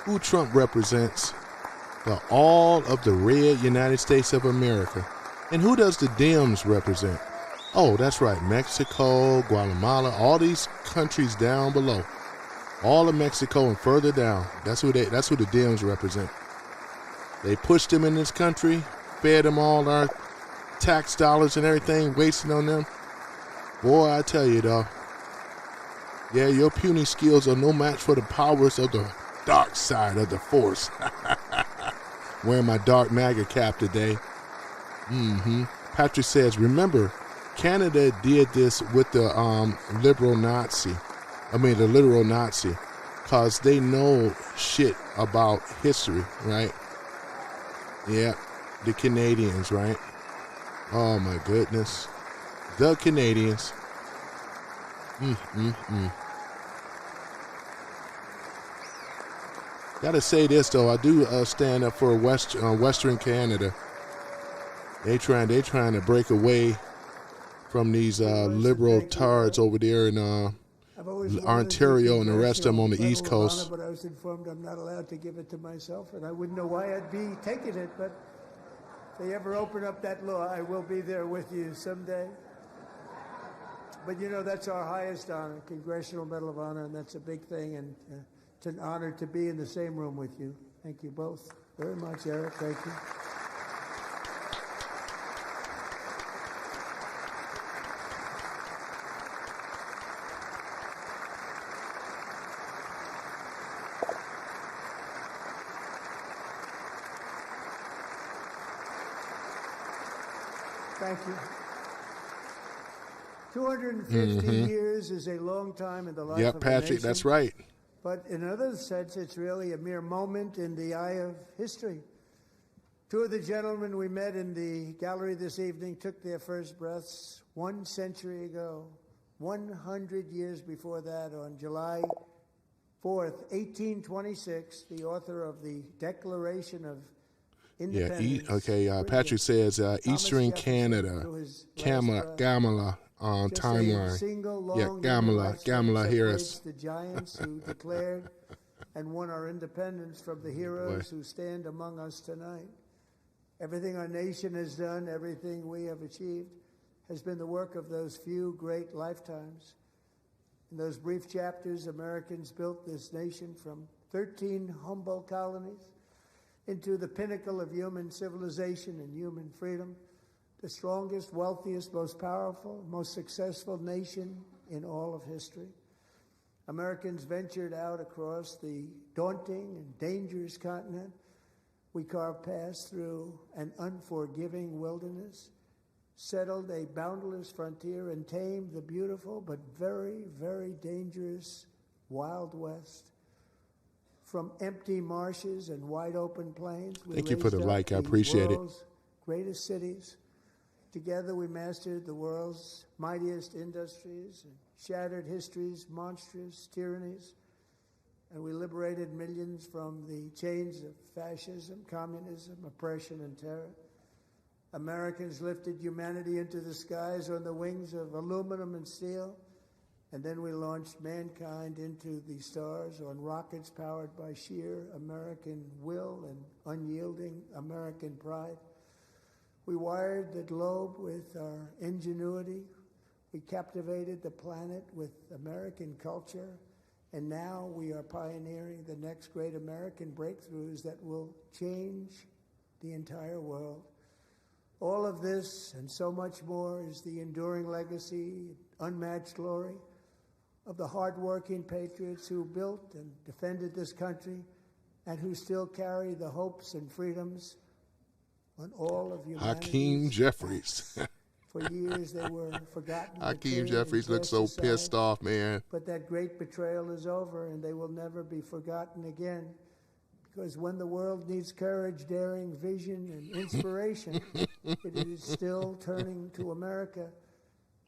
Speaker 1: who Trump represents? All of the red United States of America. And who does the Dems represent? Oh, that's right, Mexico, Guatemala, all these countries down below. All of Mexico and further down. That's who the Dems represent. They pushed them in this country, fed them all our tax dollars and everything, wasting on them. Boy, I tell you though, yeah, your puny skills are no match for the powers of the dark side of the force. Wearing my dark MAGA cap today. Patrick says, remember, Canada did this with the literal Nazi, because they know shit about history, right? Yeah, the Canadians, right? Oh my goodness. The Canadians. Gotta say this though, I do stand up for Western Canada. They trying to break away from these liberal tards over there in Ontario and the rest of them on the East Coast.
Speaker 2: But I was informed I'm not allowed to give it to myself, and I wouldn't know why I'd be taking it. But if they ever open up that law, I will be there with you someday. But you know, that's our highest honor, Congressional Medal of Honor, and that's a big thing, and it's an honor to be in the same room with you. Thank you both very much, Eric. Thank you. Thank you. 250 years is a long time in the life of a
Speaker 1: Patrick,
Speaker 2: nation.
Speaker 1: that's right.
Speaker 2: But in another sense, it's really a mere moment in the eye of history. 2 of the gentlemen we met in the gallery this evening took their first breaths 1 century ago, 100 years before that, on July 4th, 1826, the author of the Declaration of Independence.
Speaker 1: Patrick says Eastern Canada, Gamala timeline. Gamala Harris.
Speaker 2: The giants who declared and won our independence from the heroes who stand among us tonight. Everything our nation has done, everything we have achieved, has been the work of those few great lifetimes. In those brief chapters, Americans built this nation from 13 humble colonies into the pinnacle of human civilization and human freedom, the strongest, wealthiest, most powerful, most successful nation in all of history. Americans ventured out across the daunting and dangerous continent We carved paths through an unforgiving wilderness, settled a boundless frontier, and tamed the beautiful but very, very dangerous Wild West. From empty marshes and wide open plains, we
Speaker 1: Thank you for the
Speaker 2: raised
Speaker 1: like.
Speaker 2: up
Speaker 1: I appreciate it.
Speaker 2: world's greatest cities. Together we mastered the world's mightiest industries and shattered history's monstrous tyrannies. And we liberated millions from the chains of fascism, communism, oppression, and terror. Americans lifted humanity into the skies on the wings of aluminum and steel. And then we launched mankind into the stars on rockets powered by sheer American will and unyielding American pride. We wired the globe with our ingenuity. We captivated the planet with American culture. And now we are pioneering the next great American breakthroughs that will change the entire world. All of this and so much more is the enduring legacy, unmatched glory of the hardworking patriots who built and defended this country and who still carry the hopes and freedoms on all of humanity.
Speaker 1: Hakeem Jeffries.
Speaker 2: For years they were forgotten.
Speaker 1: Hakeem Jeffries looks so pissed off, man.
Speaker 2: But that great betrayal is over, and they will never be forgotten again. Because when the world needs courage, daring, vision, and inspiration, it is still turning to America.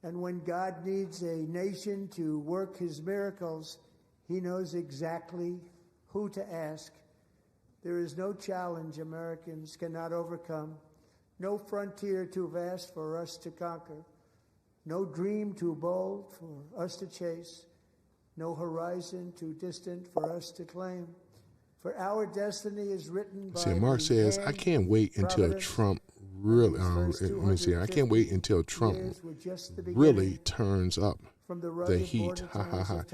Speaker 2: And when God needs a nation to work his miracles, he knows exactly who to ask. There is no challenge Americans cannot overcome, no frontier too vast for us to conquer, no dream too bold for us to chase, no horizon too distant for us to claim. For our destiny is written by
Speaker 1: Mark says, I can't wait until Trump really, I can't wait until Trump really turns up the heat. Ha ha ha.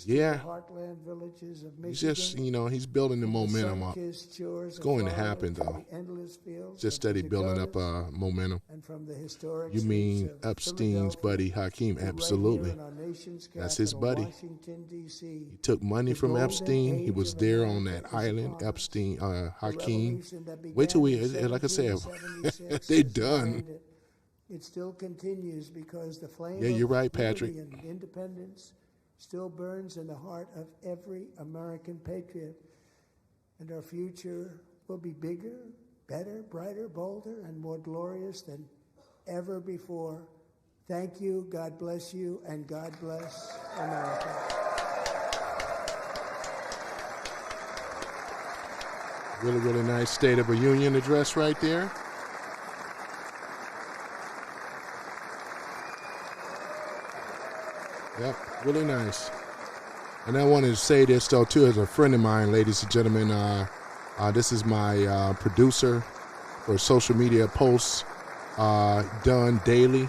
Speaker 1: Yeah. He's just, he's building the momentum up. It's going to happen, though. Just steady building up momentum. You mean Epstein's buddy, Hakeem? Absolutely. That's his buddy. He took money from Epstein. He was there on that island, Epstein, Hakeem. Wait till like I said, they done.
Speaker 2: It still continues because the flame
Speaker 1: you're right, Patrick.
Speaker 2: of liberty and independence still burns in the heart of every American patriot. And our future will be bigger, better, brighter, bolder, and more glorious than ever before. Thank you, God bless you, and God bless America.
Speaker 1: Really, really nice State of the Union address right there. Yep, really nice. And I wanted to say this, though, too, as a friend of mine, ladies and gentlemen. This is my producer for social media posts done daily.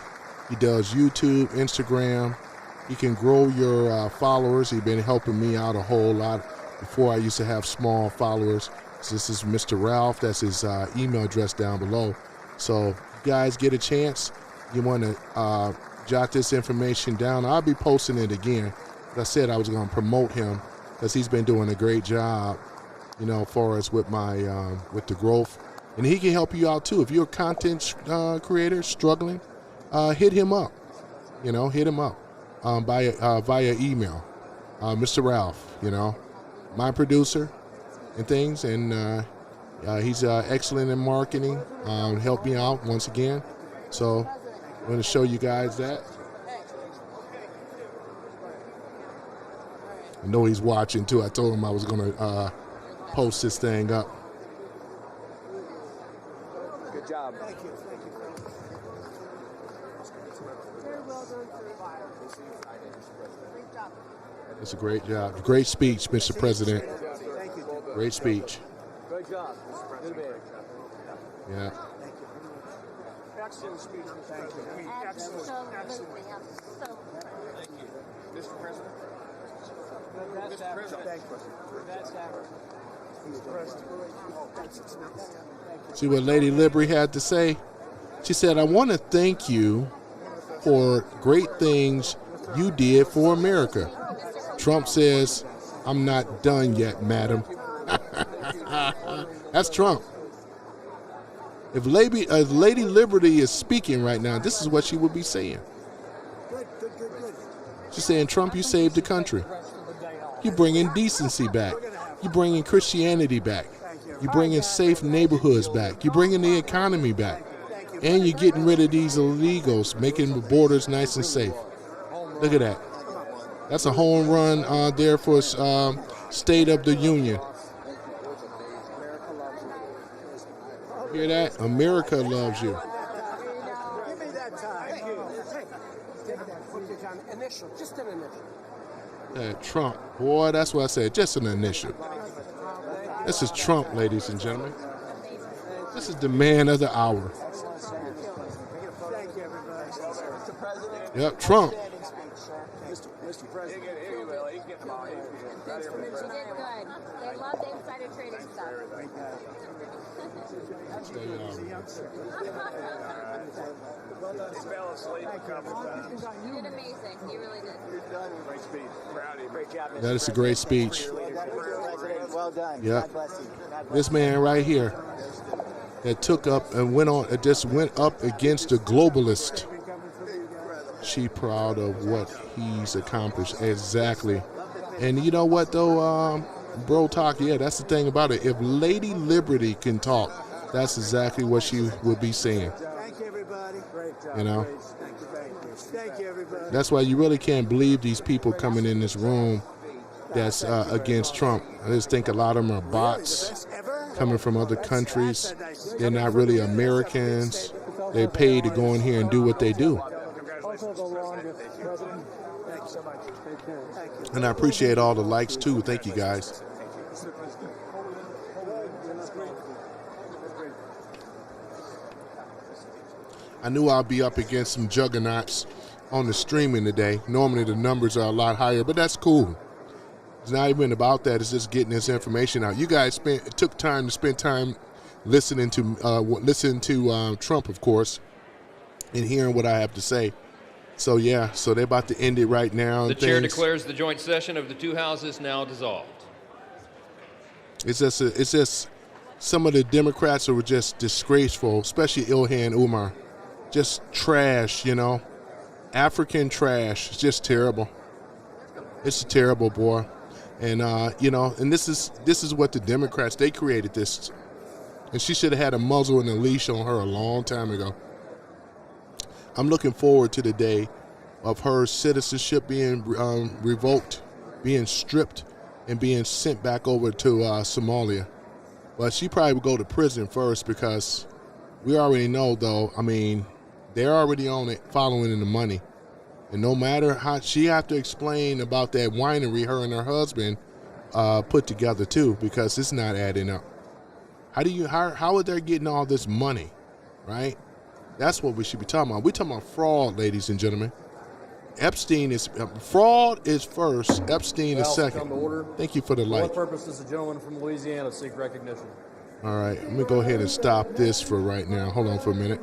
Speaker 1: He does YouTube, Instagram. He can grow your followers. He's been helping me out a whole lot. Before I used to have small followers. So this is Mr. Ralph. That's his email address down below. So if you guys get a chance, you want to jot this information down. I'll be posting it again. As I said, I was going to promote him because he's been doing a great job, for us with my with the growth. And he can help you out too. If you're a content creator struggling, hit him up. Hit him up via email. Mr. Ralph, my producer and things, and he's excellent in marketing. Help me out once again. So I'm going to show you guys that. I know he's watching too. I told him I was going to post this thing up.
Speaker 3: Good job.
Speaker 2: Thank you. Very well done, Great job.
Speaker 1: It's a great job. Great speech, Mr. President.
Speaker 2: Thank you.
Speaker 1: Great speech.
Speaker 3: Good job. Good man.
Speaker 1: Yeah.
Speaker 3: Excellent speech. Thank you. Excellent.
Speaker 4: Absolutely.
Speaker 3: Thank you. Mr. President.
Speaker 2: Mr. President.
Speaker 1: See what Lady Liberty had to say? She said, I want to thank you for great things you did for America. Trump says, I'm not done yet, madam. That's Trump. If Lady Liberty is speaking right now, this is what she would be saying.
Speaker 2: Good.
Speaker 1: She's saying, Trump, you saved the country. You bringing decency back. You bringing Christianity back. You bringing safe neighborhoods back. You bringing the economy back. And you're getting rid of these illegals, making the borders nice and safe. Look at that. That's a home run there for State of the Union. Hear that? America loves you.
Speaker 2: Give me that time. Thank you.
Speaker 3: Initial, just an initial.
Speaker 1: Trump, boy, that's what I said. Just an initial. This is Trump, ladies and gentlemen. This is the man of the hour.
Speaker 2: Thank you, everybody. Mr. President.
Speaker 1: Yep, Trump.
Speaker 3: Mr. President. Here you will. He's getting them all.
Speaker 4: You did good. They love the insider trading stuff.
Speaker 3: Fell asleep a couple times.
Speaker 4: You did amazing. You really did.
Speaker 3: Great speech. Proud of you. Great job.
Speaker 1: That is a great speech.
Speaker 2: Well done.
Speaker 1: Yep.
Speaker 2: God bless you.
Speaker 1: This man right here that took up and went up against the globalist. She proud of what he's accomplished. Exactly. And you know what though, Bro Talk, yeah, that's the thing about it. If Lady Liberty can talk, that's exactly what she would be saying.
Speaker 2: Thank you, everybody. Great job.
Speaker 1: You know?
Speaker 2: Thank you, everybody.
Speaker 1: That's why you really can't believe these people coming in this room that's against Trump. I just think a lot of them are bots coming from other countries. They're not really Americans. They pay to go in here and do what they do. And I appreciate all the likes too. Thank you guys. I knew I'd be up against some juggernauts on the streaming today. Normally the numbers are a lot higher, but that's cool. It's not even about that. It's just getting this information out. You guys took time to spend time listening to Trump, of course, and hearing what I have to say. So yeah, so they're about to end it right now.
Speaker 5: The chair declares the joint session of the two houses now dissolved.
Speaker 1: It's just some of the Democrats were just disgraceful, especially Ilhan Umar. Just trash, you know. African trash. It's just terrible. It's terrible, boy. And you know, and this is what the Democrats, they created this. And she should have had a muzzle and a leash on her a long time ago. I'm looking forward to the day of her citizenship being revoked, being stripped, and being sent back over to Somalia. But she probably would go to prison first because we already know, though, I mean, they're already on it, following in the money. And no matter how, she have to explain about that winery her and her husband put together, too, because it's not adding up. How are they getting all this money, right? That's what we should be talking about. We're talking about fraud, ladies and gentlemen. Epstein is fraud is first. Epstein is second.
Speaker 6: Come to order.
Speaker 1: Thank you for the
Speaker 6: For
Speaker 1: light.
Speaker 6: what purpose does the gentleman from Louisiana seek recognition?
Speaker 1: All right, let me go ahead and stop this for right now. Hold on for a minute.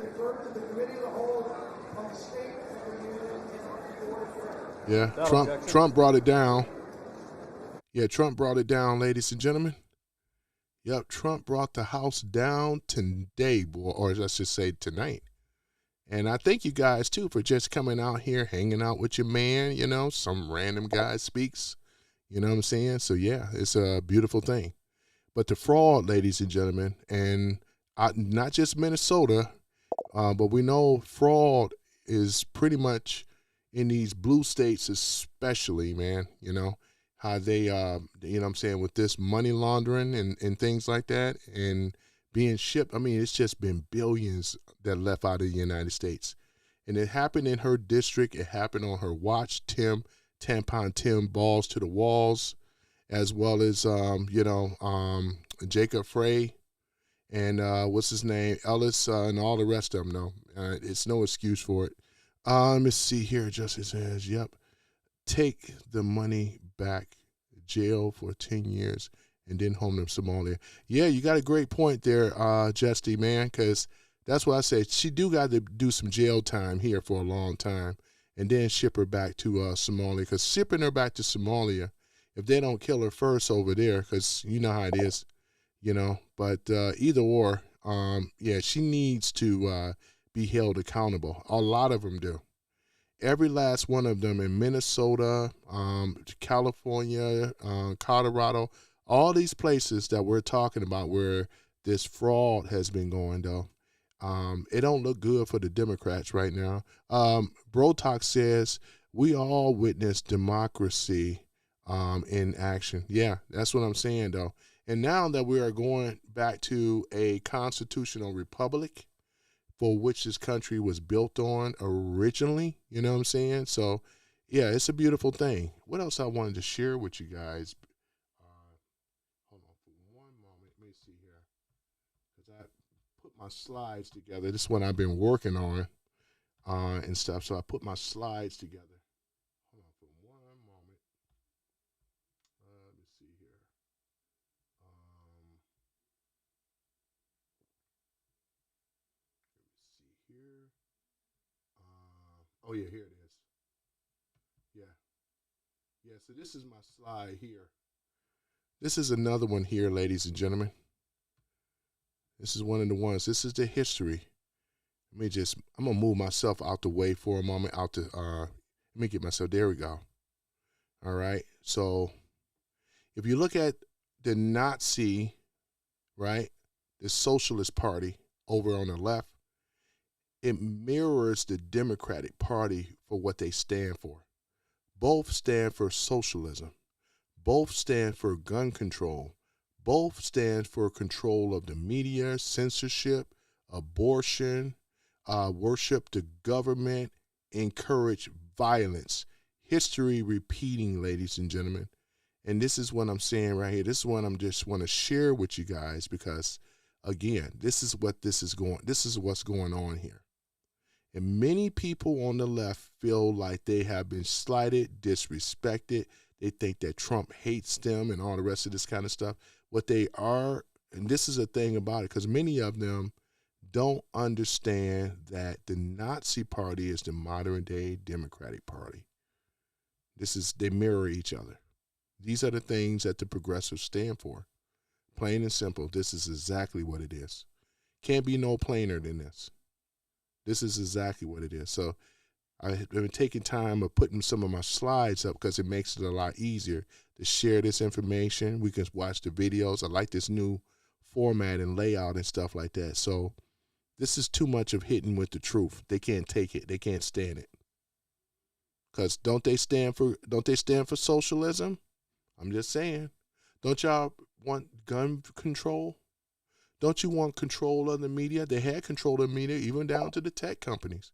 Speaker 1: Yeah, Trump brought it down. Yeah, Trump brought it down, ladies and gentlemen. Yep, Trump brought the House down today, boy, or let's just say tonight. And I thank you guys, too, for just coming out here, hanging out with your man, you know, some random guy speaks, you know what I'm saying? So, yeah, it's a beautiful thing. But the fraud, ladies and gentlemen, and not just Minnesota, but we know fraud is pretty much in these blue states especially, man, you know, how they, you know what I'm saying, with this money laundering and things like that and being shipped. I mean, it's just been billions that left out of the United States. And it happened in her district. It happened on her watch, Tampon Tim, balls to the walls, as well as, you know, Jacob Frey and what's his name, Ellis, and all the rest of them. No, it's no excuse for it. Let me see here. Justice says, yep, take the money back, jail for 10 years, and then home to Somalia. Yeah, you got a great point there, Justy, man, because that's what I said. She do got to do some jail time here for a long time and then ship her back to Somalia, because shipping her back to Somalia, if they don't kill her first over there, because you know how it is, you know, but either or, yeah, she needs to be held accountable. A lot of them do. Every last one of them in Minnesota, California, Colorado, all these places that we're talking about where this fraud has been going, though. It don't look good for the Democrats right now. Brotox says we all witness democracy in action. Yeah, that's what I'm saying, though. And now that we are going back to a constitutional republic for which this country was built on originally, you know what I'm saying? So, yeah, it's a beautiful thing. What else I wanted to share with you guys? Hold on for one moment. Let me see here. Because I put my slides together. This is what I've been working on and stuff. So I put my slides together. Hold on for one moment. Let me see here. Let me see here. Oh, yeah, here it is. Yeah. Yeah, so this is my slide here. This is another one here, ladies and gentlemen. This is one of the ones. This is the history. I'm going to move myself out the way for a moment. Let me get myself, there we go. All right. So if you look at the Nazi, right, the Socialist Party over on the left, it mirrors the Democratic Party for what they stand for. Both stand for socialism. Both stand for gun control. Both stand for control of the media, censorship, abortion, worship the government, encourage violence. History repeating, ladies and gentlemen. And this is what I'm saying right here. This is what I'm just want to share with you guys because, again, this is what's going on here. And many people on the left feel like they have been slighted, disrespected. They think that Trump hates them and all the rest of this kind of stuff. What they are, and this is a thing about it, because many of them don't understand that the Nazi Party is the modern day Democratic Party. They mirror each other. These are the things that the progressives stand for. Plain and simple, this is exactly what it is. Can't be no plainer than this. This is exactly what it is. So I've been taking time of putting some of my slides up because it makes it a lot easier to share this information. We can watch the videos. I like this new format and layout and stuff like that. So this is too much of hitting with the truth. They can't take it. They can't stand it. Because don't they stand for socialism? I'm just saying. Don't y'all want gun control? Don't you want control of the media? They had control of the media even down to the tech companies.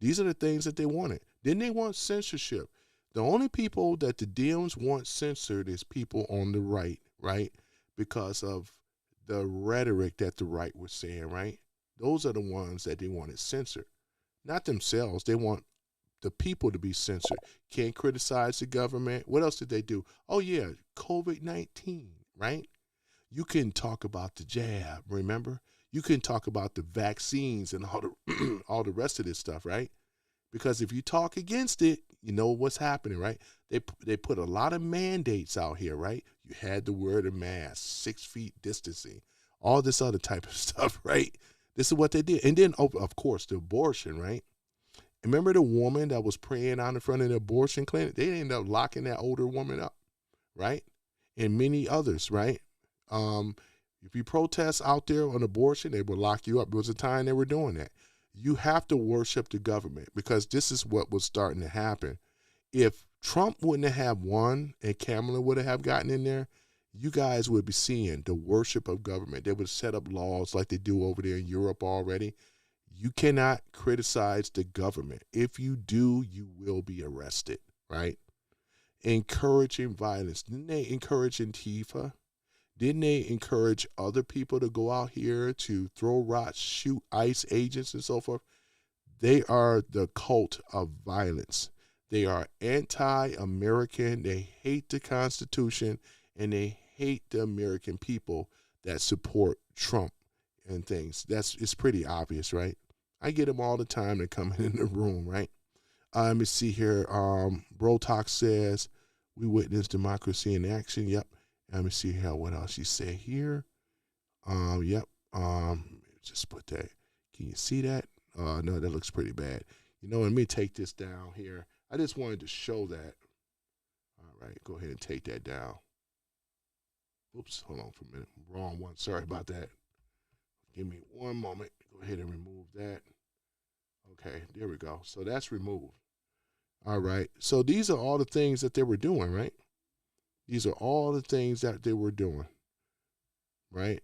Speaker 1: These are the things that they wanted. Didn't they want censorship? The only people that the Dems want censored is people on the right, right? Because of the rhetoric that the right was saying, right? Those are the ones that they wanted censored. Not themselves. They want the people to be censored. Can't criticize the government. What else did they do? Oh, yeah, COVID-19, right? You can talk about the jab, remember? You can talk about the vaccines and all the rest of this stuff, right? Because if you talk against it, you know what's happening, right? They put a lot of mandates out here, right? You had to wear the mask, 6 feet distancing, all this other type of stuff, right? This is what they did. And then, of course, the abortion, right? Remember the woman that was praying out in front of the abortion clinic? They ended up locking that older woman up, right? And many others, right? If you protest out there on abortion, they will lock you up. There was a time they were doing that. You have to worship the government because this is what was starting to happen. If Trump wouldn't have won and Kamala would have gotten in there, you guys would be seeing the worship of government. They would set up laws like they do over there in Europe already. You cannot criticize the government. If you do, you will be arrested, right? Encouraging violence. Didn't they encourage Antifa? Didn't they encourage other people to go out here to throw rocks, shoot ICE agents and so forth? They are the cult of violence. They are anti-American. They hate the Constitution, and they hate the American people that support Trump and things. It's pretty obvious, right? I get them all the time. They come in the room, right? Let me see here. Brotox says, we witness democracy in action. Yep. Let me see here what else you say here. Yep. just put that. Can you see that? No, that looks pretty bad. You know, let me take this down here. I just wanted to show that. All right, go ahead and take that down. Oops, hold on for a minute. Wrong one. Sorry about that. Give me one moment. Go ahead and remove that. Okay, there we go. So that's removed. All right. So these are all the things that they were doing, right? These are all the things that they were doing, right?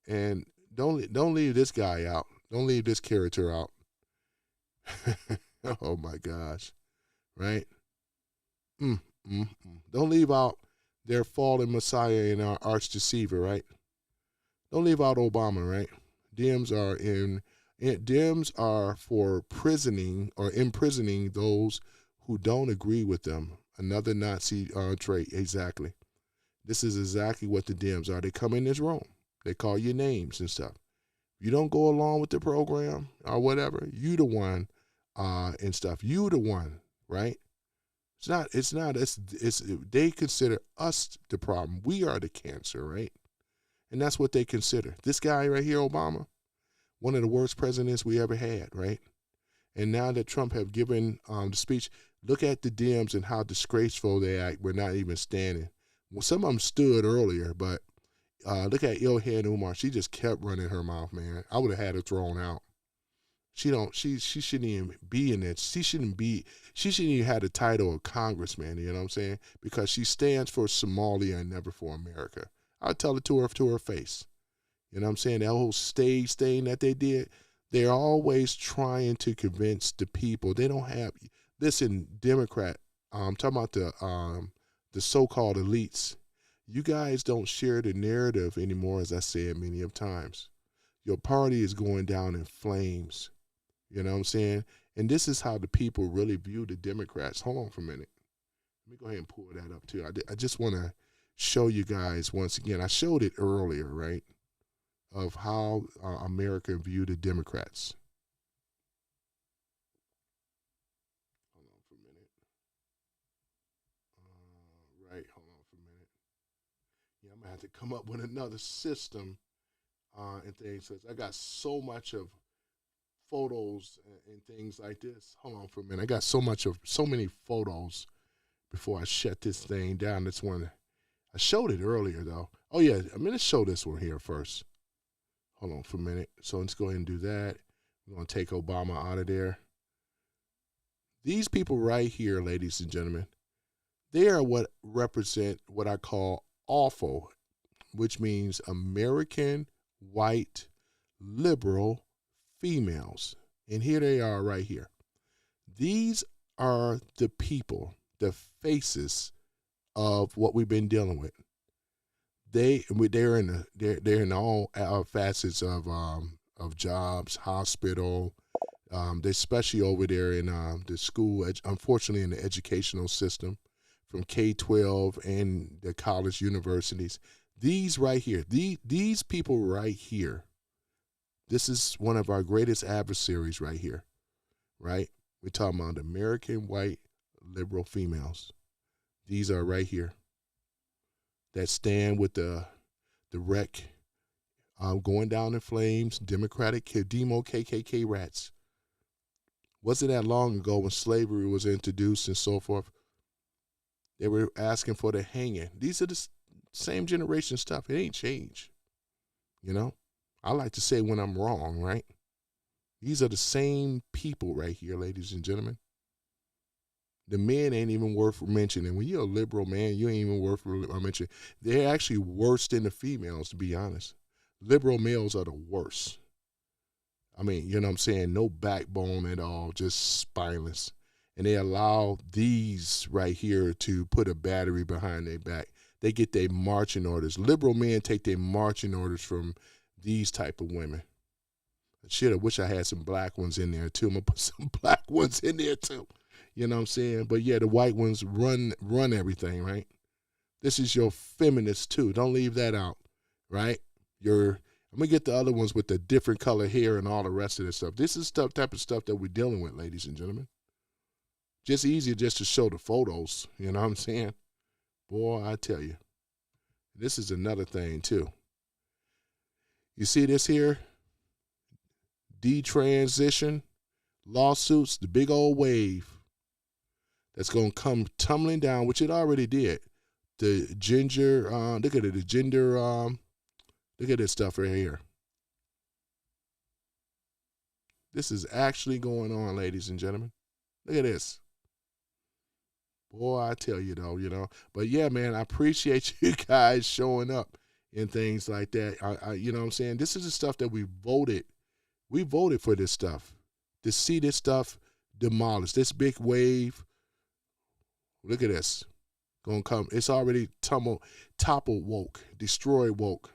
Speaker 1: And don't leave this guy out. Don't leave this character out. Oh my gosh, right? Don't leave out their fallen Messiah and our arch deceiver, right? Don't leave out Obama, right? Dems are for imprisoning those who don't agree with them. Another Nazi trait, exactly. This is exactly what the Dems are. They come in this room. They call you names and stuff. You don't go along with the program or whatever, you the one and stuff. You the one, right? It's they consider us the problem. We are the cancer, right? And that's what they consider. This guy right here, Obama, one of the worst presidents we ever had, right? And now that Trump have given the speech, look at the Dems and how disgraceful they act. We're not even standing. Well, some of them stood earlier, but look at Ilhan Umar. She just kept running her mouth, man. I would have had her thrown out. She shouldn't even be in it. She shouldn't even have the title of congressman, you know what I'm saying? Because she stands for Somalia and never for America. I'll tell it to her face. You know what I'm saying? That whole stage thing that they did, they're always trying to convince the people. They don't have, listen, Democrat, I'm talking about the so-called elites. You guys don't share the narrative anymore, as I said many of times. Your party is going down in flames. You know what I'm saying? And this is how the people really view the Democrats. Hold on for a minute. Let me go ahead and pull that up too. I just want to show you guys once again. I showed it earlier, right? Of how America viewed the Democrats. Hold on for a minute. Right, hold on for a minute. Yeah, I'm going to have to come up with another system and things. I got so much of photos and things like this. Hold on for a minute. I got so many photos before I shut this thing down. This one, I showed it earlier though. Oh yeah, I'm going to show this one here first. Hold on for a minute. So let's go ahead and do that. We're going to take Obama out of there. These people right here, ladies and gentlemen, they are what represent what I call awful, which means American white liberal females. And here they are right here. These are the people, the faces of what we've been dealing with. They're in all facets of jobs, hospital. They're especially over there in the school, unfortunately in the educational system, from K-12 and the college universities. These right here, these people right here, this is one of our greatest adversaries right here, right? We're talking about American white liberal females. These are right here that stand with the wreck going down in flames, Democratic, Demo KKK rats. Wasn't that long ago when slavery was introduced and so forth, they were asking for the hanging. These are the same generation stuff. It ain't changed, you know? I like to say when I'm wrong, right? These are the same people right here, ladies and gentlemen. The men ain't even worth mentioning. When you're a liberal man, you ain't even worth mentioning. They're actually worse than the females, to be honest. Liberal males are the worst. I mean, you know what I'm saying? No backbone at all, just spineless. And they allow these right here to put a battery behind their back. They get their marching orders. Liberal men take their marching orders from these type of women. Shit, I wish I had some black ones in there too. I'm gonna put some black ones in there too. You know what I'm saying? But yeah, the white ones run everything, right? This is your feminist too. Don't leave that out, right? I'm gonna get the other ones with the different color hair and all the rest of this stuff. This is type of stuff that we're dealing with, ladies and gentlemen. Just easier just to show the photos, you know what I'm saying? Boy, I tell you. This is another thing too. You see this here? detransition lawsuits, the big old wave that's going to come tumbling down, which it already did. The ginger, look at it, the gender, look at this stuff right here. This is actually going on, ladies and gentlemen. Look at this. Boy, I tell you though, But yeah, man, I appreciate you guys showing up and things like that. You know what I'm saying? This is the stuff that we voted. We voted for this stuff. To see this stuff demolished. This big wave. Look at this. Gonna come. It's already toppled woke. Destroyed woke.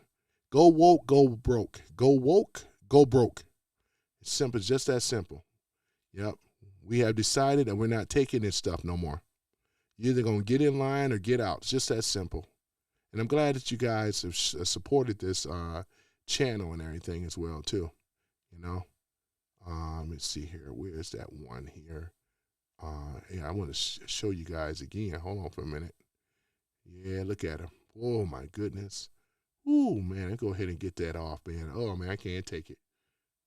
Speaker 1: Go woke, go broke. Go woke, go broke. It's simple. It's just that simple. Yep. We have decided that we're not taking this stuff no more. You're either going to get in line or get out. It's just that simple. And I'm glad that you guys have supported this channel and everything as well, too. Let's see here. Where's that one here? Yeah, I want to show you guys again. Hold on for a minute. Yeah, look at him. Oh, my goodness. Ooh, man, go ahead and get that off, man. Oh, man, I can't take it.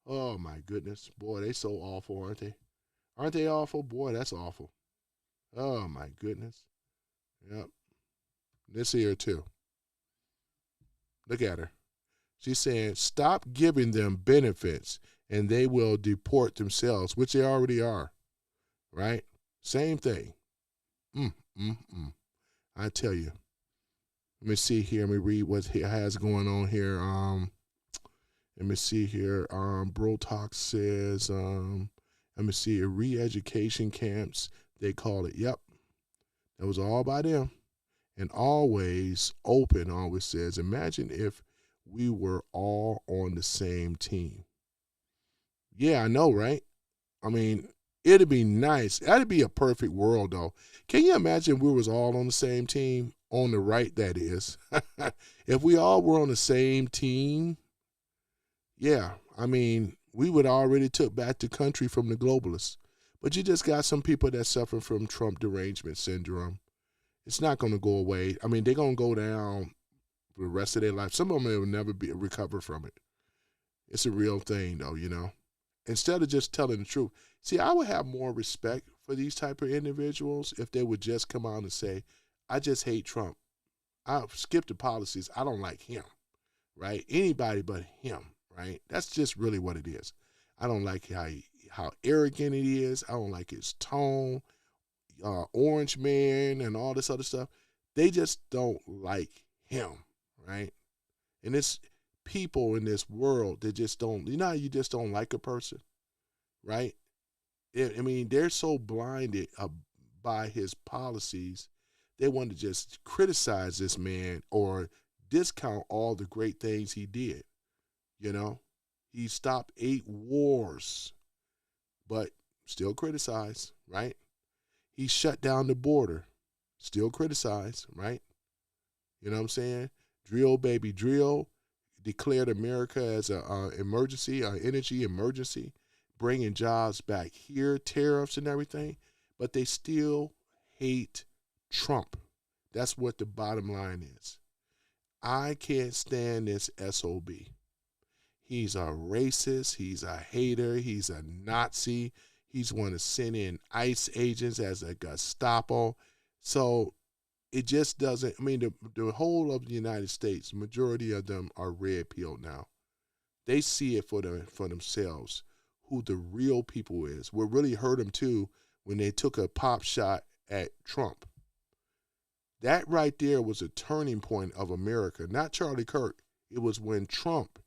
Speaker 1: Oh, my goodness. Boy, they so awful, aren't they? Aren't they awful? Boy, that's awful. Oh, my goodness. Yep. This here, too. Look at her. She's saying, stop giving them benefits and they will deport themselves, which they already are. Right? Same thing. I tell you. Let me see here. Let me read what he has going on here. Let me see here. Brotalk says, let me see, re-education camps, they call it. Yep. That was all by them. And always open, always says, imagine if we were all on the same team. Yeah, I know, right? I mean, it'd be nice. That'd be a perfect world, though. Can you imagine we was all on the same team? On the right, that is. If we all were on the same team, yeah, I mean, we would already took back the country from the globalists. But you just got some people that suffer from Trump derangement syndrome. It's not going to go away. I mean, they're going to go down for the rest of their life. Some of them will never recover from it. It's a real thing, though, Instead of just telling the truth. See, I would have more respect for these type of individuals if they would just come out and say, I just hate Trump. I skip the policies. I don't like him, right? Anybody but him, right? That's just really what it is. I don't like how arrogant he is. I don't like his tone, Orange Man and all this other stuff. They just don't like him, right? And it's people in this world that just don't, how you just don't like a person, right? I mean, they're so blinded by his policies, they want to just criticize this man or discount all the great things he did, He stopped 8 wars, but still criticized, right? He shut down the border, still criticized, right? You know what I'm saying? Drill, baby, drill. Declared America as an emergency, an energy emergency, bringing jobs back here, tariffs and everything. But they still hate Trump. That's what the bottom line is. I can't stand this SOB. He's a racist. He's a hater. He's a Nazi. He's want to send in ICE agents as a Gestapo. So it just doesn't, I mean, the whole of the United States, majority of them are red-pilled now. They see it for themselves, who the real people is. What really hurt them, too, when they took a pop shot at Trump. That right there was a turning point of America, not Charlie Kirk. It was when Trump,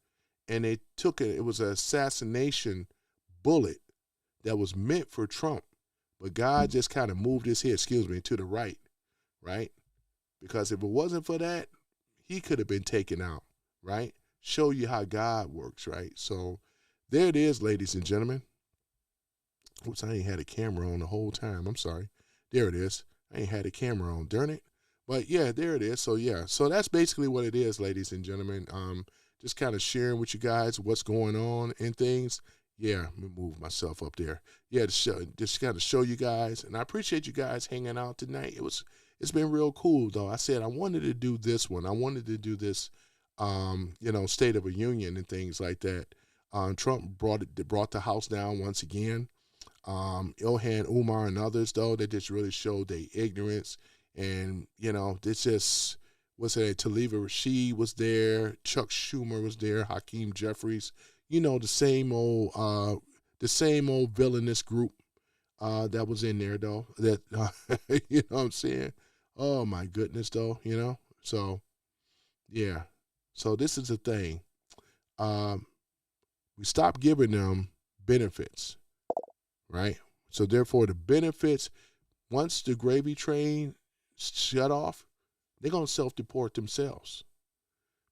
Speaker 1: and they took it, it was an assassination bullet that was meant for Trump. But God just kind of moved his head, to the right, right? Because if it wasn't for that, he could have been taken out, right? Show you how God works, right? So there it is, ladies and gentlemen. Oops, I ain't had a camera on the whole time. I'm sorry. There it is. I ain't had a camera on, darn it. But yeah, there it is. So yeah, so that's basically what it is, ladies and gentlemen. Just kind of sharing with you guys what's going on and things. Yeah, let me move myself up there. Yeah, just kind of show you guys, and I appreciate you guys hanging out tonight. It's been real cool though. I said I wanted to do this one. I wanted to do this, State of a Union and things like that. Trump brought the House down once again. Ilhan Umar and others, though, they just really showed their ignorance. And, this just, Taliba Rashid was there, Chuck Schumer was there, Hakeem Jeffries, the same old villainous group that was in there, though. That you know what I'm saying? Oh my goodness, though. So yeah. So this is the thing. We stopped giving them benefits, right? So therefore, the benefits, once the gravy train shut off, they're gonna self-deport themselves,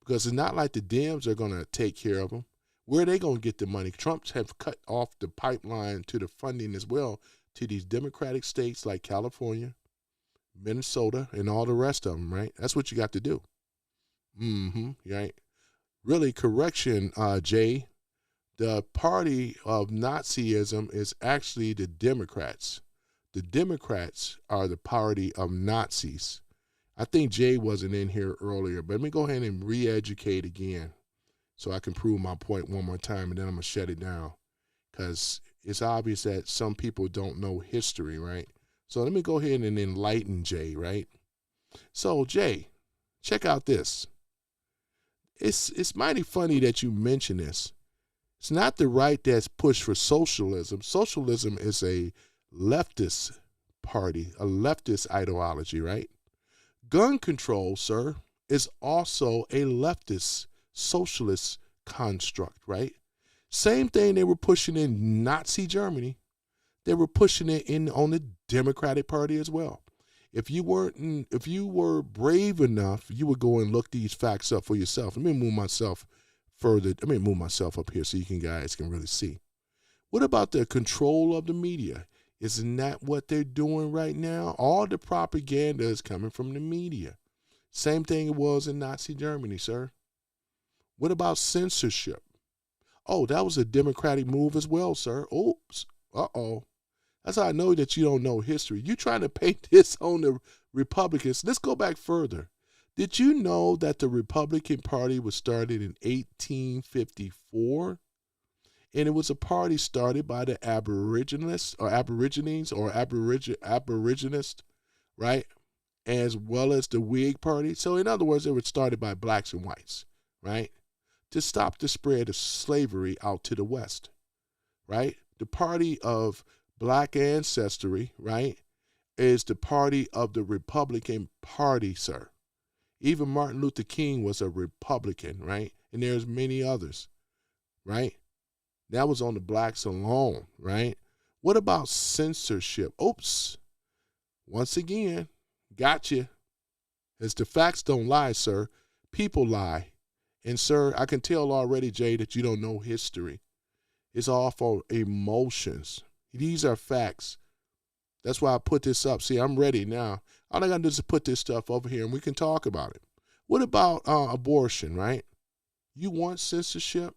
Speaker 1: because it's not like the Dems are gonna take care of them. Where are they gonna get the money? Trump's have cut off the pipeline to the funding as well to these Democratic states like California, Minnesota, and all the rest of them, right? That's what you got to do. Right? Really, correction, Jay. The party of Nazism is actually the Democrats. The Democrats are the party of Nazis. I think Jay wasn't in here earlier, but let me go ahead and re-educate again so I can prove my point one more time, and then I'm going to shut it down, because it's obvious that some people don't know history, right? So let me go ahead and enlighten Jay, right? So, Jay, check out this. It's mighty funny that you mention this. It's not the right that's pushed for socialism. Socialism is a leftist party, a leftist ideology, right? Gun control, sir, is also a leftist socialist construct, right? Same thing they were pushing in Nazi Germany. They were pushing it in on the Democratic Party as well. If you were brave enough, you would go and look these facts up for yourself. Let me move myself further. Let me move myself up here so you guys can really see. What about the control of the media? Isn't that what they're doing right now? All the propaganda is coming from the media. Same thing it was in Nazi Germany, sir. What about censorship? Oh, that was a Democratic move as well, sir. Oops. Uh-oh. That's how I know that you don't know history. You trying to paint this on the Republicans. Let's go back further. Did you know that the Republican Party was started in 1854? And it was a party started by the Aborigines, right? As well as the Whig Party. So in other words, they were started by blacks and whites, right? To stop the spread of slavery out to the West, right? The party of black ancestry, right, is the party of the Republican Party, sir. Even Martin Luther King was a Republican, right? And there's many others, right? That was on the blacks alone, right? What about censorship? Oops. Once again, gotcha. As the facts don't lie, sir. People lie. And, sir, I can tell already, Jay, that you don't know history. It's all for emotions. These are facts. That's why I put this up. See, I'm ready now. All I got to do is put this stuff over here, and we can talk about it. What about abortion, right? You want censorship?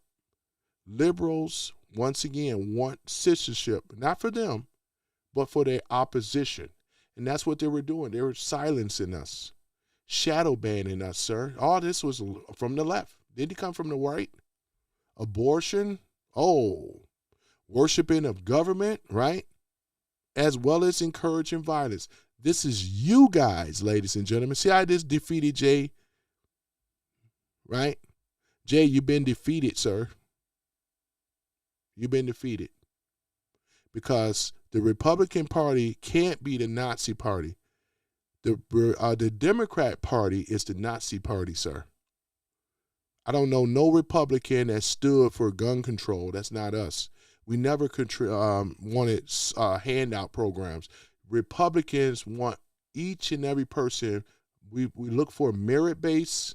Speaker 1: Liberals, once again, want censorship, not for them, but for their opposition. And that's what they were doing. They were silencing us, shadow banning us, sir. All this was from the left. Did it come from the right? Abortion? Oh, worshiping of government, right? As well as encouraging violence. This is you guys, ladies and gentlemen. See how I just defeated Jay? Right? Jay, you've been defeated, sir. You've been defeated. Because the Republican Party can't be the Nazi Party. The Democrat Party is the Nazi Party, sir. I don't know no Republican that stood for gun control. That's not us. We never wanted handout programs. Republicans want each and every person. We look for merit base.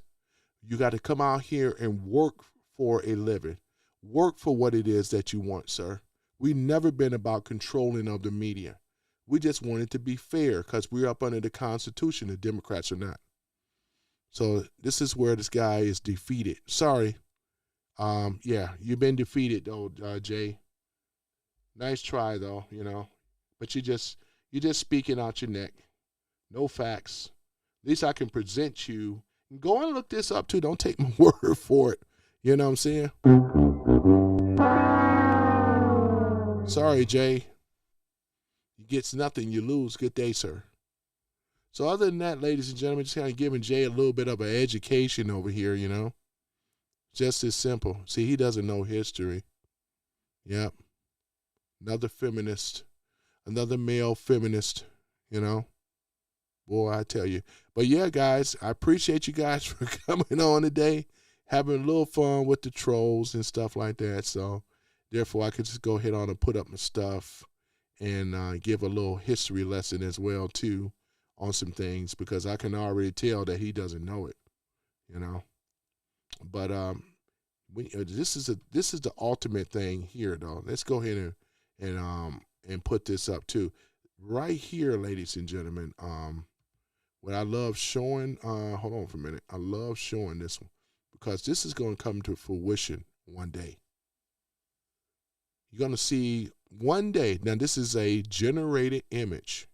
Speaker 1: You got to come out here and work for a living. Work for what it is that you want, sir. We've never been about controlling of the media. We just want it to be fair because we're up under the Constitution. The Democrats are not. So this is where this guy is defeated. Sorry. Yeah, you've been defeated, though, Jay. Nice try, though, But you're just speaking out your neck. No facts. At least I can present you. Go and look this up, too. Don't take my word for it. You know what I'm saying? Sorry, Jay. You gets nothing, you lose. Good day, sir. So other than that, ladies and gentlemen, just kind of giving Jay a little bit of an education over here, you know. Just as simple. See, he doesn't know history. Yep. Another feminist. Another male feminist, you know. Boy, I tell you. But yeah, guys, I appreciate you guys for coming on today, having a little fun with the trolls and stuff like that. So therefore, I could just go ahead on and put up my stuff and give a little history lesson as well, too, on some things, because I can already tell that he doesn't know it, you know. But this is the ultimate thing here, though. Let's go ahead and put this up too, right here, ladies and gentlemen. What I love showing, hold on for a minute. I love showing this one because this is going to come to fruition one day. You're going to see one day. Now, this is a generated image,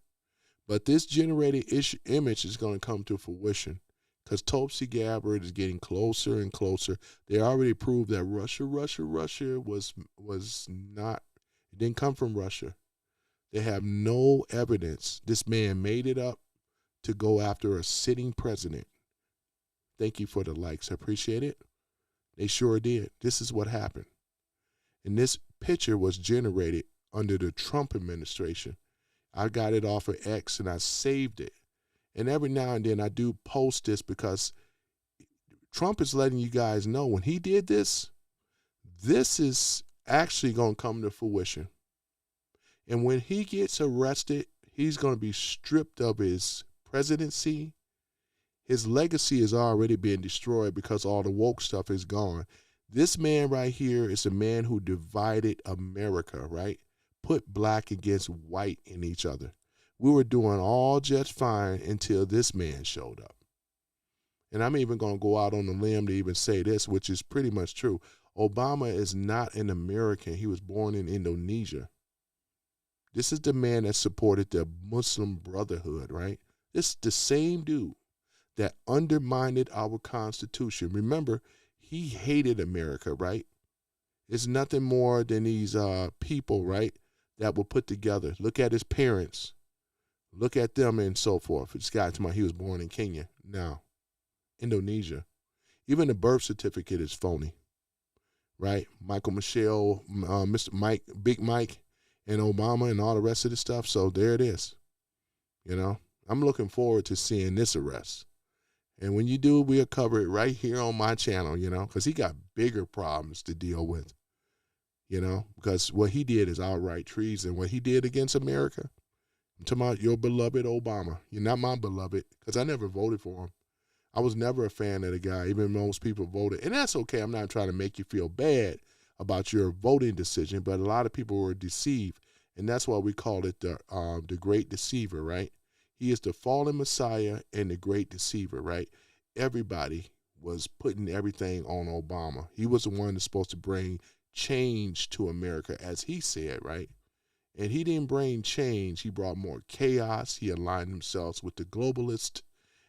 Speaker 1: but this generated image is going to come to fruition because Tulsi Gabbard is getting closer and closer. They already proved that Russia was not, it didn't come from Russia. They have no evidence. This man made it up to go after a sitting president. Thank you for the likes. I appreciate it. They sure did. This is what happened. And this picture was generated under the Trump administration. I got it off of X and I saved it. And every now and then I do post this because Trump is letting you guys know when he did this, this is actually going to come to fruition. And when he gets arrested, he's going to be stripped of his presidency. His legacy is already being destroyed because all the woke stuff is gone. This man right here is a man who divided America, right? Put black against white in each other. We were doing all just fine until this man showed up. And I'm even going to go out on a limb to even say this, which is pretty much true. Obama is not an American. He was born in Indonesia. This is the man that supported the Muslim Brotherhood, right? This is the same dude that undermined our Constitution. Remember, he hated America, right? It's nothing more than these people, right, that were put together. Look at his parents. Look at them and so forth. This guy, he was born in Kenya. Now, Indonesia. Even the birth certificate is phony, right? Michael Michelle, Mr. Mike, Big Mike, and Obama and all the rest of the stuff. So there it is. You know, I'm looking forward to seeing this arrest. And when you do, we'll cover it right here on my channel, you know, because he got bigger problems to deal with, you know, because what he did is outright treason. What he did against America, I'm talking about your beloved Obama. You're not my beloved because I never voted for him. I was never a fan of the guy, even most people voted. And that's okay. I'm not trying to make you feel bad about your voting decision, but a lot of people were deceived. And that's why we call it the great deceiver, right? He is the fallen Messiah and the great deceiver, right? Everybody was putting everything on Obama. He was the one that's supposed to bring change to America, as he said, right? And he didn't bring change. He brought more chaos. He aligned himself with the globalists.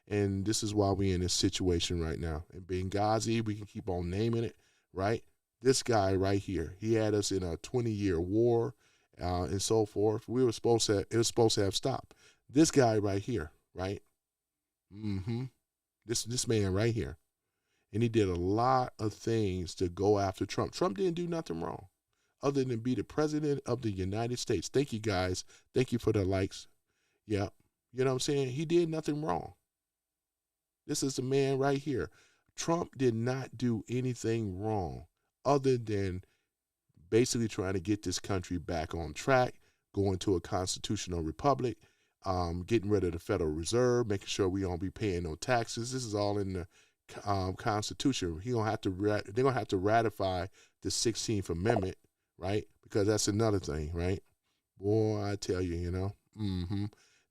Speaker 1: And this is why we're in this situation right now. And Benghazi, we can keep on naming it, right? This guy right here, he had us in a 20-year war and so forth. It was supposed to have stopped. This guy right here, right? This man right here. And he did a lot of things to go after Trump. Trump didn't do nothing wrong other than be the president of the United States. Thank you, guys. Thank you for the likes. Yeah. You know what I'm saying? He did nothing wrong. This is the man right here. Trump did not do anything wrong other than basically trying to get this country back on track, going to a constitutional republic, getting rid of the Federal Reserve, making sure we don't be paying no taxes. This is all in the Constitution. They're gonna have to ratify the 16th Amendment, right? Because that's another thing, right? Boy, I tell you, you know.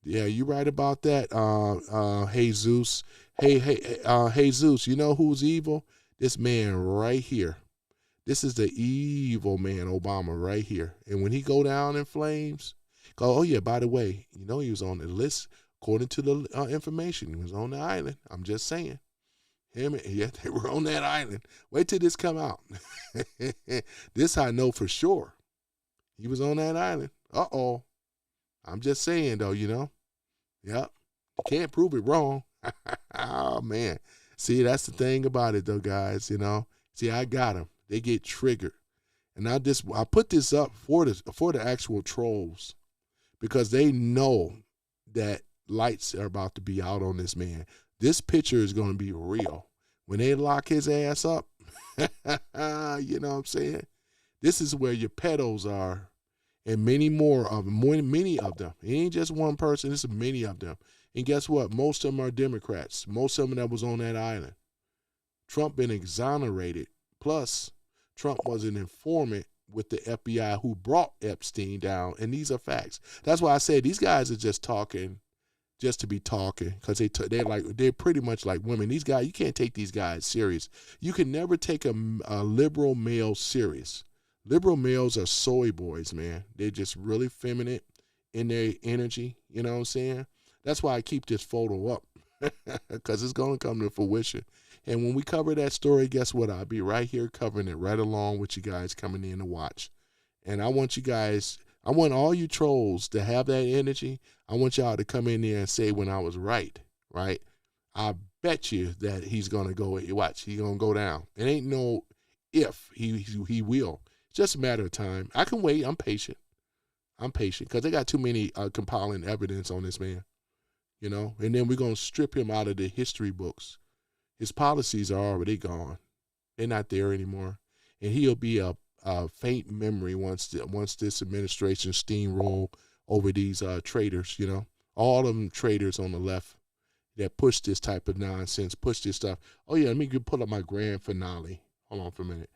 Speaker 1: Yeah, you right about that, Jesus. Hey, Jesus, you know who's evil? This man right here. This is the evil man, Obama, right here. And when he go down in flames, oh, yeah, by the way, you know he was on the list, according to the information. He was on the island. I'm just saying. They were on that island. Wait till this come out. This I know for sure. He was on that island. Uh-oh. I'm just saying, though, you know. Yep. You can't prove it wrong. Oh, man. See, that's the thing about it, though, guys, you know. See, I got them. They get triggered. And I put this up for the actual trolls because they know that lights are about to be out on this man. This picture is going to be real. When they lock his ass up, you know what I'm saying? This is where your pedos are, and many more of them. Many of them. It ain't just one person. It's many of them. And guess what? Most of them are Democrats. Most of them that was on that island. Trump been exonerated. Plus, Trump was an informant with the FBI who brought Epstein down, and these are facts. That's why I said these guys are just talking, just to be talking, because they're pretty much like women. These guys, you can't take these guys serious. You can never take a liberal male serious. Liberal males are soy boys, man. They're just really feminine in their energy. You know what I'm saying? That's why I keep this photo up, because it's going to come to fruition. And when we cover that story, guess what? I'll be right here covering it right along with you guys coming in to watch. And I want all you trolls to have that energy. I want y'all to come in there and say when I was right? I bet you that he's going to go, watch, he's going to go down. It ain't no if, he will. It's just a matter of time. I can wait. I'm patient because they got too many compiling evidence on this man, you know. And then we're going to strip him out of the history books. His policies are already gone. They're not there anymore. And he'll be a faint memory once this administration steamroll over these traitors, you know. All of them traitors on the left that push this type of nonsense, push this stuff. Oh, yeah, let me pull up my grand finale. Hold on for a minute.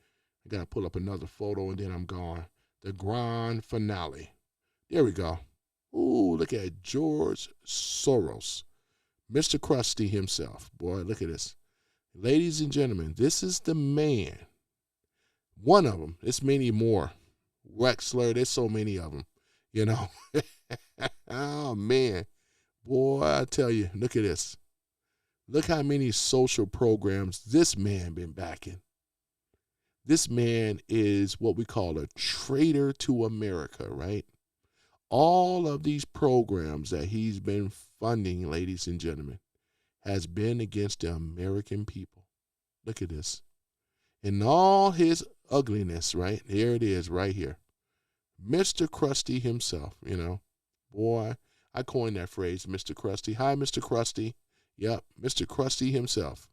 Speaker 1: I got to pull up another photo, and then I'm gone. The grand finale. There we go. Ooh, look at George Soros. Mr. Krusty himself. Boy, look at this. Ladies and gentlemen, this is the man. One of them. There's many more. Wexler, there's so many of them, you know. Oh, man. Boy, I tell you, look at this. Look how many social programs this man been backing. This man is what we call a traitor to America, right? All of these programs that he's been funding, ladies and gentlemen, has been against the American people. Look at this. In all his ugliness, right? Here it is right here. Mr. Krusty himself, you know. Boy, I coined that phrase, Mr. Krusty. Hi, Mr. Krusty. Yep, Mr. Krusty himself.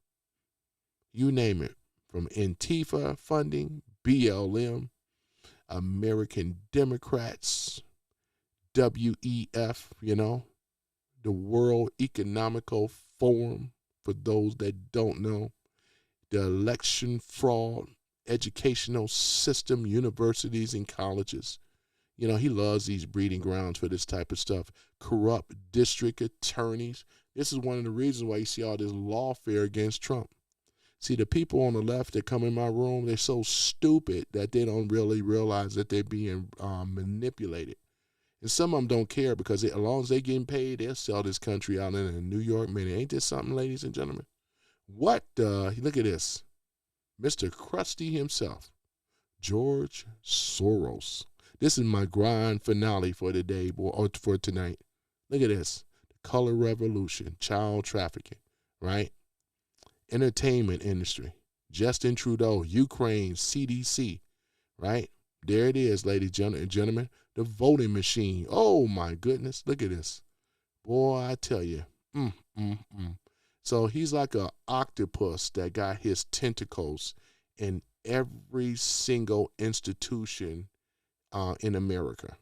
Speaker 1: You name it. From Antifa funding, BLM, American Democrats, WEF, you know, the World Economical Forum, for those that don't know, the election fraud, educational system, universities and colleges. You know, he loves these breeding grounds for this type of stuff. Corrupt district attorneys. This is one of the reasons why you see all this lawfare against Trump. See, the people on the left that come in my room, they're so stupid that they don't really realize that they're being manipulated. And some of them don't care because as long as they're getting paid, they'll sell this country out in a New York minute. Ain't this something, ladies and gentlemen? What look at this. Mr. Krusty himself, George Soros. This is my grand finale for the day, or for tonight. Look at this. The color revolution, child trafficking, right? Entertainment industry, Justin Trudeau, Ukraine, CDC, right? There it is, ladies and gentlemen. The voting machine. Oh, my goodness. Look at this. Boy, I tell you. So he's like an octopus that got his tentacles in every single institution in America.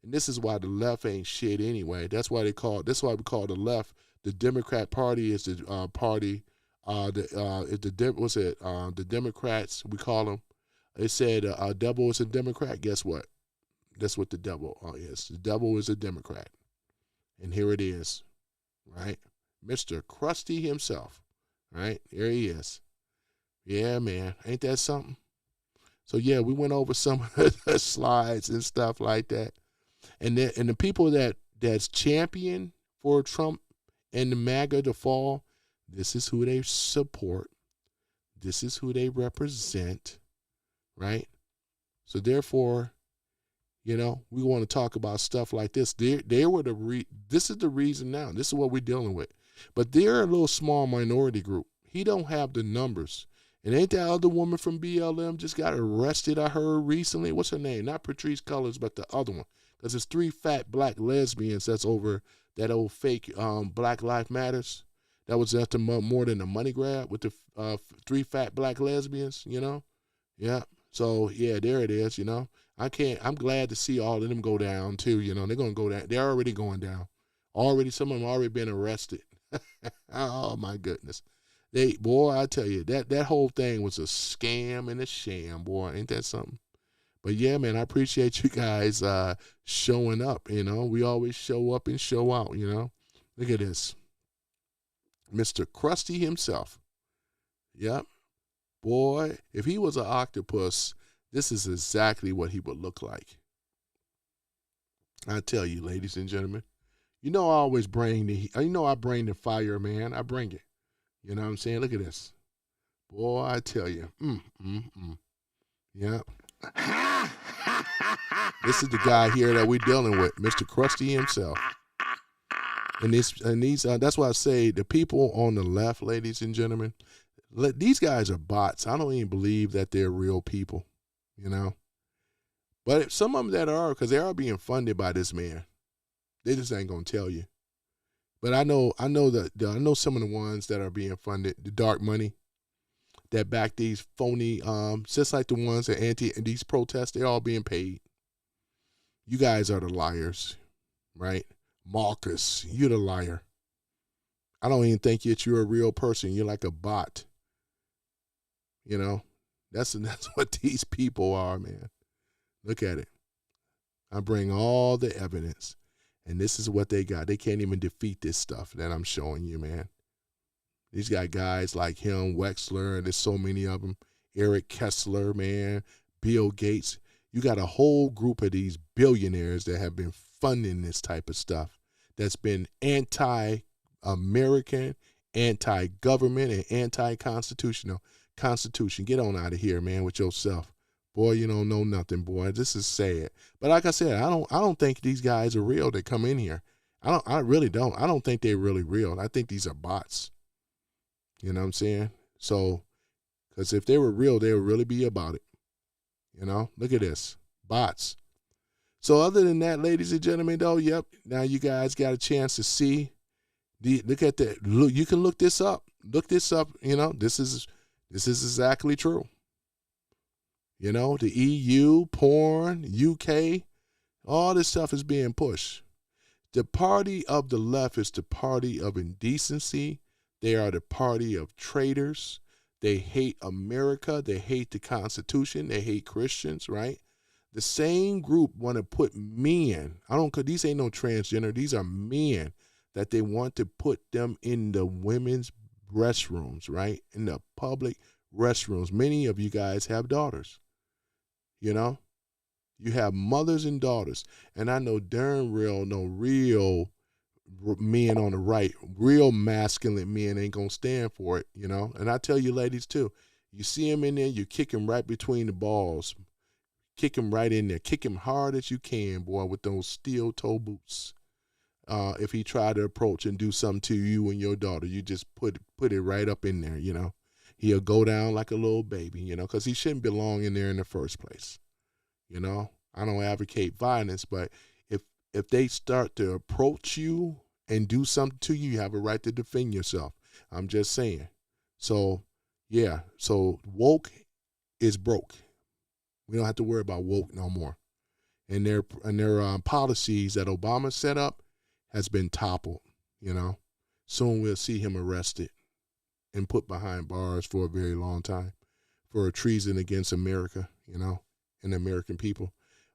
Speaker 1: And this is why the left ain't shit anyway. That's why we call the left. The Democrat Party is the party. The Democrats, we call them. They said devil is a Democrat. Guess what? That's what the devil is. The devil is a Democrat. And here it is, right? Mr. Krusty himself, right? There he is. Yeah, man. Ain't that something? So, yeah, we went over some of the slides and stuff like that. And the people that's champion for Trump and the MAGA to fall, this is who they support. This is who they represent, right? So, therefore, You know, we want to talk about stuff like this. They were this is the reason now. This is what we're dealing with. But they're a little small minority group. He don't have the numbers. And ain't that other woman from BLM just got arrested, I heard recently? What's her name? Not Patrice Cullors, but the other one. Because there's 3 fat black lesbians that's over that old fake Black Lives Matters. That was after more than a money grab with the 3 fat black lesbians, you know? Yeah. So, yeah, there it is, you know? I'm glad to see all of them go down, too, you know? They're going to go down. They're already going down. Some of them already been arrested. Oh, my goodness. Boy, I tell you, that whole thing was a scam and a sham, boy. Ain't that something? But, yeah, man, I appreciate you guys showing up, you know? We always show up and show out, you know? Look at this. Mr. Krusty himself. Yep. Boy, if he was an octopus, this is exactly what he would look like. I tell you, ladies and gentlemen, you know I always bring I bring the fire, man. I bring it. You know what I'm saying? Look at this. Boy, I tell you. Yeah. This is the guy here that we're dealing with, Mr. Krusty himself. And these that's why I say the people on the left, ladies and gentlemen, these guys are bots. I don't even believe that they're real people, you know. But some of them that are, because they are being funded by this man, they just ain't gonna tell you. But I know some of the ones that are being funded, the dark money, that back these phony, just like the ones that these protests, they're all being paid. You guys are the liars, right? Marcus, you're the liar. I don't even think that you're a real person. You're like a bot. You know, that's what these people are, man. Look at it. I bring all the evidence, and this is what they got. They can't even defeat this stuff that I'm showing you, man. These got guys like him, Wexler, and there's so many of them. Eric Kessler, man, Bill Gates. You got a whole group of these billionaires that have been funding this type of stuff that's been anti-American, anti-government, and anti-constitutional. Constitution, get on out of here, man, with yourself. Boy, you don't know nothing, boy. This is sad. But like I said, I don't think these guys are real that come in here. I really don't. I don't think they're really real. I think these are bots. You know what I'm saying? So, because if they were real, they would really be about it. You know, look at this. Bots. So other than that, ladies and gentlemen, though, yep, now you guys got a chance to see. Look at that. Look, you can look this up. Look this up. You know, this is exactly true. You know, the EU, porn, UK, all this stuff is being pushed. The party of the left is the party of indecency. They are the party of traitors. They hate America. They hate the Constitution. They hate Christians, right? The same group want to put men, these ain't no transgender, these are men that they want to put them in the women's restrooms, right? In the public restrooms. Many of you guys have daughters, you know? You have mothers and daughters. And I know darn real men on the right, real masculine men ain't going to stand for it, you know? And I tell you ladies too, you see him in there, you kick him right between the balls. Kick him right in there. Kick him hard as you can, boy, with those steel toe boots. If he tried to approach and do something to you and your daughter, you just put it right up in there, you know. He'll go down like a little baby, you know, because he shouldn't belong in there in the first place. You know, I don't advocate violence, but if they start to approach you and do something to you, you have a right to defend yourself. I'm just saying. So, yeah, so woke is broke. We don't have to worry about woke no more. And their policies that Obama set up has been toppled, you know. Soon we'll see him arrested and put behind bars for a very long time for treason against America, you know, and the American people.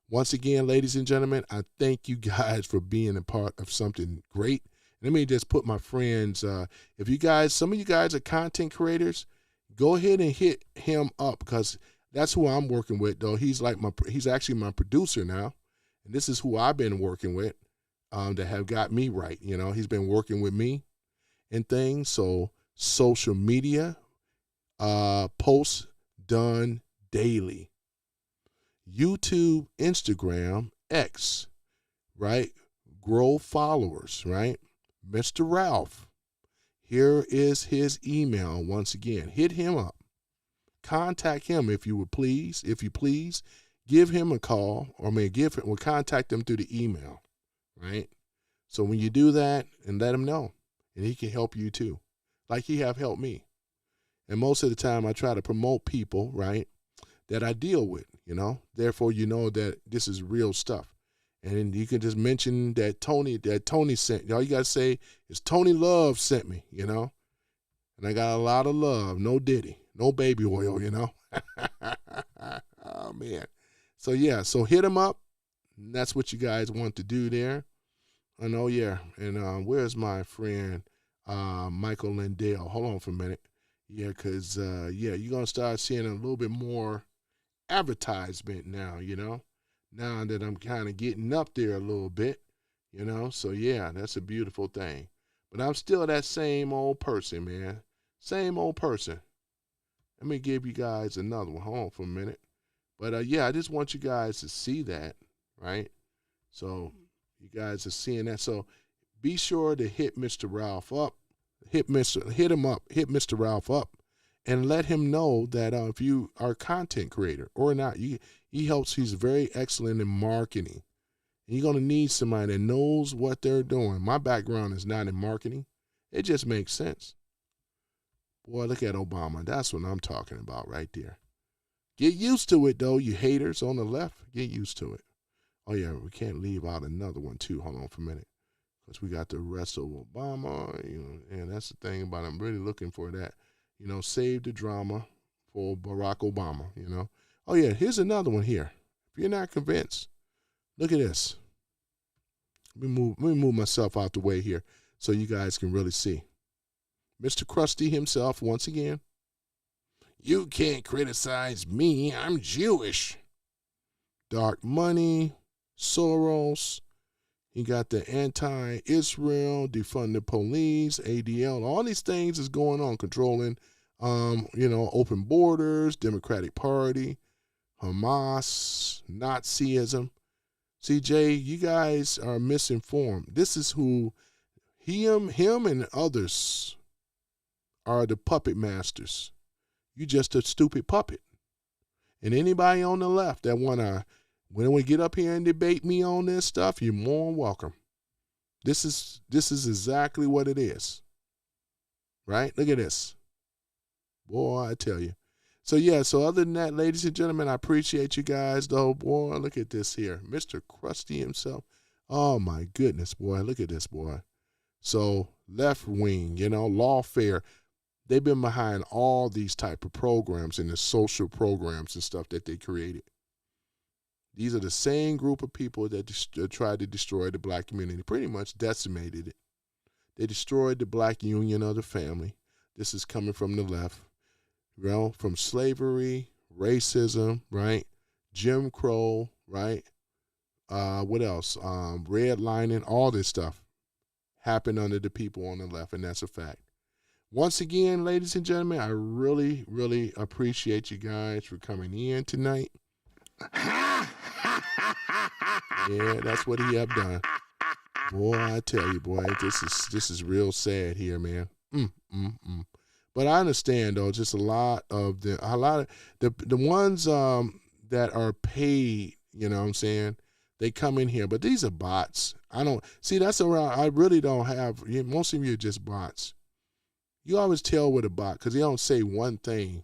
Speaker 1: Once again, ladies and gentlemen, I thank you guys for being a part of something great. Let me just put my friends, some of you guys are content creators, go ahead and hit him up because that's who I'm working with, though. He's actually my producer now, and this is who I've been working with that have got me right. You know, he's been working with me and things. So social media posts done daily. YouTube, Instagram, X, right? Grow followers, right? Mr. Ralph. Here is his email once again. Hit him up. Contact him if you would please. If you please, give him a call or contact him through the email, right? So when you do that, and let him know, and he can help you too, like he have helped me. And most of the time, I try to promote people, right, that I deal with, Therefore, you know that this is real stuff. And you can just mention that Tony sent. All you got to say is Tony Love sent me, And I got a lot of love. No Diddy. No baby oil, Oh, man. So, yeah. So hit him up. And that's what you guys want to do there. I know, yeah. And where's my friend Michael Lindell? Hold on for a minute. Yeah, because, you're going to start seeing a little bit more advertisement now, now that I'm kind of getting up there a little bit, So, yeah, that's a beautiful thing. But I'm still that same old person, man. Same old person. Let me give you guys another one. Hold on for a minute. But, I just want you guys to see that, right? So you guys are seeing that. So be sure to hit Mr. Ralph up. Hit him up. Hit Mr. Ralph up. And let him know that if you are a content creator or not, he helps. He's very excellent in marketing. And you're going to need somebody that knows what they're doing. My background is not in marketing. It just makes sense. Boy, look at Obama. That's what I'm talking about right there. Get used to it, though, you haters on the left. Get used to it. Oh, yeah, we can't leave out another one, too. Hold on for a minute. Because we got the rest of Obama, and that's the thing about it. I'm really looking for that. Save the drama for Barack Obama, Oh, yeah, here's another one here. If you're not convinced, look at this. Let me move myself out the way here so you guys can really see. Mr. Krusty himself, once again. You can't criticize me. I'm Jewish. Dark money, Soros. He got the anti-Israel, defund the police, ADL. All these things is going on, controlling, open borders, Democratic Party, Hamas, Nazism. See, Jay, you guys are misinformed. This is who him and others are the puppet masters. You just a stupid puppet. And anybody on the left that when we get up here and debate me on this stuff, you're more than welcome. This is exactly what it is. Right? Look at this. Boy, I tell you. So, other than that, ladies and gentlemen, I appreciate you guys, though. Boy, look at this here. Mr. Krusty himself. Oh, my goodness, boy. Look at this, boy. So, left wing, lawfare. They've been behind all these type of programs and the social programs and stuff that they created. These are the same group of people that tried to destroy the black community, pretty much decimated it. They destroyed the black union of the family. This is coming from the left, from slavery, racism, right? Jim Crow, right? What else? Redlining, all this stuff happened under the people on the left, and that's a fact. Once again, ladies and gentlemen, I really, really appreciate you guys for coming in tonight. Yeah, that's what he have done. Boy, I tell you, boy, this is real sad here, man. But I understand though, just a lot of the ones that are paid, you know what I'm saying? They come in here, but these are bots. I don't see that's around. I really don't have. Most of you are just bots. You always tell with a bot because they don't say one thing.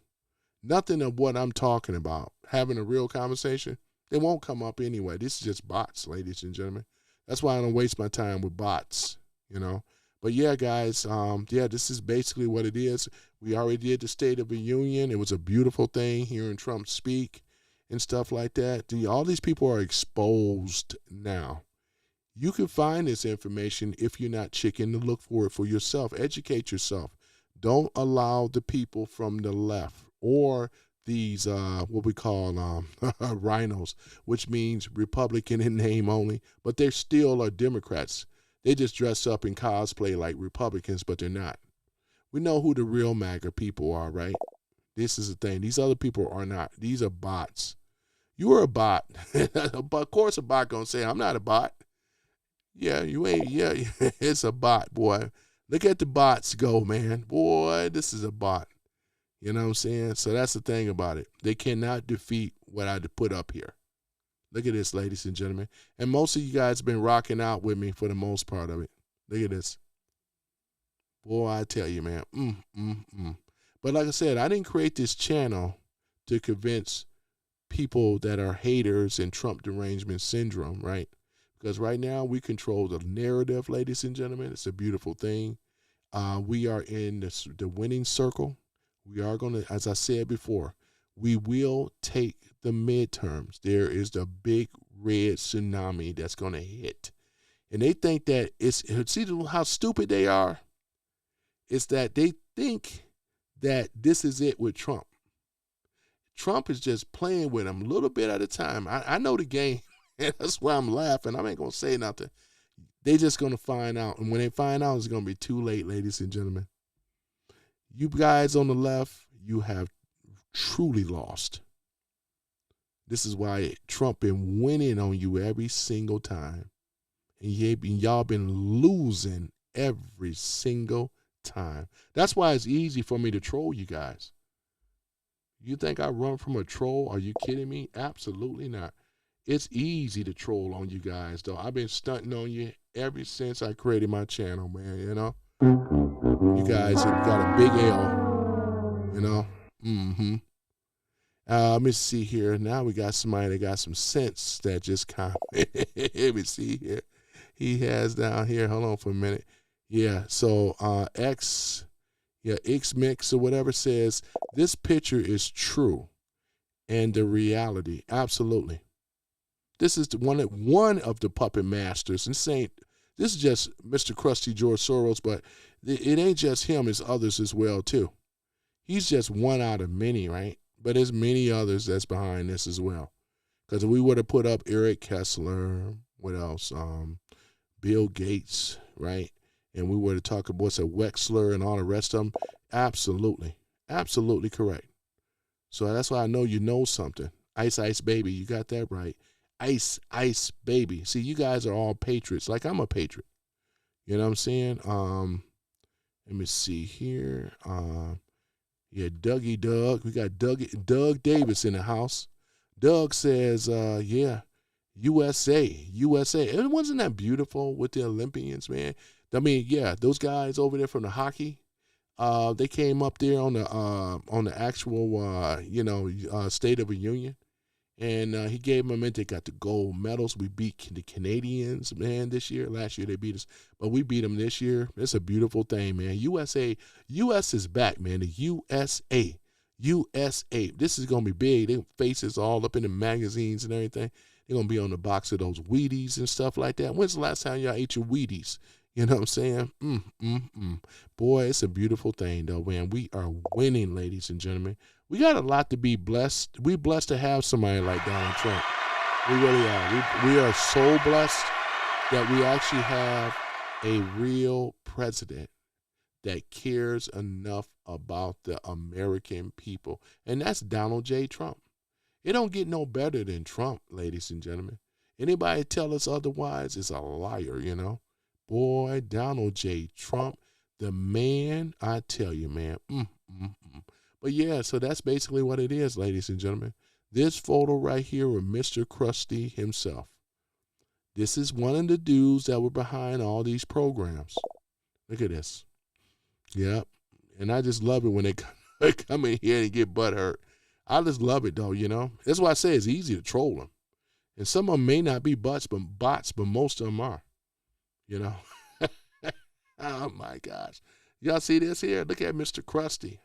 Speaker 1: Nothing of what I'm talking about. Having a real conversation, they won't come up anyway. This is just bots, ladies and gentlemen. That's why I don't waste my time with bots, But yeah, guys, this is basically what it is. We already did the State of the Union. It was a beautiful thing hearing Trump speak and stuff like that. All these people are exposed now. You can find this information if you're not chicken to look for it for yourself. Educate yourself. Don't allow the people from the left or these what we call rhinos, which means Republican in name only, but they still are Democrats. They just dress up in cosplay like Republicans, but they're not. We know who the real MAGA people are, right? This is the thing. These other people are not. These are bots. You are a bot. But of course a bot gonna say, I'm not a bot. Yeah, you ain't. Yeah, it's a bot, boy. Look at the bots go, man. Boy, this is a bot. You know what I'm saying? So that's the thing about it. They cannot defeat what I put up here. Look at this, ladies and gentlemen. And most of you guys been rocking out with me for the most part of it. Look at this. Boy, I tell you, man. But like I said, I didn't create this channel to convince people that are haters and Trump derangement syndrome, right? Because right now we control the narrative, ladies and gentlemen. It's a beautiful thing. We are in the winning circle. We are going to, as I said before, we will take the midterms. There is the big red tsunami that's going to hit. And they think that see how stupid they are? It's that they think that this is it with Trump. Trump is just playing with them a little bit at a time. I know the game, and that's why I'm laughing. I ain't going to say nothing. They just going to find out. And when they find out, it's going to be too late, ladies and gentlemen. You guys on the left, you have truly lost. This is why Trump been winning on you every single time. And y'all been losing every single time. That's why it's easy for me to troll you guys. You think I run from a troll? Are you kidding me? Absolutely not. It's easy to troll on you guys, though. I've been stunting on you ever since I created my channel, man, you know? You guys have got a big L, you know? Let me see here. Now we got somebody that got some sense that just kind of, let me see here. He has down here, hold on for a minute. Yeah, so X-Mix or whatever says, this picture is true and the reality. Absolutely. This is one of the puppet masters. And this is just Mr. Krusty George Soros, but it ain't just him, it's others as well, too. He's just one out of many, right? But there's many others that's behind this as well. Because if we would have put up Eric Kessler, what else? Bill Gates, right? And we were to talk about Wexler and all the rest of them, absolutely. Absolutely correct. So that's why I know you know something. Ice Ice Baby, you got that right. Ice Ice Baby. See, you guys are all patriots, like I'm a patriot. You know what I'm saying? Let me see here. Yeah, Dougie Doug. We got Doug Davis in the house. Doug says, yeah, USA. And wasn't that beautiful with the Olympians, man? I mean, yeah, those guys over there from the hockey, they came up there on the actual, State of the Union. And he gave them a minute. They got the gold medals. We beat the Canadians, man, this year. Last year they beat us, but we beat them this year. It's a beautiful thing, man. U.S. is back, man. The USA. This is going to be big. Their faces all up in the magazines and everything. They're going to be on the box of those Wheaties and stuff like that. When's the last time y'all ate your Wheaties? You know what I'm saying? Boy, it's a beautiful thing, though, man. We are winning, ladies and gentlemen. We got a lot to be blessed. We're blessed to have somebody like Donald Trump. We really are. We are so blessed that we actually have a real president that cares enough about the American people. And that's Donald J. Trump. It don't get no better than Trump, ladies and gentlemen. Anybody tell us otherwise is a liar, you know. Boy, Donald J. Trump, the man, I tell you, man. But yeah, so that's basically what it is, ladies and gentlemen. This photo right here with Mr. Krusty himself. This is one of the dudes that were behind all these programs. Look at this. Yep. And I just love it when they come in here and get butthurt. I just love it, though, you know. That's why I say it's easy to troll them. And some of them may not be bots, but most of them are. You know. Oh, my gosh. Y'all see this here? Look at Mr. Krusty.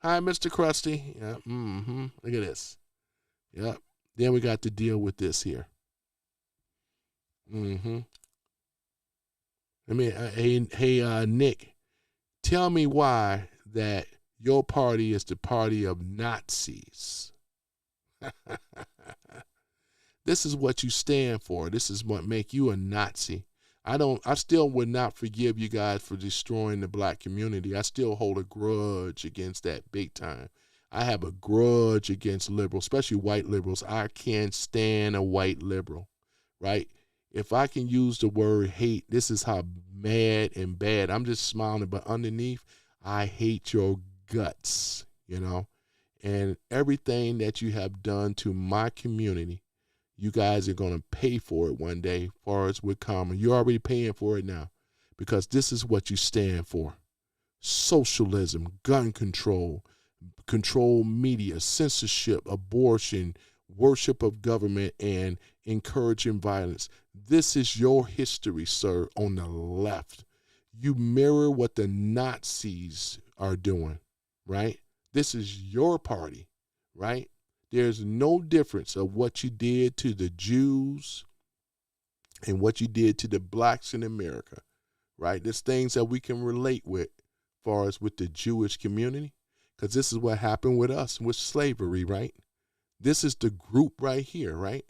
Speaker 1: Hi, Mr. Krusty. Yeah, Look at this. Yep. Then we got to deal with this here. I mean, hey, Nick, tell me why that your party is the party of Nazis. This is what you stand for. This is what make you a Nazi. I still would not forgive you guys for destroying the black community. I still hold a grudge against that big time. I have a grudge against liberals, especially white liberals. I can't stand a white liberal, right? If I can use the word hate, this is how mad and bad. I'm just smiling, but underneath, I hate your guts, and everything that you have done to my community. You guys are going to pay for it one day, as far as with karma. You're already paying for it now, because this is what you stand for. Socialism, gun control, control media, censorship, abortion, worship of government, and encouraging violence. This is your history, sir, on the left. You mirror what the Nazis are doing, right? This is your party, right? There's no difference of what you did to the Jews and what you did to the blacks in America, right? There's things that we can relate with, as far as with the Jewish community, because this is what happened with us with slavery, right? This is the group right here, right?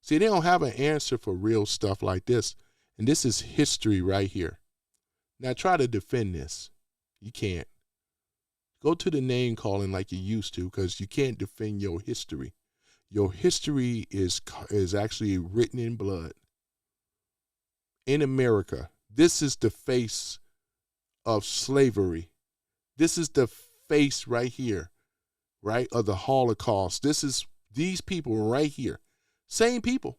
Speaker 1: See, they don't have an answer for real stuff like this, and this is history right here. Now try to defend this. You can't. Go to the name calling like you used to, because you can't defend your history. Your history is actually written in blood. In America, this is the face of slavery. This is the face right here, right, of the Holocaust. This is these people right here. Same people,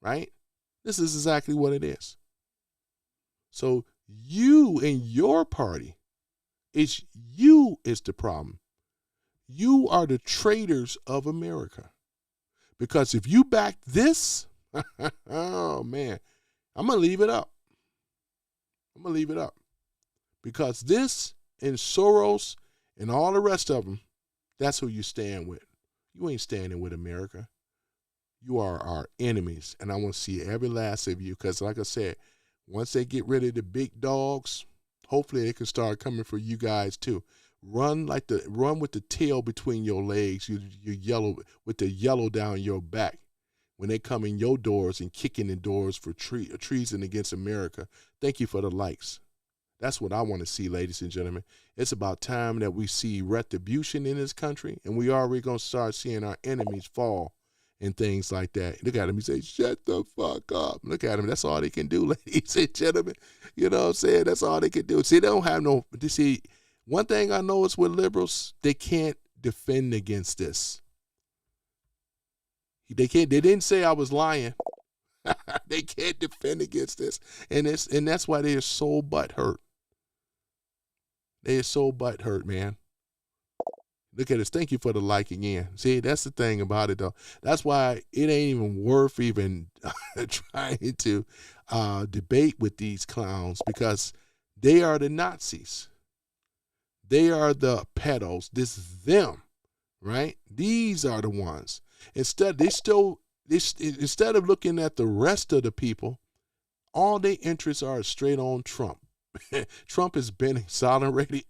Speaker 1: right? This is exactly what it is. So you and your party, you is the problem. You are the traitors of America. Because if you back this, oh man, I'm going to leave it up. Because this and Soros and all the rest of them, that's who you stand with. You ain't standing with America. You are our enemies. And I want to see every last of you, because like I said, once they get rid of the big dogs, hopefully they can start coming for you guys too. Run with the tail between your legs, you yellow with the yellow down your back when they come in your doors and kicking in doors for treason against America. Thank you for the likes. That's what I want to see, ladies and gentlemen. It's about time that we see retribution in this country, and we already going to start seeing our enemies fall and things like that. Look at him. He say, shut the fuck up. Look at him. That's all they can do, ladies and gentlemen. You know what I'm saying? That's all they can do. See, they don't have no, see, one thing I know is with liberals, they can't defend against this. They didn't say I was lying. They can't defend against this. And that's why they are so butthurt. They are so butthurt, man. Look at this. Thank you for the like again. See, that's the thing about it, though. That's why it ain't even worth even trying to debate with these clowns, because they are the Nazis. They are the pedos. This is them, right? These are the ones. Instead of looking at the rest of the people, all their interests are straight on Trump. Trump has been exonerated.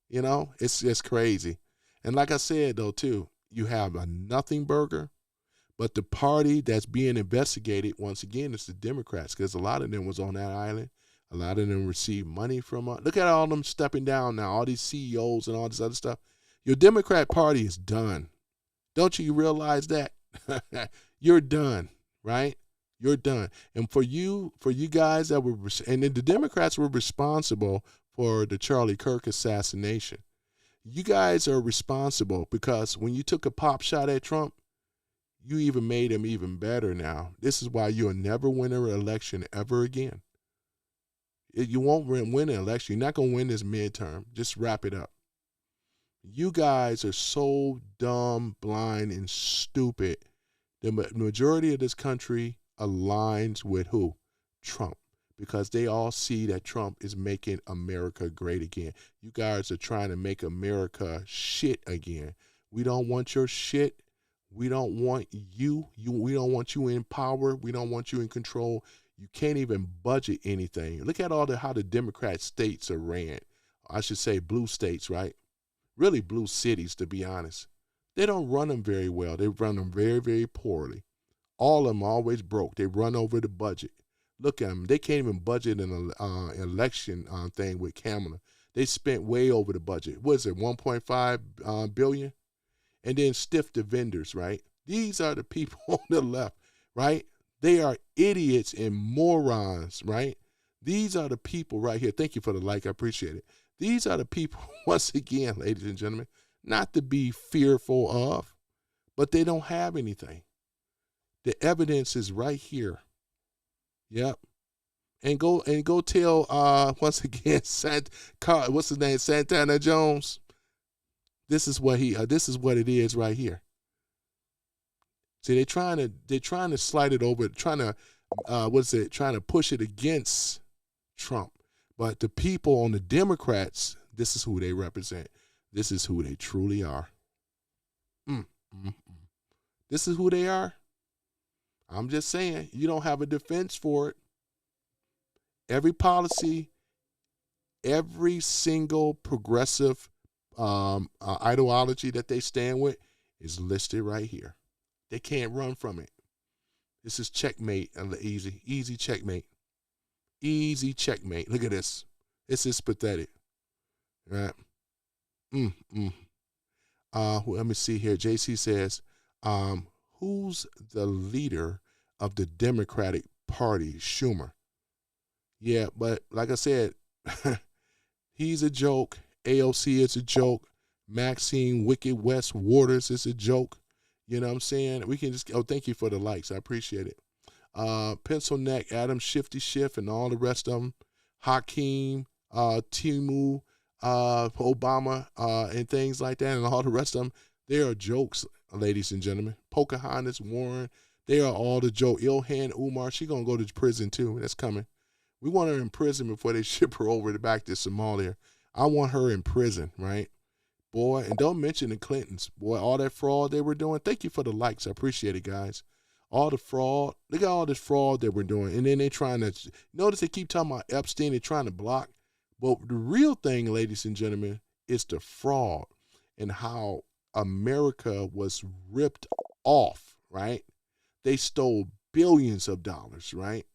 Speaker 1: You know, it's crazy. And like I said, though, too, you have a nothing burger, but the party that's being investigated, once again, is the Democrats, because a lot of them was on that island. A lot of them received money from look at all them stepping down now, all these CEOs and all this other stuff. Your Democrat Party is done. Don't you realize that? You're done, right? You're done. And for you guys that were, and then the Democrats were responsible for the Charlie Kirk assassination. You guys are responsible, because when you took a pop shot at Trump, you even made him even better now. This is why you'll never win an election ever again. You won't win an election. You're not going to win this midterm. Just wrap it up. You guys are so dumb, blind, and stupid. The majority of this country aligns with who? Trump. Because they all see that Trump is making America great again. You guys are trying to make America shit again. We don't want your shit. We don't want you. We don't want you in power. We don't want you in control. You can't even budget anything. Look at how the Democrat states are ran. I should say blue states, right? Really blue cities, to be honest. They don't run them very well. They run them very, very poorly. All of them are always broke. They run over the budget. Look at them. They can't even budget an election thing with Kamala. They spent way over the budget. What is it, 1.5 billion? And then stiff the vendors, right? These are the people on the left, right? They are idiots and morons, right? These are the people right here. Thank you for the like. I appreciate it. These are the people, once again, ladies and gentlemen, not to be fearful of, but they don't have anything. The evidence is right here. Yep. And go tell once again, what's his name, Santana Jones. This is what it is right here. See, they're trying to slide it over, trying to push it against Trump. But the people on the Democrats, this is who they represent. This is who they truly are. This is who they are. I'm just saying, you don't have a defense for it. Every policy, every single progressive ideology that they stand with is listed right here. They can't run from it. This is checkmate, easy checkmate. Easy checkmate. Look at this. This is pathetic. Right? Let me see here. JC says, who's the leader of the Democratic Party? Schumer. Yeah, but like I said, he's a joke. AOC is a joke. Maxine Wicked West Waters is a joke. You know what I'm saying? We can just, thank you for the likes. I appreciate it. Pencil Neck, Adam Shifty Schiff, and all the rest of them. Hakeem, Timu, Obama, and things like that, and all the rest of them. They are jokes, ladies and gentlemen. Pocahontas, Warren, they are all the joke. Ilhan Umar, she going to go to prison too. That's coming. We want her in prison before they ship her over back to Somalia. I want her in prison, right? Boy, and don't mention the Clintons. Boy, all that fraud they were doing. Thank you for the likes. I appreciate it, guys. All the fraud. Look at all this fraud they were doing. And then they're trying to, notice they keep talking about Epstein. They're trying to block. But the real thing, ladies and gentlemen, is the fraud and how America was ripped off, right? They stole billions of dollars, right?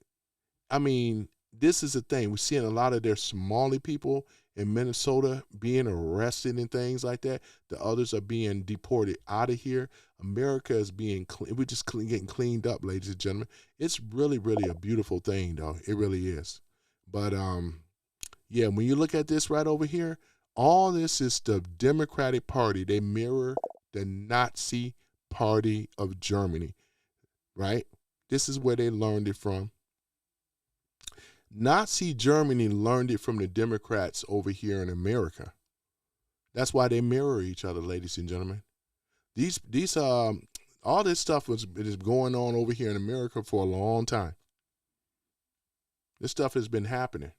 Speaker 1: I mean, this is the thing. We're seeing a lot of their Somali people in Minnesota being arrested and things like that. The others are being deported out of here. America is being we're just getting cleaned up, ladies and gentlemen. It's really, really a beautiful thing, though. It really is. But yeah, when you look at this right over here, all this is the Democratic Party. They mirror the Nazi Party of Germany, right? This is where they learned it from. Nazi Germany learned it from the Democrats over here in America. That's why they mirror each other, ladies and gentlemen. All this stuff is going on over here in America for a long time. This stuff has been happening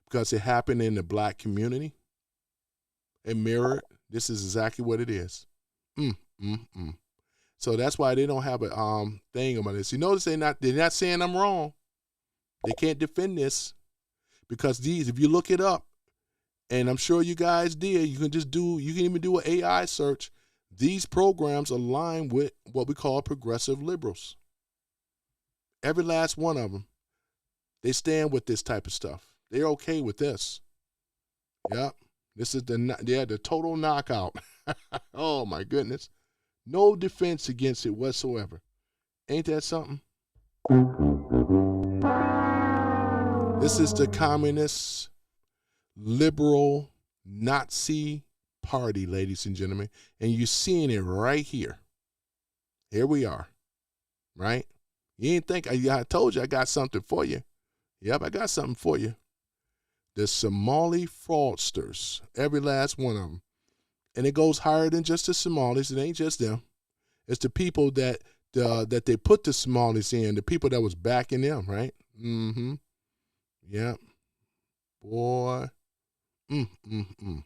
Speaker 1: because it happened in the black community. It mirrored. This is exactly what it is. So that's why they don't have a thing about this. You notice they're not saying I'm wrong. They can't defend this because if you look it up, and I'm sure you guys did, you can even do an AI search. These programs align with what we call progressive liberals. Every last one of them. They stand with this type of stuff. They're okay with this. Yep. This is the total knockout. Oh my goodness. No defense against it whatsoever. Ain't that something? This is the communist, liberal, Nazi party, ladies and gentlemen. And you're seeing it right here. Here we are. Right? You didn't think, I told you I got something for you. Yep, I got something for you. The Somali fraudsters, every last one of them. And it goes higher than just the Somalis. It ain't just them. It's the people that they put the Somalis in, the people that was backing them, right? Mm-hmm. Yep. Boy. Let me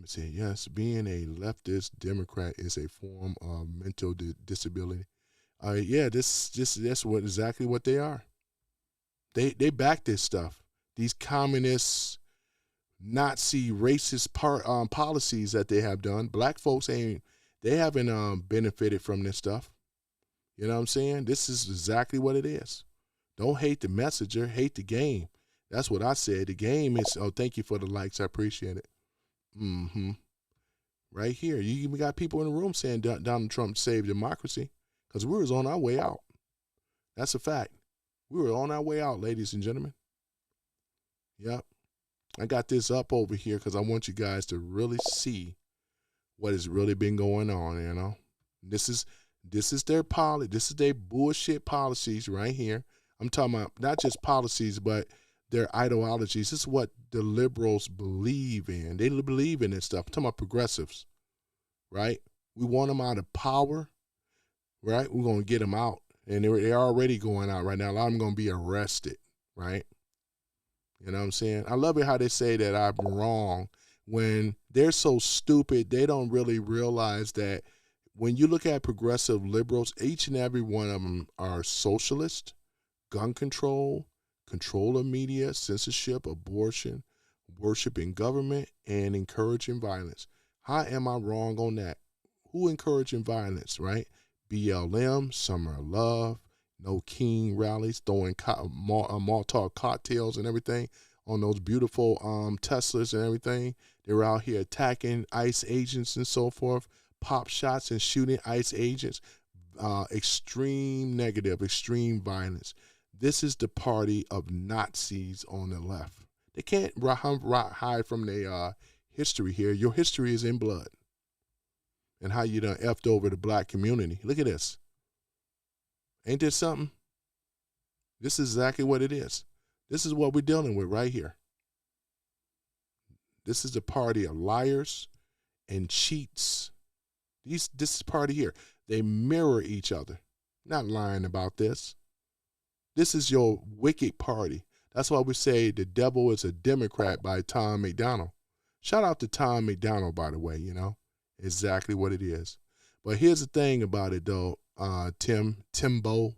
Speaker 1: see. Yes, being a leftist Democrat is a form of mental disability. Yeah, that's exactly what they are. They back this stuff. These communist, Nazi, racist policies that they have done. Black folks haven't benefited from this stuff. You know what I'm saying? This is exactly what it is. Don't hate the messenger, hate the game. That's what I said. The game is, oh, thank you for the likes. I appreciate it. Right here. You even got people in the room saying Donald Trump saved democracy because we was on our way out. That's a fact. We were on our way out, ladies and gentlemen. Yep. I got this up over here because I want you guys to really see what has really been going on, you know. This is their policy. This is their bullshit policies right here. I'm talking about not just policies, but their ideologies. This is what the liberals believe in. They believe in this stuff. I'm talking about progressives, right? We want them out of power, right? We're going to get them out. And they're already going out right now. A lot of them going to be arrested, right? You know what I'm saying? I love it how they say that I'm wrong when they're so stupid. They don't really realize that when you look at progressive liberals, each and every one of them are socialist, gun control, control of media, censorship, abortion, worshiping government, and encouraging violence. How am I wrong on that? Who encouraging violence, right? BLM, Summer of Love, No King rallies, throwing Molotov cocktails and everything on those beautiful Teslas and everything. They were out here attacking ICE agents and so forth, pop shots and shooting ICE agents. Extreme negative, extreme violence. This is the party of Nazis on the left. They can't hide from their history here. Your history is in blood. And how you done effed over the black community. Look at this. Ain't this something? This is exactly what it is. This is what we're dealing with right here. This is the party of liars and cheats. This is party here. They mirror each other. Not lying about this. This is your wicked party. That's why we say The Devil is a Democrat by Tom McDonald. Shout out to Tom McDonald, by the way, you know. Exactly what it is. But here's the thing about it, though, Timbo.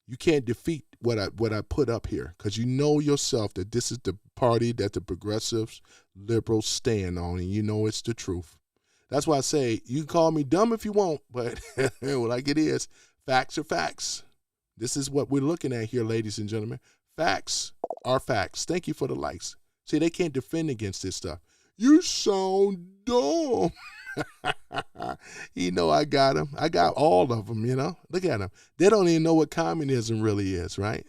Speaker 1: You can't defeat what I put up here because you know yourself that this is the party that the progressives, liberals stand on, and you know it's the truth. That's why I say you can call me dumb if you want, but like it is, facts are facts. This is what we're looking at here, ladies and gentlemen. Facts are facts. Thank you for the likes. See, they can't defend against this stuff. You sound dumb. You know I got them. I got all of them, you know. Look at them. They don't even know what communism really is, right?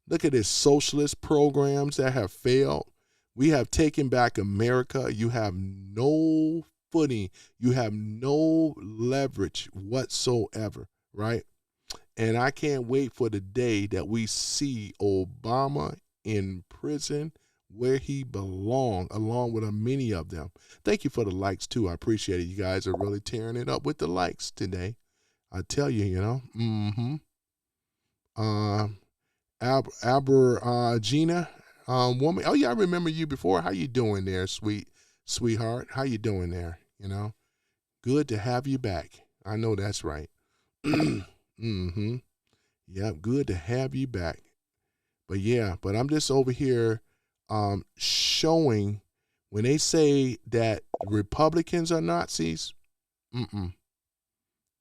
Speaker 1: Look at this socialist programs that have failed. We have taken back America. You have no footing. You have no leverage whatsoever, right? And I can't wait for the day that we see Obama in prison where he belongs, along with many of them. Thank you for the likes, too. I appreciate it. You guys are really tearing it up with the likes today. I tell you, you know. Gina, woman. Oh, yeah, I remember you before. How you doing there, sweetheart? How you doing there, you know? Good to have you back. I know that's right. Yep, good to have you back. But, yeah, but I'm just over here showing when they say that Republicans are Nazis,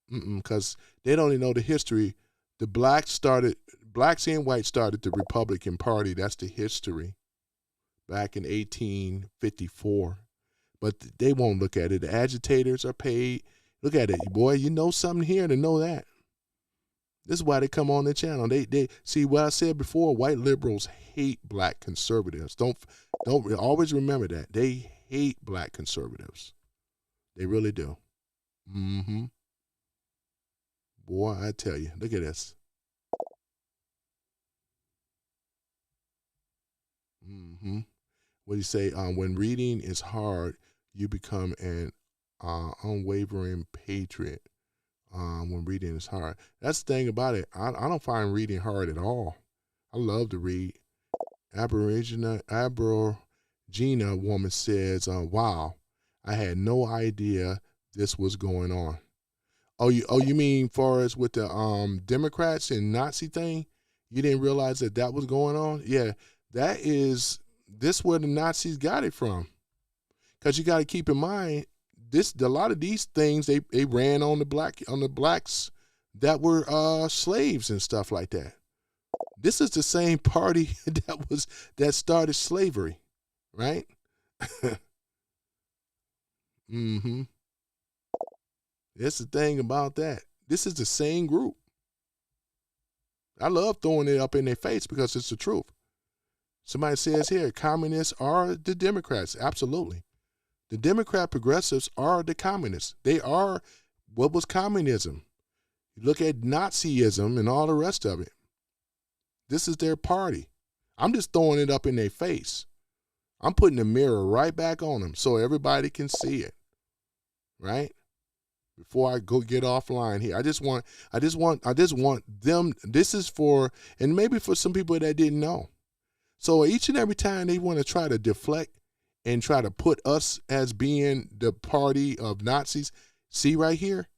Speaker 1: because they don't even know the history. The blacks and whites started the Republican Party. That's the history back in 1854. But they won't look at it. The agitators are paid. Look at it, boy. You know something here to know that. This is why they come on the channel. They see what I said before. White liberals hate black conservatives. Don't always remember that. They hate black conservatives. They really do. Boy, I tell you. Look at this. What do you say? When reading is hard, you become an unwavering patriot. When reading is hard. That's the thing about it. I don't find reading hard at all. I love to read. Aborigina woman says, wow, I had no idea this was going on. Oh, you mean far as with the Democrats and Nazi thing? You didn't realize that was going on? Yeah, this where the Nazis got it from. Because you got to keep in mind, a lot of these things they ran on the blacks that were slaves and stuff like that. This is the same party that started slavery, right? Mm-hmm. That's the thing about that. This is the same group. I love throwing it up in their face because it's the truth. Somebody says here, communists are the Democrats. Absolutely. The Democrat progressives are the communists. They are what was communism. You look at Nazism and all the rest of it. This is their party. I'm just throwing it up in their face. I'm putting the mirror right back on them so everybody can see it. Right? Before I go get offline here. I just want them, this is for, and maybe for some people that didn't know. So each and every time they want to try to deflect and try to put us as being the party of Nazis, see right here,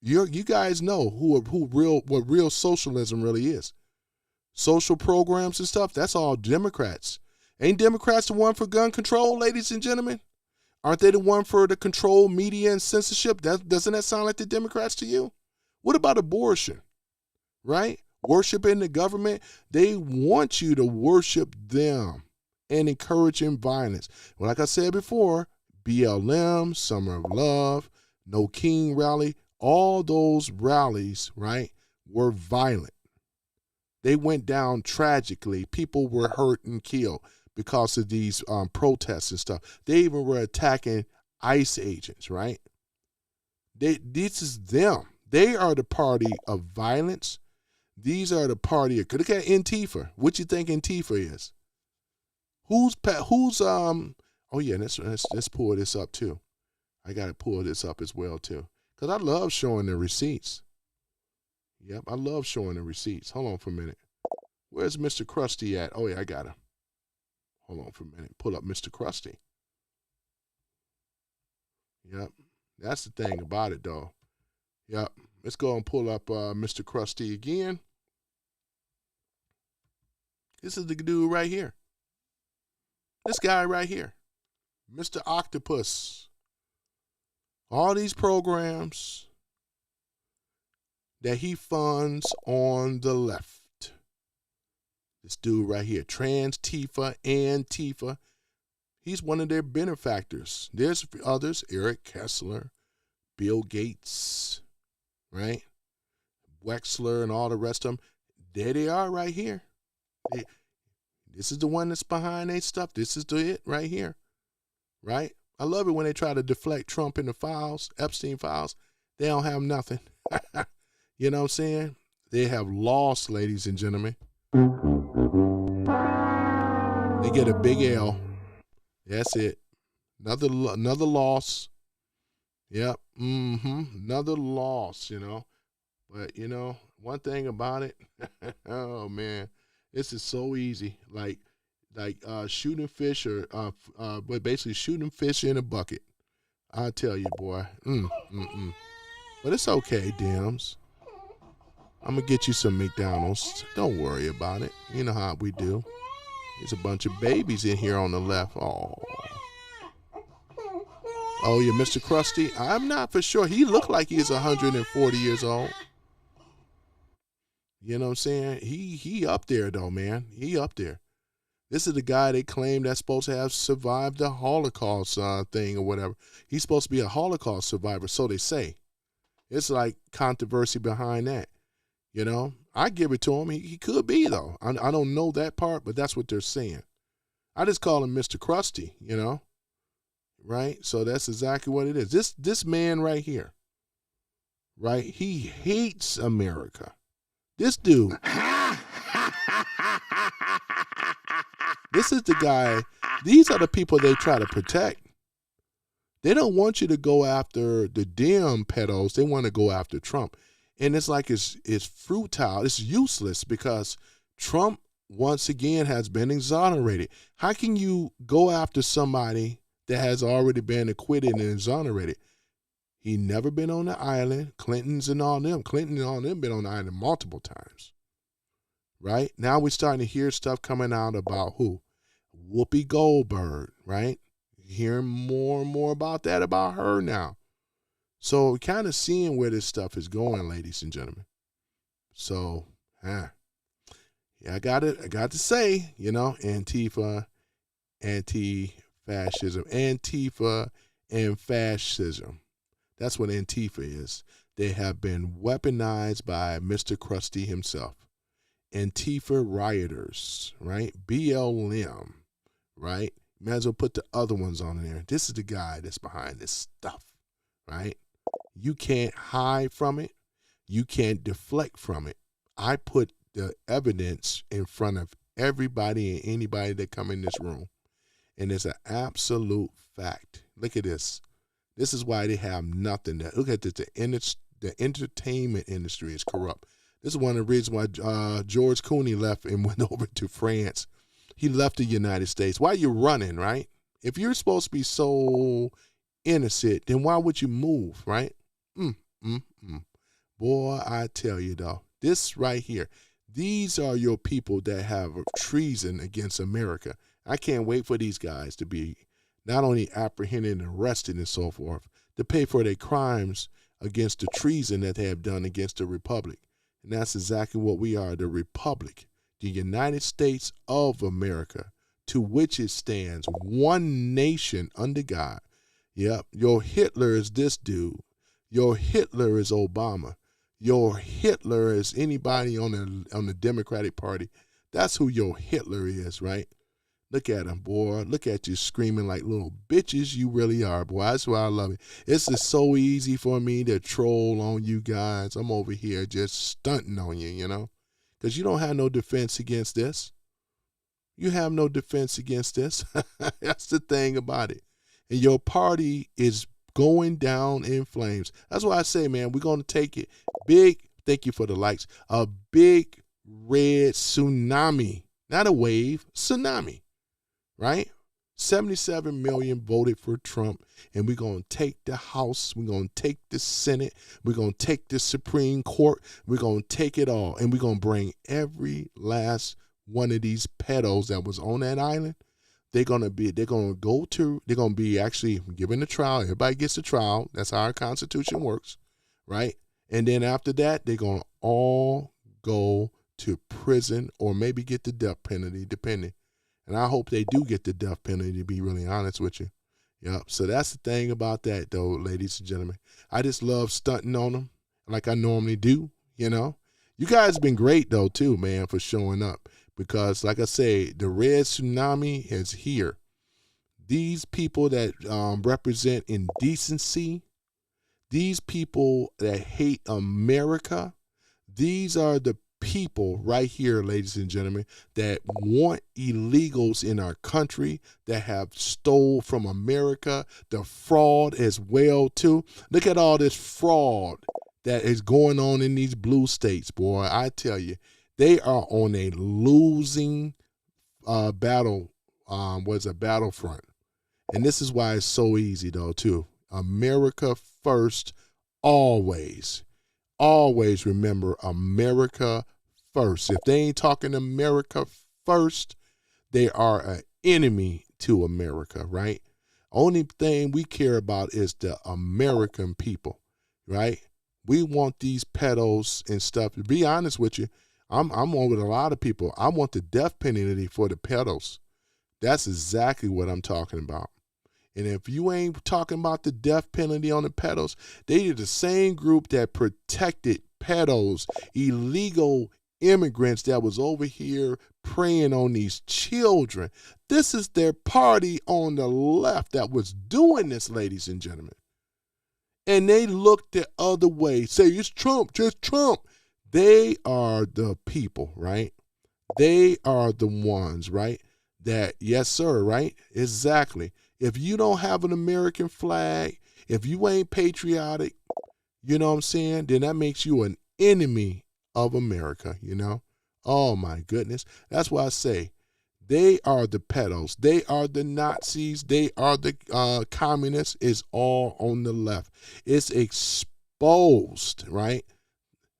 Speaker 1: you guys know what real socialism really is. Social programs and stuff, that's all Democrats. Ain't Democrats the one for gun control, ladies and gentlemen? Aren't they the one for the control, media, and censorship? Doesn't that sound like the Democrats to you? What about abortion, right? Worshiping the government. They want you to worship them and encouraging violence. Well, like I said before, BLM, Summer of Love, No King rally, all those rallies, right, were violent. They went down tragically. People were hurt and killed because of these protests and stuff. They even were attacking ICE agents, right? This is them. They are the party of violence. These are the party of, look at Antifa. What you think Antifa is? Oh yeah, let's pull this up too. I got to pull this up as well too. Because I love showing the receipts. Yep, I love showing the receipts. Hold on for a minute. Where's Mr. Krusty at? Oh yeah, I got him. Hold on for a minute. Pull up Mr. Krusty. Yep. That's the thing about it, though. Yep. Let's go and pull up Mr. Krusty again. This is the dude right here. This guy right here. Mr. Octopus. All these programs that he funds on the left. This dude right here, Trans-Tifa, Antifa, he's one of their benefactors. There's others, Eric Kessler, Bill Gates, right? Wexler and all the rest of them. There they are right here. This is the one that's behind their stuff. This is it right here, right? I love it when they try to deflect Trump in the files, Epstein files. They don't have nothing. You know what I'm saying? They have lost, ladies and gentlemen. They get a big L. That's it. Another loss. Yep. Another loss, you know. But, you know, one thing about it, oh, man, this is so easy. Like shooting fish but basically shooting fish in a bucket. I tell you, boy. But it's okay, Dems. I'm going to get you some McDonald's. Don't worry about it. You know how we do. There's a bunch of babies in here on the left. Oh, yeah, Mr. Krusty. I'm not for sure. He looked like he's 140 years old. You know what I'm saying? He up there, though, man. He up there. This is the guy they claim that's supposed to have survived the Holocaust thing or whatever. He's supposed to be a Holocaust survivor, so they say. It's like controversy behind that. You know, I give it to him. He could be, though. I don't know that part, but that's what they're saying. I just call him Mr. Krusty, you know, right? So that's exactly what it is. This man right here, right? He hates America. This dude. This is the guy. These are the people they try to protect. They don't want you to go after the damn pedos. They want to go after Trump. And it's like it's futile. It's useless because Trump, once again, has been exonerated. How can you go after somebody that has already been acquitted and exonerated? He never been on the island. Clinton and all them been on the island multiple times. Right? Now we're starting to hear stuff coming out about who? Whoopi Goldberg, right? Hearing more and more about that about her now. So kind of seeing where this stuff is going, ladies and gentlemen. So, Yeah, I got to say, Antifa, anti-fascism, Antifa and fascism. That's what Antifa is. They have been weaponized by Mr. Krusty himself. Antifa rioters, right? BLM, right? Might as well put the other ones on there. This is the guy that's behind this stuff, right? You can't hide from it. You can't deflect from it. I put the evidence in front of everybody and anybody that come in this room. And it's an absolute fact. Look at this. This is why they have nothing. Look at this. The entertainment industry is corrupt. This is one of the reasons why George Clooney left and went over to France. He left the United States. Why are you running, right? If you're supposed to be so innocent, then why would you move, right? Boy, I tell you, though, this right here, these are your people that have treason against America. I can't wait for these guys to be not only apprehended and arrested and so forth, to pay for their crimes against the treason that they have done against the Republic. And that's exactly what we are, the Republic, the United States of America, to which it stands, one nation under God. Yep, your Hitler is this dude. Your Hitler is Obama. Your Hitler is anybody on the Democratic Party. That's who your Hitler is, right? Look at him, boy. Look at you screaming like little bitches you really are, boy. That's why I love it. It's just so easy for me to troll on you guys. I'm over here just stunting on you, because you don't have no defense against this. You have no defense against this. That's the thing about it. And your party is going down in flames. That's why I say, man, we're going to take it big. Thank you for the likes. A big red tsunami, not a wave, tsunami. Right? 77 million voted for Trump, and we're going to take the House, we're going to take the Senate, we're going to take the Supreme Court, we're going to take it all, and we're going to bring every last one of these pedos that was on that island. They're going to be actually given a trial. Everybody gets a trial. That's how our Constitution works, right? And then after that, they're going to all go to prison or maybe get the death penalty, depending. And I hope they do get the death penalty, to be really honest with you. Yep. So that's the thing about that, though, ladies and gentlemen. I just love stunting on them like I normally do, You guys have been great, though, too, man, for showing up. Because, like I say, the red tsunami is here. These people that represent indecency, these people that hate America, these are the people right here, ladies and gentlemen, that want illegals in our country, that have stole from America, the fraud as well too. Look at all this fraud that is going on in these blue states, boy. I tell you, they are on a losing battlefront. And this is why it's so easy, though, too. America first, always. Always remember America first. If they ain't talking America first, they are an enemy to America, right? Only thing we care about is the American people, right? We want these pedos and stuff. To be honest with you, I'm on with a lot of people. I want the death penalty for the pedos. That's exactly what I'm talking about. And if you ain't talking about the death penalty on the pedos, they are the same group that protected pedos, illegal immigrants that was over here preying on these children. This is their party on the left that was doing this, ladies and gentlemen. And they looked the other way, say it's Trump, just Trump. They are the people, right? They are the ones, right? That, yes, sir, right? Exactly. If you don't have an American flag, if you ain't patriotic, you know what I'm saying, then that makes you an enemy of America, Oh, my goodness. That's why I say they are the pedos. They are the Nazis. They are the communists. It's all on the left. It's exposed, right?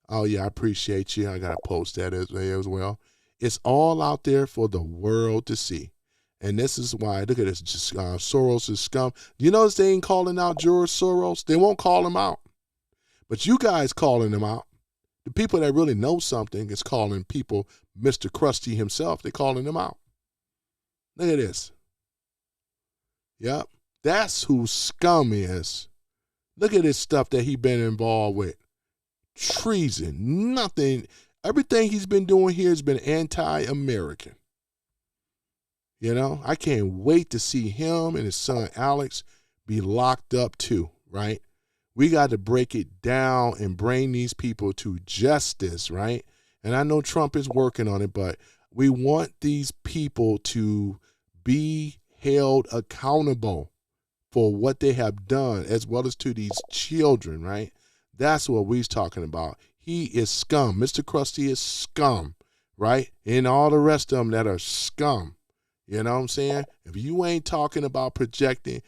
Speaker 1: Oh, yeah, I appreciate you. I got to post that as well. It's all out there for the world to see. And this is why, look at this, Soros is scum. You notice they ain't calling out George Soros? They won't call him out. But you guys calling him out. The people that really know something is calling people Mr. Krusty himself. They're calling him out. Look at this. Yep. That's who Scum is. Look at this stuff that he been involved with. Treason. Nothing. Everything he's been doing here has been anti-American. You know, I can't wait to see him and his son Alex be locked up too, right? We got to break it down and bring these people to justice, right? And I know Trump is working on it, but we want these people to be held accountable for what they have done, as well as to these children, right? That's what we're talking about. He is scum. Mr. Krusty is scum, right? And all the rest of them that are scum. You know what I'm saying? If you ain't talking about protecting,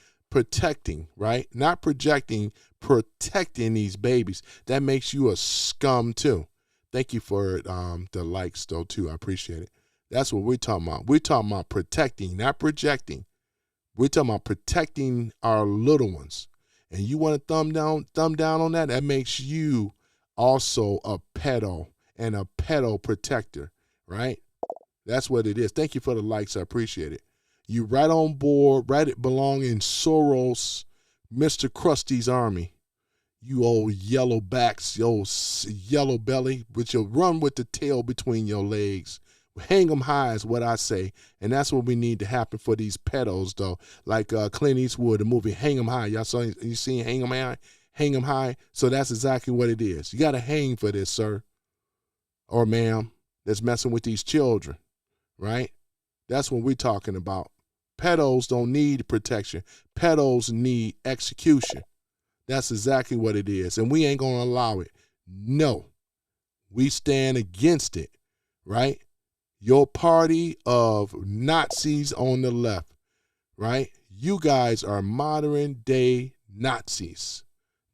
Speaker 1: right? Not projecting, protecting these babies, that makes you a scum too. Thank you for the likes though too. I appreciate it. That's what we're talking about. We're talking about protecting, not projecting. We're talking about protecting our little ones. And you want to thumb down on that? That makes you also a pedo and a pedo protector, right? That's what it is. Thank you for the likes. I appreciate it. You right on board, right? It belong in Soros, Mr. Krusty's army. You old yellow backs, you old yellow belly, with your run with the tail between your legs. Hang them high is what I say. And that's what we need to happen for these pedos, though. Like Clint Eastwood, the movie Hang 'em High. Y'all saw, you seen Hang 'em High? Hang 'em High. So that's exactly what it is. You got to hang for this, sir. Or ma'am, that's messing with these children, right? That's what we're talking about. Pedos don't need protection. Pedos need execution. That's exactly what it is. And we ain't going to allow it. No. We stand against it, right? Your party of Nazis on the left, right? You guys are modern day Nazis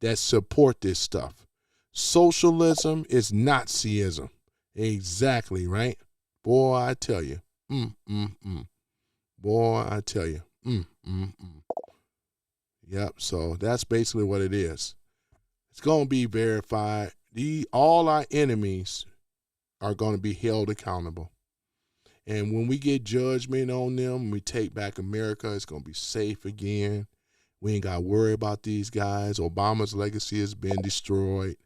Speaker 1: that support this stuff. Socialism is Nazism. Exactly, right? Boy, I tell you. Boy, I tell you. Yep, so that's basically what it is. It's going to be verified. All our enemies are going to be held accountable. And when we get judgment on them, when we take back America, it's going to be safe again. We ain't got to worry about these guys. Obama's legacy has been destroyed.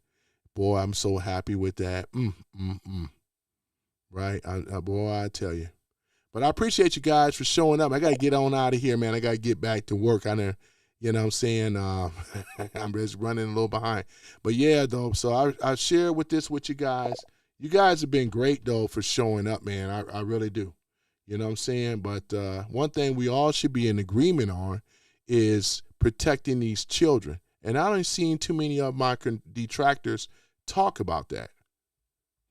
Speaker 1: Boy, I'm so happy with that. Right? Boy, I tell you. But I appreciate you guys for showing up. I got to get on out of here, man. I got to get back to work. You know what I'm saying? I'm just running a little behind. But yeah, though, so I share with you guys. You guys have been great, though, for showing up, man. I really do. You know what I'm saying? But one thing we all should be in agreement on is protecting these children. And I don't seen too many of my detractors talk about that.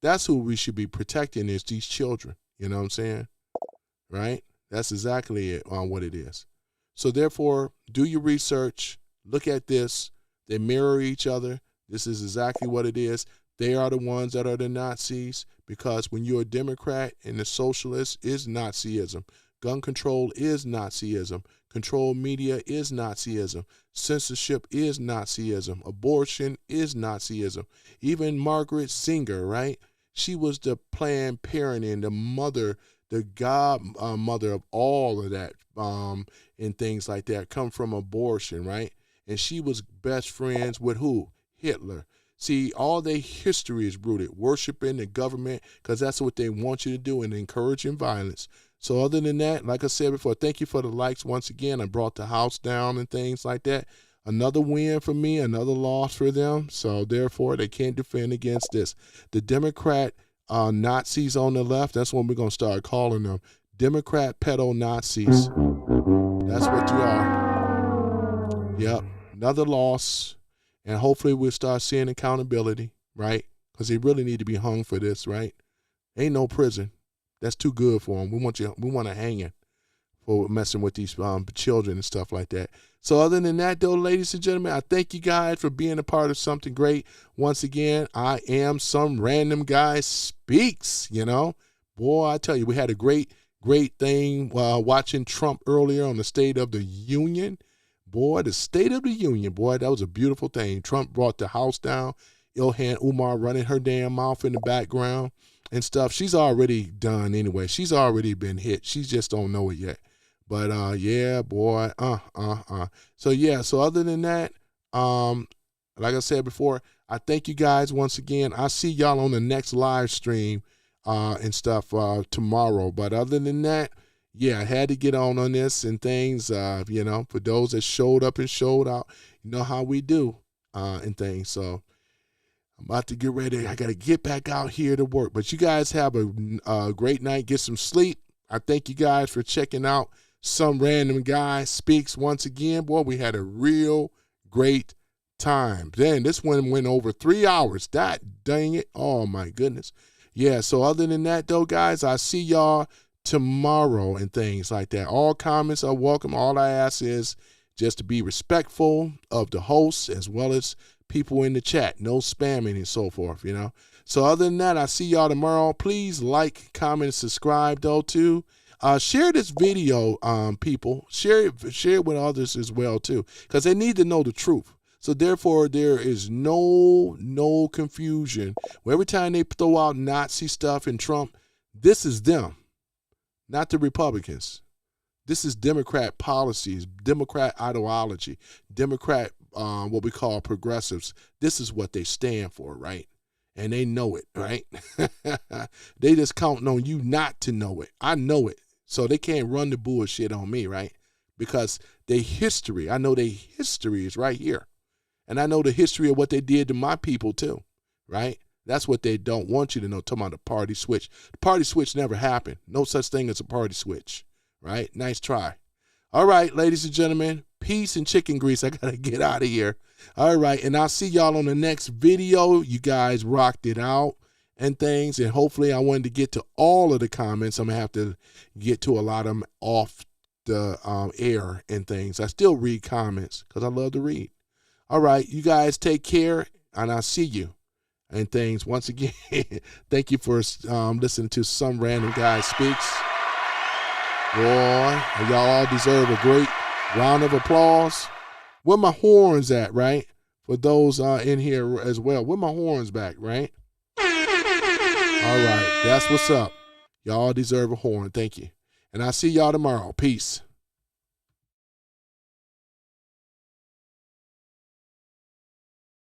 Speaker 1: That's who we should be protecting is these children. You know what I'm saying? Right? That's exactly it on what it is. So therefore, do your research. Look at this. They mirror each other. This is exactly what it is. They are the ones that are the Nazis, because when you're a Democrat and the socialist is Nazism. Gun control is Nazism. Controlled media is Nazism. Censorship is Nazism. Abortion is Nazism. Even Margaret Sanger, right? She was the Planned Parenthood, the mother, the godmother of all of that, and things like that come from abortion, right? And she was best friends with who? Hitler. See, all their history is rooted, worshiping the government, because that's what they want you to do, and encouraging violence. So other than that, like I said before, thank you for the likes once again. I brought the house down and things like that. Another win for me, another loss for them. So therefore, they can't defend against this. The Democrat Nazis on the left, that's what we're going to start calling them. Democrat pedo Nazis. That's what you are. Yep, another loss. And hopefully we'll start seeing accountability, right? Because they really need to be hung for this, right? Ain't no prison. That's too good for them. We want to hang you for messing with these children and stuff like that. So other than that, though, ladies and gentlemen, I thank you guys for being a part of something great. Once again, I am some random guy speaks, you know. Boy, I tell you, we had a great thing watching Trump earlier on the State of the Union. Boy, the State of the Union, boy, that was a beautiful thing. Trump brought the house down. Ilhan Umar running her damn mouth in the background. and stuff, she's already done anyway. She's already been hit. She just don't know it yet. But yeah, boy, So yeah, so other than that, like I said before, I thank you guys once again. I see y'all on the next live stream and stuff tomorrow. But other than that, yeah, I had to get on this and things, you know, for those that showed up and showed out, you know how we do and things. So I'm about to get ready. I got to get back out here to work. But you guys have a great night. Get some sleep. I thank you guys for checking out Some Random Guy Speaks once again. Boy, we had a real great time. Then this one went over 3 hours. That dang it. Oh, my goodness. Yeah, so other than that, though, guys, I see y'all tomorrow and things like that. All comments are welcome. All I ask is just to be respectful of the hosts as well as people in the chat. No spamming and so forth, you know. So other than that, I see y'all tomorrow. Please like, comment, and subscribe, though, too. Share this video, people. Share it with others as well, too, because they need to know the truth. So therefore, there is no confusion. Where every time they throw out Nazi stuff and Trump, this is them, not the Republicans. This is Democrat policies, Democrat ideology, Democrat what we call progressives. This is what they stand for, right? And they know it, right? They just counting on you not to know it. I know it. So they can't run the bullshit on me, right? Because their history, I know their history is right here. And I know the history of what they did to my people too, right? That's what they don't want you to know, talking about the party switch. The party switch never happened. No such thing as a party switch, right? Nice try. All right, ladies and gentlemen, peace and chicken grease. I got to get out of here. All right, and I'll see y'all on the next video. You guys rocked it out and things, and hopefully I wanted to get to all of the comments. I'm going to have to get to a lot of them off the air and things. I still read comments because I love to read. All right, you guys take care, and I'll see you and things. Once again, thank you for listening to Some Random Guy Speaks. Boy, y'all all deserve a great round of applause. Where my horns at, right? For those in here as well. Where my horns back, right? All right, that's what's up. Y'all deserve a horn. Thank you. And I'll see y'all tomorrow. Peace.